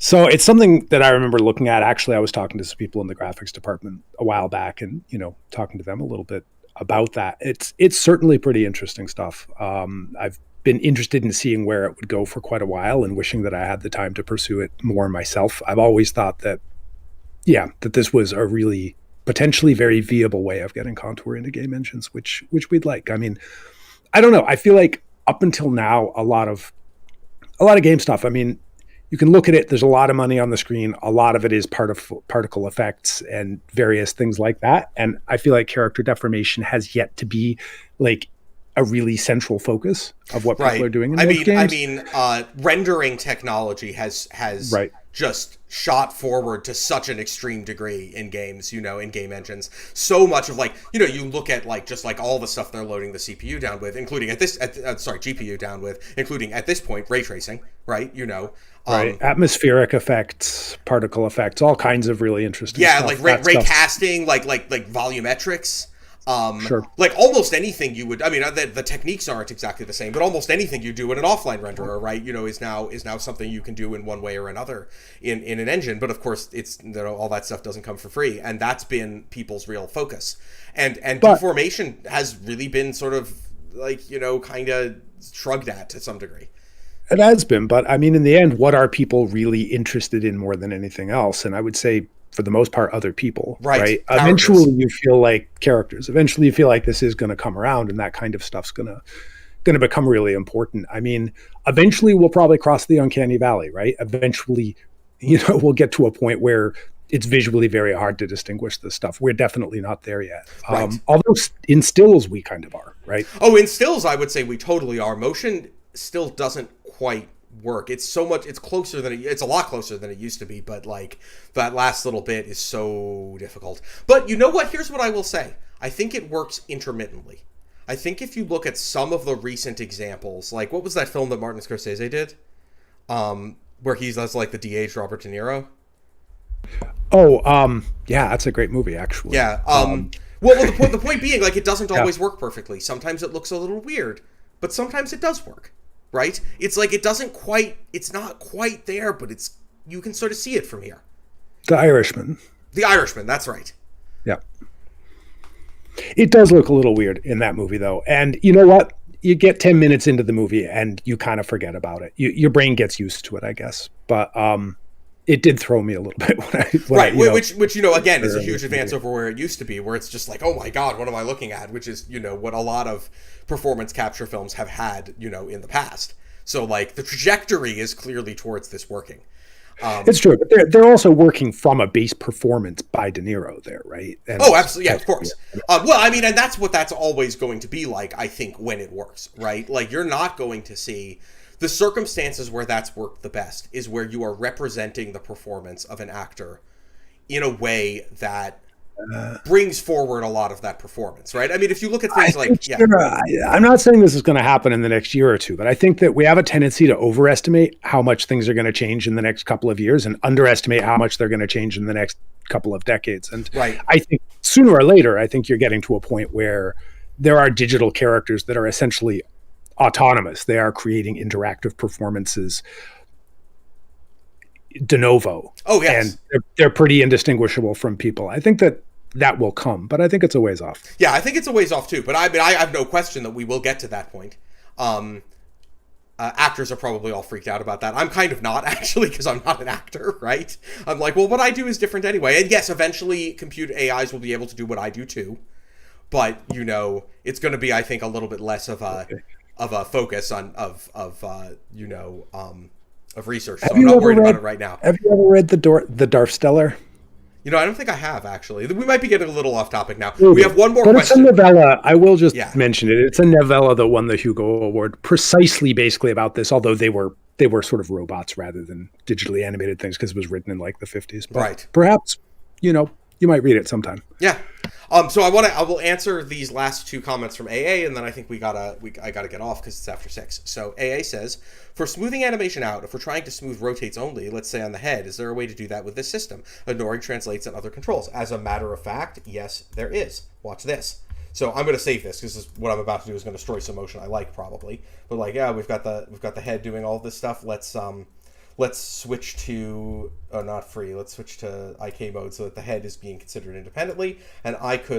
So it's something that I remember looking at. Actually, I was talking to some people in the graphics department a while back, and talking to them a little bit about that. It's certainly pretty interesting stuff. I've been interested in seeing where it would go for quite a while, and wishing that I had the time to pursue it more myself. I've always thought that this was a really potentially very viable way of getting contour into game engines, which we'd like. I mean, I don't know. I feel like up until now, a lot of game stuff. I mean, you can look at it, there's a lot of money on the screen. A lot of it is part of particle effects and various things like that. And I feel like character deformation has yet to be like a really central focus of what people are doing in those games. Rendering technology has just shot forward to such an extreme degree in games, in game engines. So much of you look at all the stuff they're loading the CPU down with, including GPU down with, including at this point, ray tracing, right? Atmospheric effects, particle effects, all kinds of really interesting stuff. Like ray casting, like volumetrics. Sure. Like almost anything you would, the techniques aren't exactly the same, but almost anything you do in an offline renderer, right, is now something you can do in one way or another in an engine. But of course, it's, all that stuff doesn't come for free. And that's been people's real focus. And deformation has really been sort of kind of shrugged at to some degree. It has been, but I mean, in the end, what are people really interested in more than anything else? And I would say for the most part, other people, Right. right? Characters. Eventually you feel like characters. Eventually you feel like this is going to come around and that kind of stuff's going to become really important. I mean, eventually we'll probably cross the uncanny valley, right? Eventually, we'll get to a point where it's visually very hard to distinguish this stuff. We're definitely not there yet. Right. Although in stills we kind of are, right? Oh, in stills, I would say we totally are. Motion still doesn't quite work. It's a lot closer than it used to be, but like that last little bit is so difficult. But you know what? Here's what I will say. I think it works intermittently. I think if you look at some of the recent examples, like what was that film that Martin Scorsese did? Where that's like the de-aged Robert De Niro? Oh, yeah, that's a great movie, actually. Yeah. Well, the point being, like, it doesn't always work perfectly. Sometimes it looks a little weird, but sometimes it does work, right? It's like it's not quite there, but you can sort of see it from here. The Irishman. The Irishman, that's right. Yeah. It does look a little weird in that movie, though. And you know what? You get 10 minutes into the movie and you kind of forget about it. Your brain gets used to it, I guess. But it did throw me a little bit which again is a huge advance over where it used to be, where it's just like, oh my god, what am I looking at? Which is what a lot of performance capture films have had in the past. So like the trajectory is clearly towards this working. It's true, but they're also working from a base performance by De Niro there, right? And absolutely, yeah, of course. Well, I mean, and that's always going to be like, I think, when it works, right? Like you're not going to see. The circumstances where that's worked the best is where you are representing the performance of an actor in a way that brings forward a lot of that performance, right? I mean, if you look at things I'm not saying this is going to happen in the next year or two, but I think that we have a tendency to overestimate how much things are going to change in the next couple of years and underestimate how much they're going to change in the next couple of decades. And I think sooner or later, I think you're getting to a point where there are digital characters that are essentially autonomous. They are creating interactive performances de novo. Oh, yes. And they're pretty indistinguishable from people. I think that will come, but I think it's a ways off. Yeah, I think it's a ways off too. But I mean, I have no question that we will get to that point. Actors are probably all freaked out about that. I'm kind of not, actually, because I'm not an actor, right? I'm like, well, what I do is different anyway. And yes, eventually computer AIs will be able to do what I do too. But, it's going to be, I think, a little bit less of a focus of research. So I'm not worried about it right now. Have you ever read the Darfstellar? I don't think I have, actually. We might be getting a little off topic now. We have one more question. It's a novella. I will just mention it. It's a novella that won the Hugo Award precisely basically about this, although they were sort of robots rather than digitally animated things because it was written in like the 50s. But right. Perhaps, you might read it sometime. Yeah. So I will answer these last two comments from AA, and then I think I gotta get off because it's after 6. So AA says, for smoothing animation out, if we're trying to smooth rotates only, let's say on the head, is there a way to do that with this system, ignoring translates and other controls? As a matter of fact, yes, there is. Watch this. So I'm going to save this because what I'm about to do is going to destroy some motion I like probably. But like, yeah, we've got the head doing all this stuff. Let's switch to, not free, let's switch to IK mode so that the head is being considered independently. And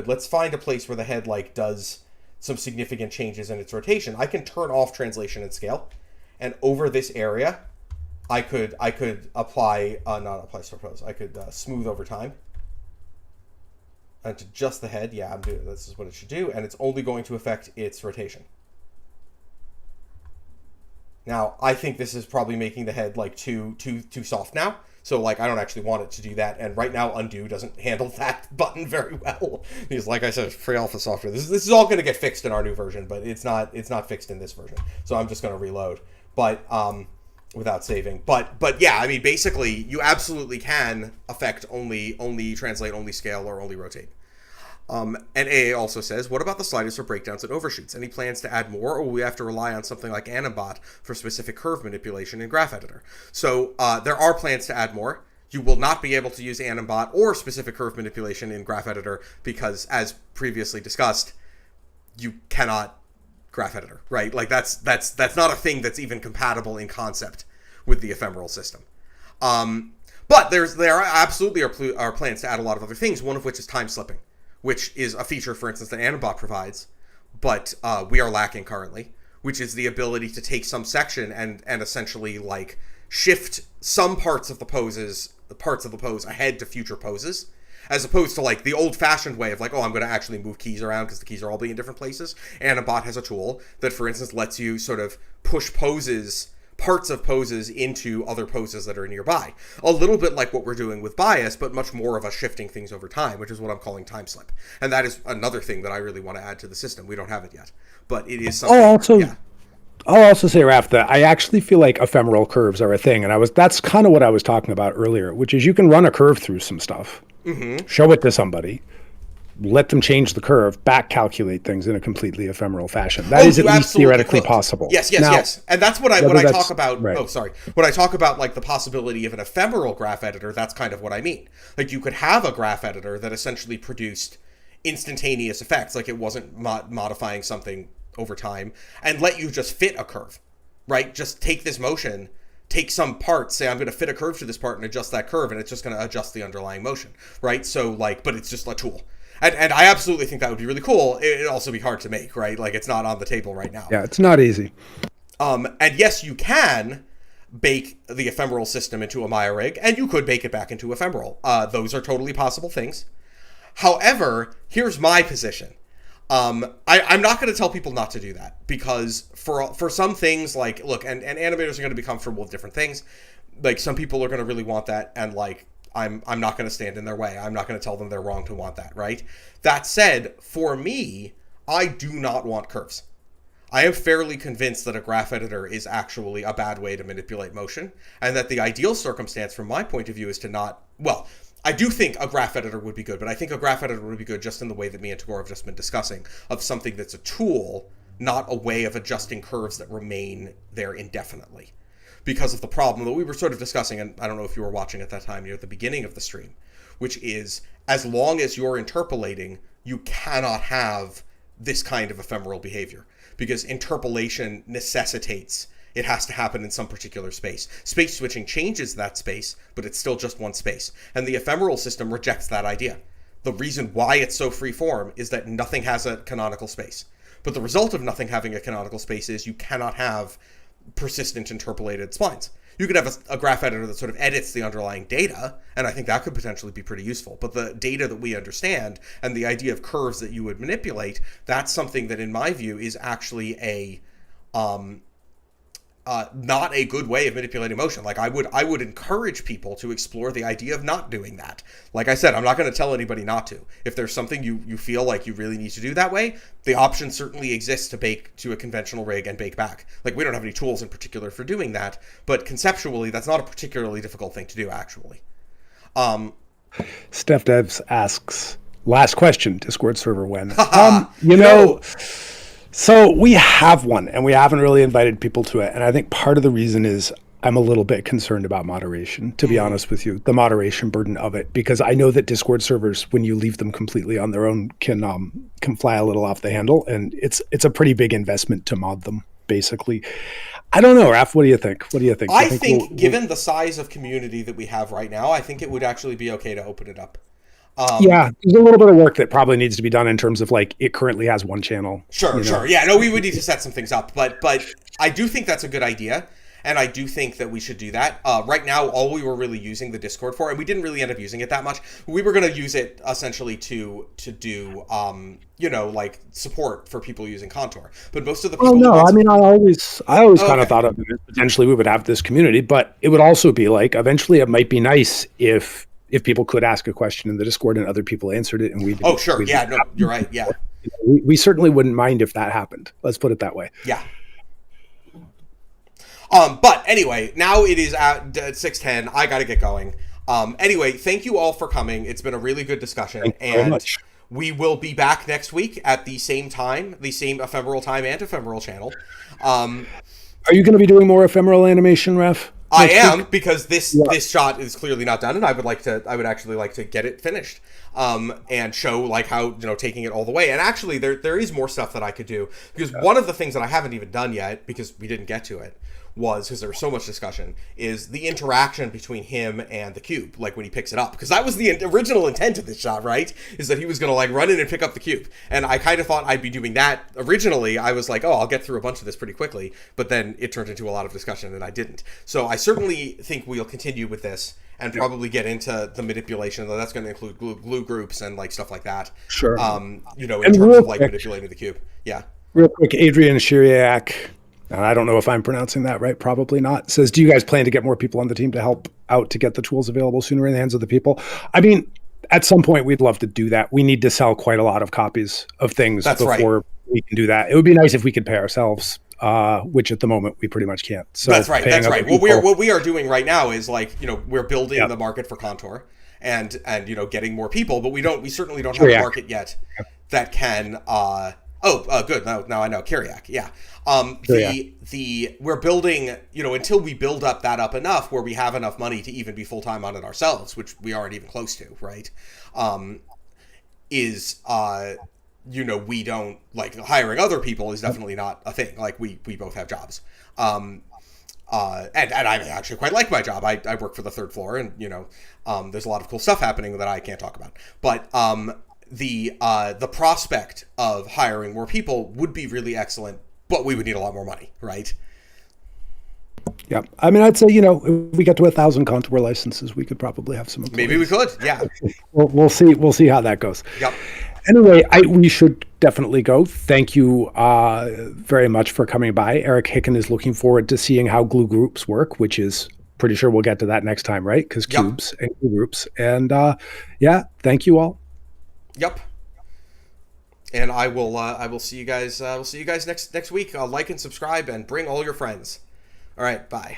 let's find a place where the head like does some significant changes in its rotation. I can turn off translation and scale. And over this area, I could apply, not apply superpose, I could smooth over time. And to just the head, yeah, this is what it should do. And it's only going to affect its rotation. Now, I think this is probably making the head like too soft now. So like I don't actually want it to do that. And right now undo doesn't handle that button very well. Because like I said, free alpha software. This is all going to get fixed in our new version, but it's not fixed in this version. So I'm just going to reload. But without saving. But yeah, I mean basically you absolutely can affect only translate, only scale, or only rotate. And AA also says, what about the sliders for breakdowns and overshoots? Any plans to add more, or will we have to rely on something like Animbot for specific curve manipulation in Graph Editor? So there are plans to add more. You will not be able to use Animbot or specific curve manipulation in Graph Editor because, as previously discussed, you cannot Graph Editor, right? Like that's not a thing that's even compatible in concept with the ephemeral system. But there are absolutely are plans to add a lot of other things, one of which is time slipping, which is a feature, for instance, that Animbot provides, but we are lacking currently, which is the ability to take some section and essentially like shift some parts of the poses parts of the pose ahead to future poses, as opposed to like the old-fashioned way of like, oh, I'm going to actually move keys around because the keys are all being in different places. And a bot has a tool that, for instance, lets you sort of push parts of poses into other poses that are nearby. A little bit like what we're doing with bias, but much more of us shifting things over time, which is what I'm calling time slip. And that is another thing that I really want to add to the system. We don't have it yet, but it is something. I'll also say, Raph, that I actually feel like ephemeral curves are a thing. And that's kind of what I was talking about earlier, which is you can run a curve through some stuff, show it to somebody, let them change the curve, back calculate things in a completely ephemeral fashion. That is at least theoretically possible. Yes. And that's what I talk about. Right. Oh, sorry. When I talk about like the possibility of an ephemeral graph editor, that's kind of what I mean. Like you could have a graph editor that essentially produced instantaneous effects, like it wasn't modifying something over time, and let you just fit a curve, right? Just take this motion, take some part, say I'm going to fit a curve to this part and adjust that curve, and it's just going to adjust the underlying motion, right? So like, but it's just a tool. And I absolutely think that would be really cool. It'd also be hard to make, right? Like it's not on the table right now. Yeah, it's not easy. And yes, you can bake the ephemeral system into a Maya rig, and you could bake it back into ephemeral. Those are totally possible things. However, here's my position. I'm not going to tell people not to do that, because for some things, like, look, and animators are going to be comfortable with different things. Like some people are going to really want that, and like I'm not going to stand in their way. I'm not going to tell them they're wrong to want that, right? That said, for me, I do not want curves. I am fairly convinced that a graph editor is actually a bad way to manipulate motion, and that the ideal circumstance from my point of view is to not, well, I do think a graph editor would be good, but I think a graph editor would be good just in the way that me and Tagore have just been discussing, of something that's a tool, not a way of adjusting curves that remain there indefinitely. Because of the problem that we were sort of discussing, and I don't know if you were watching at that time, near the beginning of the stream, which is, as long as you're interpolating, you cannot have this kind of ephemeral behavior, because interpolation necessitates it has to happen in some particular space. Space switching changes that space, but it's still just one space. And the ephemeral system rejects that idea. The reason why it's so free form is that nothing has a canonical space. But the result of nothing having a canonical space is you cannot have persistent interpolated splines. You could have a graph editor that sort of edits the underlying data, and I think that could potentially be pretty useful. But the data that we understand and the idea of curves that you would manipulate, that's something that in my view is actually a not a good way of manipulating motion. Like I would encourage people to explore the idea of not doing that. Like I said, I'm not going to tell anybody not to. If there's something you feel like you really need to do that way, the option certainly exists to bake to a conventional rig and bake back. Like we don't have any tools in particular for doing that, but conceptually that's not a particularly difficult thing to do actually. Steph Devs asks, last question, Discord server when? So we have one, and we haven't really invited people to it. And I think part of the reason is I'm a little bit concerned about moderation, to be honest with you, the moderation burden of it, because I know that Discord servers, when you leave them completely on their own, can fly a little off the handle, and it's a pretty big investment to mod them, basically. I don't know, Raph, what do you think? I think given the size of community that we have right now, I think it would actually be okay to open it up. Yeah, there's a little bit of work that probably needs to be done in terms of like it currently has one channel. Sure. Yeah, no, we would need to set some things up, but I do think that's a good idea, and I do think that we should do that. Right now, all we were really using the Discord for, and we didn't really end up using it that much. We were going to use it essentially to do like support for people using Contour. But most of the people. I always kind of thought of it as potentially we would have this community, but it would also be like eventually it might be nice if people could ask a question in the Discord and other people answered it and we didn't. Oh, sure. Yeah, no, you're right. Yeah. We certainly wouldn't mind if that happened. Let's put it that way. Yeah. But anyway, now it is at 6:10. I got to get going. Anyway, thank you all for coming. It's been a really good discussion. Thank you very much. We will be back next week at the same time, the same ephemeral time and ephemeral channel. Are you going to be doing more ephemeral animation, Ref? I am, because this shot is clearly not done, and I would actually like to get it finished, and show like how, taking it all the way. And actually there is more stuff that I could do, because one of the things that I haven't even done yet, because we didn't get to it, was, because there was so much discussion, is the interaction between him and the cube, like when he picks it up, because that was the original intent of this shot, right? Is that he was going to like run in and pick up the cube, and I kind of thought I'd be doing that. Originally, I was like, oh, I'll get through a bunch of this pretty quickly, but then it turned into a lot of discussion, and I didn't. So I certainly think we'll continue with this, and probably get into the manipulation. Though that's going to include glue groups and like stuff like that. Sure. You know, in And terms real of like quick- manipulating the cube. Yeah. Real quick, Adrian Shiriak, I don't know if I'm pronouncing that right, probably not, says, do you guys plan to get more people on the team to help out to get the tools available sooner in the hands of the people? I mean, at some point, we'd love to do that. We need to sell quite a lot of copies of things before we can do that. It would be nice if we could pay ourselves, which at the moment we pretty much can't. So that's right. That's right. What we are doing right now is like, you know, we're building the market for Contour and you know, getting more people, but we certainly don't have a market yet that can good. Now I know Kiriak. Yeah. We're building, you know, until we build that up enough where we have enough money to even be full time on it ourselves, which we aren't even close to, right? You know, we don't like hiring other people is definitely not a thing. Like we both have jobs. And I actually quite like my job. I work for the third floor, and you know, there's a lot of cool stuff happening that I can't talk about. But the prospect of hiring more people would be really excellent, but we would need a lot more money, right? Yeah, I mean, I'd say, you know, if we get to 1,000 Contour licenses, we could probably have some employees. Maybe we could, yeah. We'll see how that goes. Yep. Anyway, we should definitely go. Thank you very much for coming by. Eric Hicken is looking forward to seeing how glue groups work, which is pretty sure we'll get to that next time, right? Because cubes and glue groups. And yeah, thank you all. Yep. And I will see you guys. We'll see you guys next week. Like and subscribe and bring all your friends. All right. Bye.